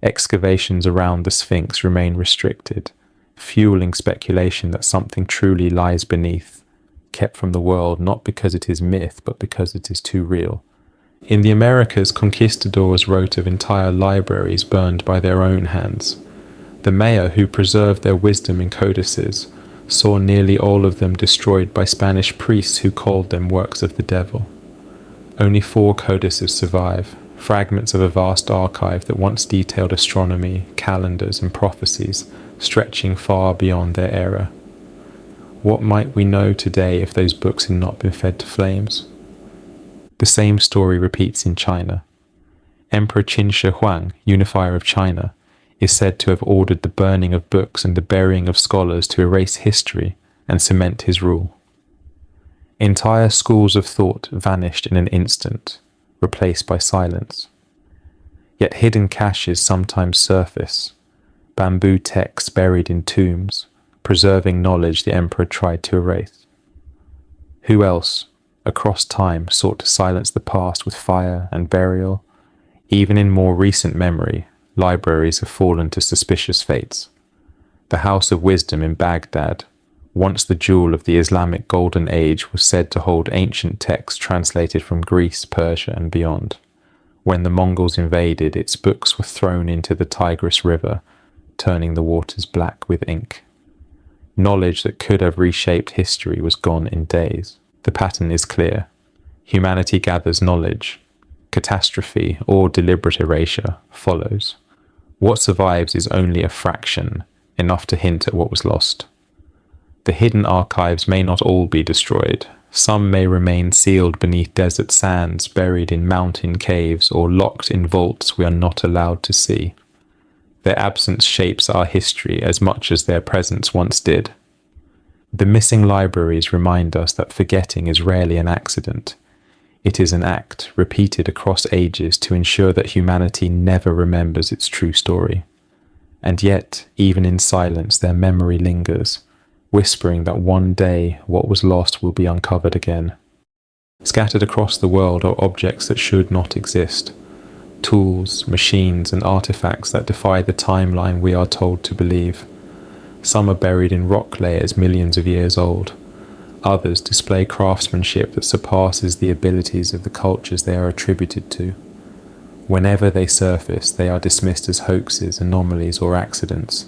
Excavations around the Sphinx remain restricted, fueling speculation that something truly lies beneath, kept from the world not because it is myth, but because it is too real. In the Americas, conquistadors wrote of entire libraries burned by their own hands. The Maya, who preserved their wisdom in codices, saw nearly all of them destroyed by Spanish priests who called them works of the devil. Only 4 codices survive, fragments of a vast archive that once detailed astronomy, calendars, and prophecies, stretching far beyond their era. What might we know today if those books had not been fed to flames? The same story repeats in China. Emperor Qin Shi Huang, unifier of China, is said to have ordered the burning of books and the burying of scholars to erase history and cement his rule. Entire schools of thought vanished in an instant, replaced by silence. Yet hidden caches sometimes surface, bamboo texts buried in tombs, preserving knowledge the emperor tried to erase. Who else, across time, sought to silence the past with fire and burial, Even in more recent memory, libraries have fallen to suspicious fates. The House of Wisdom in Baghdad, once the jewel of the Islamic Golden Age, was said to hold ancient texts translated from Greece, Persia, and beyond. When the Mongols invaded, its books were thrown into the Tigris River, turning the waters black with ink. Knowledge that could have reshaped history was gone in days. The pattern is clear. Humanity gathers knowledge. Catastrophe, or deliberate erasure, follows. What survives is only a fraction, enough to hint at what was lost. The hidden archives may not all be destroyed. Some may remain sealed beneath desert sands, buried in mountain caves, or locked in vaults we are not allowed to see. Their absence shapes our history as much as their presence once did. The missing libraries remind us that forgetting is rarely an accident. It is an act repeated across ages to ensure that humanity never remembers its true story. And yet, even in silence, their memory lingers, whispering that one day what was lost will be uncovered again. Scattered across the world are objects that should not exist. Tools, machines, and artifacts that defy the timeline we are told to believe. Some are buried in rock layers millions of years old. Others display craftsmanship that surpasses the abilities of the cultures they are attributed to. Whenever they surface, they are dismissed as hoaxes, anomalies, or accidents.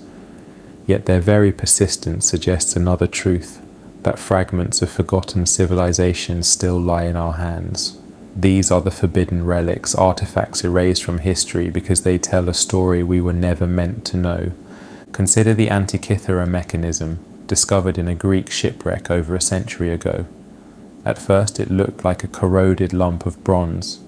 Yet their very persistence suggests another truth, that fragments of forgotten civilizations still lie in our hands. These are the forbidden relics, artifacts erased from history because they tell a story we were never meant to know. Consider the Antikythera mechanism, discovered in a Greek shipwreck over a century ago. At first it looked like a corroded lump of bronze,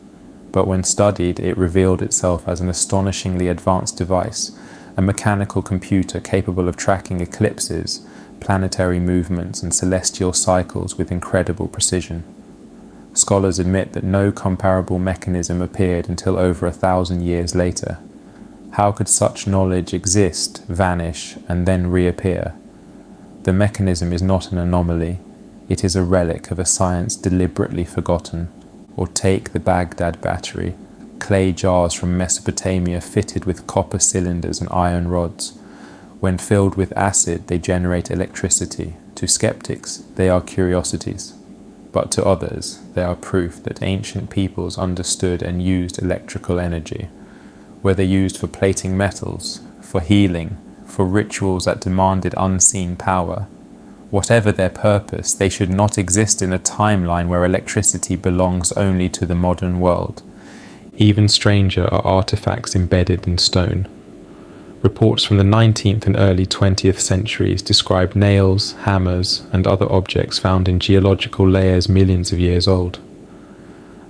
but when studied it revealed itself as an astonishingly advanced device, a mechanical computer capable of tracking eclipses, planetary movements, and celestial cycles with incredible precision. Scholars admit that no comparable mechanism appeared until over 1,000 years later. How could such knowledge exist, vanish, and then reappear? The mechanism is not an anomaly, it is a relic of a science deliberately forgotten. Or take the Baghdad battery, clay jars from Mesopotamia fitted with copper cylinders and iron rods. When filled with acid, they generate electricity. To skeptics, they are curiosities. But to others, they are proof that ancient peoples understood and used electrical energy, whether used for plating metals, for healing, for rituals that demanded unseen power. Whatever their purpose, they should not exist in a timeline where electricity belongs only to the modern world. Even stranger are artifacts embedded in stone. Reports from the 19th and early 20th centuries describe nails, hammers, and other objects found in geological layers millions of years old.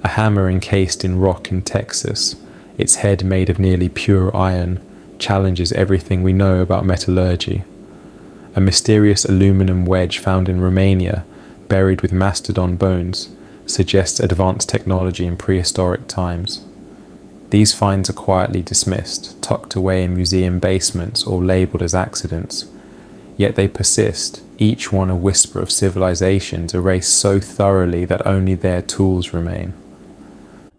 A hammer encased in rock in Texas, its head made of nearly pure iron, challenges everything we know about metallurgy. A mysterious aluminum wedge found in Romania, buried with mastodon bones, suggests advanced technology in prehistoric times. These finds are quietly dismissed, tucked away in museum basements or labelled as accidents. Yet they persist, each one a whisper of civilizations erased so thoroughly that only their tools remain.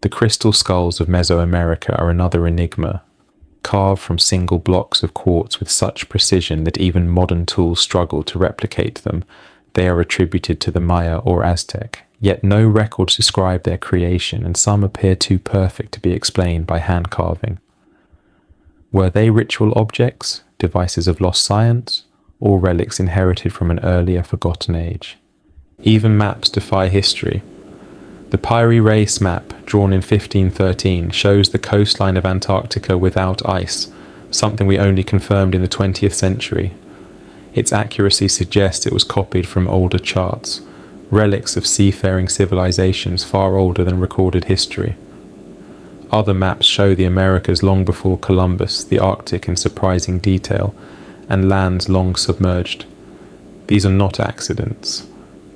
The crystal skulls of Mesoamerica are another enigma, carved from single blocks of quartz with such precision that even modern tools struggle to replicate them. They are attributed to the Maya or Aztec, yet no records describe their creation, and some appear too perfect to be explained by hand carving. Were they ritual objects, devices of lost science, or relics inherited from an earlier forgotten age? Even maps defy history. The Piri Reis map, drawn in 1513, shows the coastline of Antarctica without ice, something we only confirmed in the 20th century. Its accuracy suggests it was copied from older charts, relics of seafaring civilizations far older than recorded history. Other maps show the Americas long before Columbus, the Arctic in surprising detail, and lands long submerged. These are not accidents.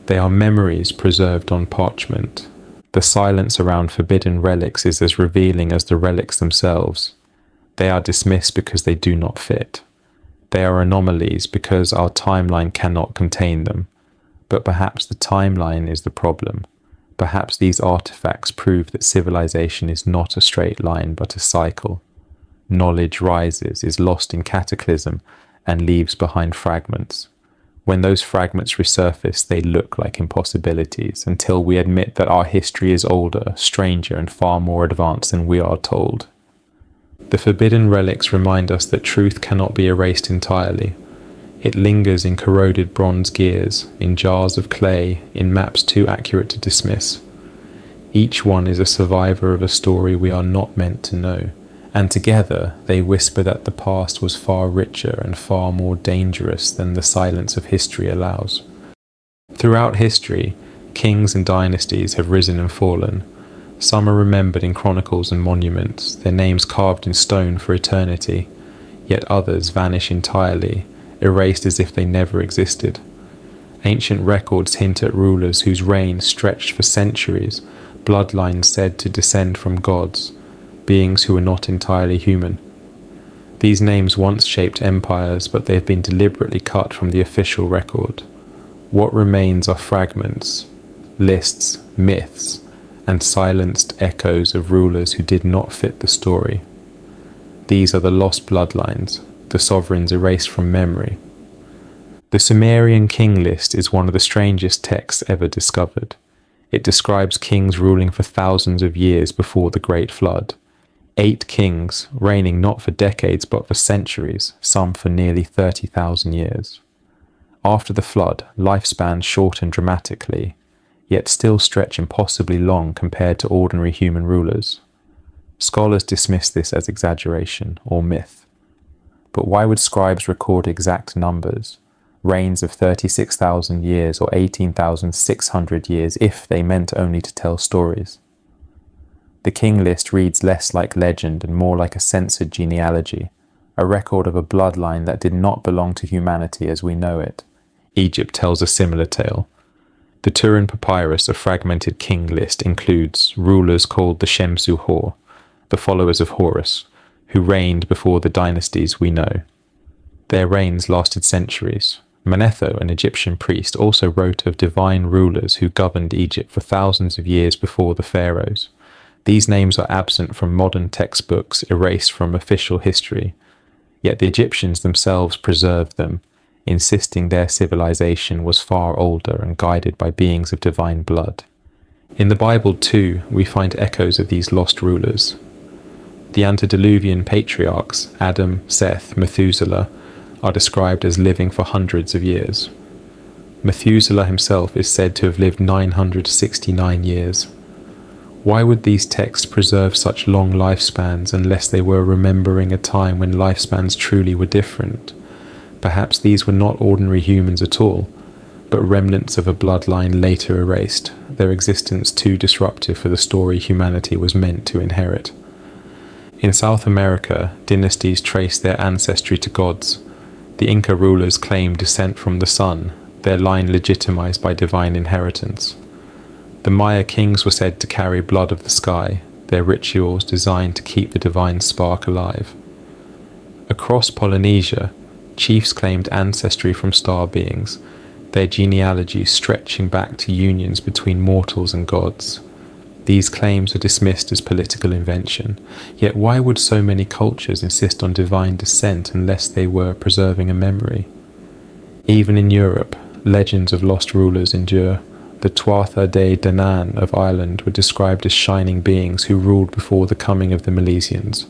They are memories preserved on parchment. The silence around forbidden relics is as revealing as the relics themselves. They are dismissed because they do not fit. They are anomalies because our timeline cannot contain them. But perhaps the timeline is the problem. Perhaps these artifacts prove that civilization is not a straight line but a cycle. Knowledge rises, is lost in cataclysm, and leaves behind fragments. When those fragments resurface, they look like impossibilities, until we admit that our history is older, stranger, and far more advanced than we are told. The forbidden relics remind us that truth cannot be erased entirely. It lingers in corroded bronze gears, in jars of clay, in maps too accurate to dismiss. Each one is a survivor of a story we are not meant to know, and together they whisper that the past was far richer and far more dangerous than the silence of history allows. Throughout history, kings and dynasties have risen and fallen. Some are remembered in chronicles and monuments, their names carved in stone for eternity, yet others vanish entirely, erased as if they never existed. Ancient records hint at rulers whose reigns stretched for centuries, bloodlines said to descend from gods, beings who were not entirely human. These names once shaped empires, but they have been deliberately cut from the official record. What remains are fragments, lists, myths, and silenced echoes of rulers who did not fit the story. These are the lost bloodlines, the sovereigns erased from memory. The Sumerian king list is one of the strangest texts ever discovered. It describes kings ruling for thousands of years before the Great Flood. 8 kings, reigning not for decades but for centuries, some for nearly 30,000 years. After the flood, lifespans shortened dramatically, yet still stretch impossibly long compared to ordinary human rulers. Scholars dismiss this as exaggeration or myth. But why would scribes record exact numbers, reigns of 36,000 years or 18,600 years, if they meant only to tell stories? The king list reads less like legend and more like a censored genealogy, a record of a bloodline that did not belong to humanity as we know it. Egypt tells a similar tale. The Turin Papyrus, a fragmented king list, includes rulers called the Shemsu Hor, the followers of Horus, who reigned before the dynasties we know. Their reigns lasted centuries. Manetho, an Egyptian priest, also wrote of divine rulers who governed Egypt for thousands of years before the pharaohs. These names are absent from modern textbooks, erased from official history, yet the Egyptians themselves preserved them, insisting their civilization was far older and guided by beings of divine blood. In the Bible, too, we find echoes of these lost rulers. The antediluvian patriarchs, Adam, Seth, Methuselah, are described as living for hundreds of years. Methuselah himself is said to have lived 969 years. Why would these texts preserve such long lifespans unless they were remembering a time when lifespans truly were different? Perhaps these were not ordinary humans at all, but remnants of a bloodline later erased, their existence too disruptive for the story humanity was meant to inherit. In South America, dynasties trace their ancestry to gods. The Inca rulers claimed descent from the sun, their line legitimized by divine inheritance. The Maya kings were said to carry blood of the sky, their rituals designed to keep the divine spark alive. Across Polynesia, chiefs claimed ancestry from star beings, their genealogies stretching back to unions between mortals and gods. These claims are dismissed as political invention, yet why would so many cultures insist on divine descent unless they were preserving a memory? Even in Europe, legends of lost rulers endure. The Tuatha De Danann of Ireland were described as shining beings who ruled before the coming of the Milesians.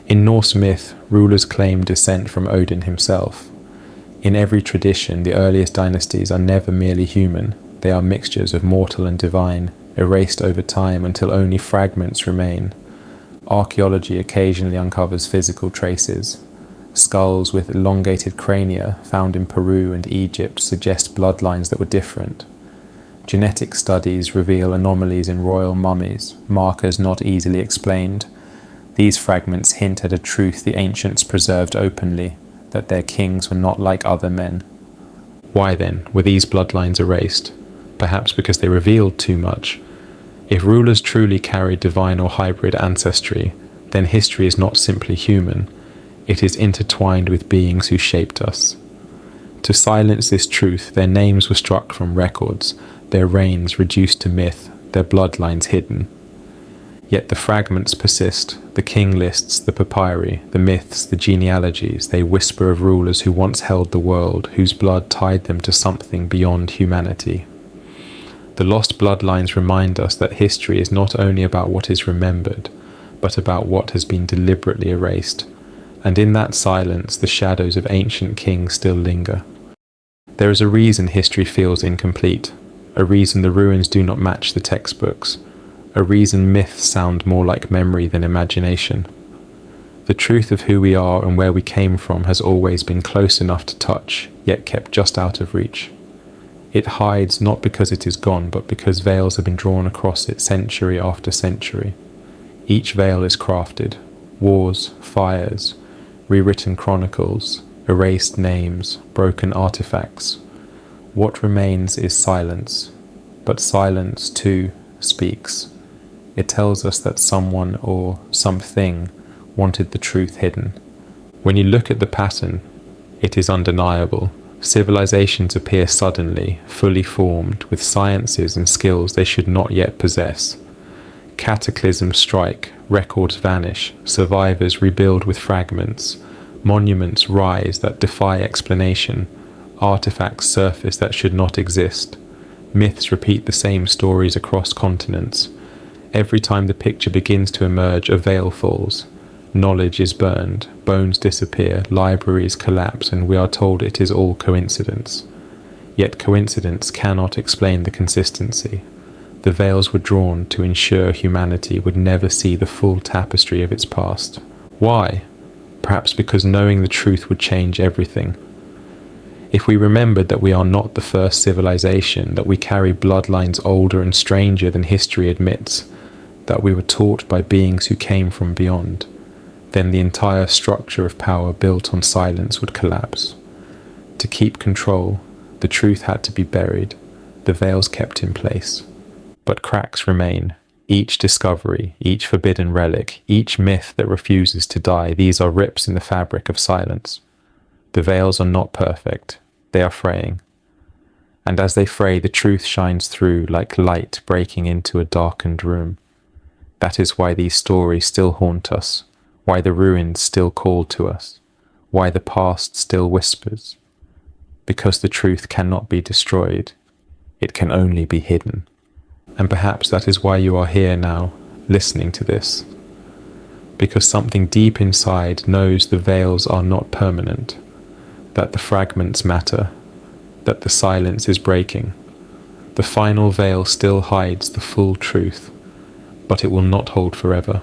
In Norse myth, rulers claim descent from Odin himself. In every tradition, the earliest dynasties are never merely human. They are mixtures of mortal and divine, erased over time until only fragments remain. Archaeology occasionally uncovers physical traces. Skulls with elongated crania found in Peru and Egypt suggest bloodlines that were different. Genetic studies reveal anomalies in royal mummies, markers not easily explained. These fragments hint at a truth the ancients preserved openly, that their kings were not like other men. Why then were these bloodlines erased? Perhaps because they revealed too much. If rulers truly carried divine or hybrid ancestry, then history is not simply human, it is intertwined with beings who shaped us. To silence this truth, their names were struck from records, their reigns reduced to myth, their bloodlines hidden. Yet the fragments persist, the king lists, the papyri, the myths, the genealogies, they whisper of rulers who once held the world, whose blood tied them to something beyond humanity. The lost bloodlines remind us that history is not only about what is remembered, but about what has been deliberately erased, and in that silence the shadows of ancient kings still linger. There is a reason history feels incomplete, a reason the ruins do not match the textbooks, a reason myths sound more like memory than imagination. The truth of who we are and where we came from has always been close enough to touch, yet kept just out of reach. It hides not because it is gone, but because veils have been drawn across it century after century. Each veil is crafted: wars, fires, rewritten chronicles, erased names, broken artifacts. What remains is silence, but silence, too, speaks. It tells us that someone or something wanted the truth hidden. When you look at the pattern, it is undeniable. Civilizations appear suddenly, fully formed, with sciences and skills they should not yet possess. Cataclysms strike, records vanish, survivors rebuild with fragments, monuments rise that defy explanation, artifacts surface that should not exist. Myths repeat the same stories across continents. Every time the picture begins to emerge, a veil falls. Knowledge is burned, bones disappear, libraries collapse, and we are told it is all coincidence. Yet coincidence cannot explain the consistency. The veils were drawn to ensure humanity would never see the full tapestry of its past. Why? Perhaps because knowing the truth would change everything. If we remembered that we are not the first civilization, that we carry bloodlines older and stranger than history admits, that we were taught by beings who came from beyond, then the entire structure of power built on silence would collapse. To keep control, the truth had to be buried, the veils kept in place. But cracks remain. Each discovery, each forbidden relic, each myth that refuses to die, these are rips in the fabric of silence. The veils are not perfect, they are fraying. And as they fray, the truth shines through like light breaking into a darkened room. That is why these stories still haunt us, why the ruins still call to us, why the past still whispers. Because the truth cannot be destroyed, it can only be hidden. And perhaps that is why you are here now, listening to this. Because something deep inside knows the veils are not permanent, that the fragments matter, that the silence is breaking. The final veil still hides the full truth, but it will not hold forever.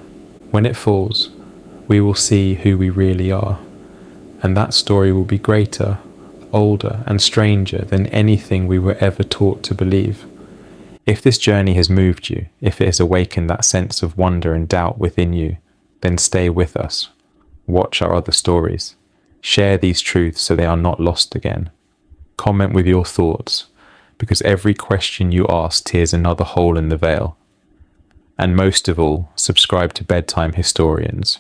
When it falls, we will see who we really are, and that story will be greater, older, and stranger than anything we were ever taught to believe. If this journey has moved you, if it has awakened that sense of wonder and doubt within you, then stay with us. Watch our other stories. Share these truths so they are not lost again. Comment with your thoughts, because every question you ask tears another hole in the veil. And most of all, subscribe to Bedtime Historians,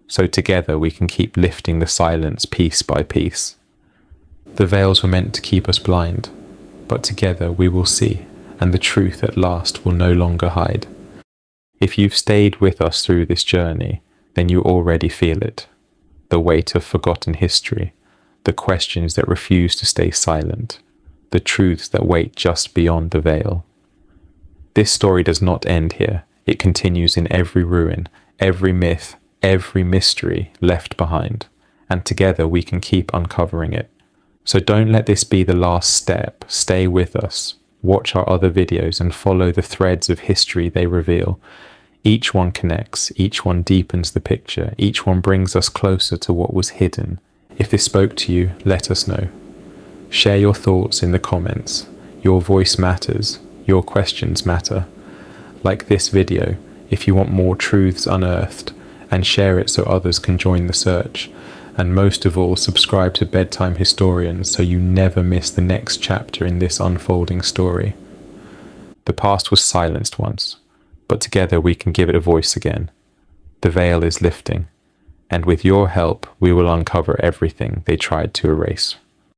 so together we can keep lifting the silence piece by piece. The veils were meant to keep us blind, but together we will see, and the truth at last will no longer hide. If you've stayed with us through this journey, then you already feel it. The weight of forgotten history, the questions that refuse to stay silent, the truths that wait just beyond the veil. This story does not end here. It continues in every ruin, every myth, every mystery left behind, and together we can keep uncovering it. So don't let this be the last step. Stay with us. Watch our other videos and follow the threads of history they reveal. Each one connects, each one deepens the picture, each one brings us closer to what was hidden. If this spoke to you, let us know. Share your thoughts in the comments. Your voice matters. Your questions matter. Like this video, if you want more truths unearthed, and share it so others can join the search. And most of all, subscribe to Bedtime Historians so you never miss the next chapter in this unfolding story. The past was silenced once, but together we can give it a voice again. The veil is lifting, and with your help we will uncover everything they tried to erase.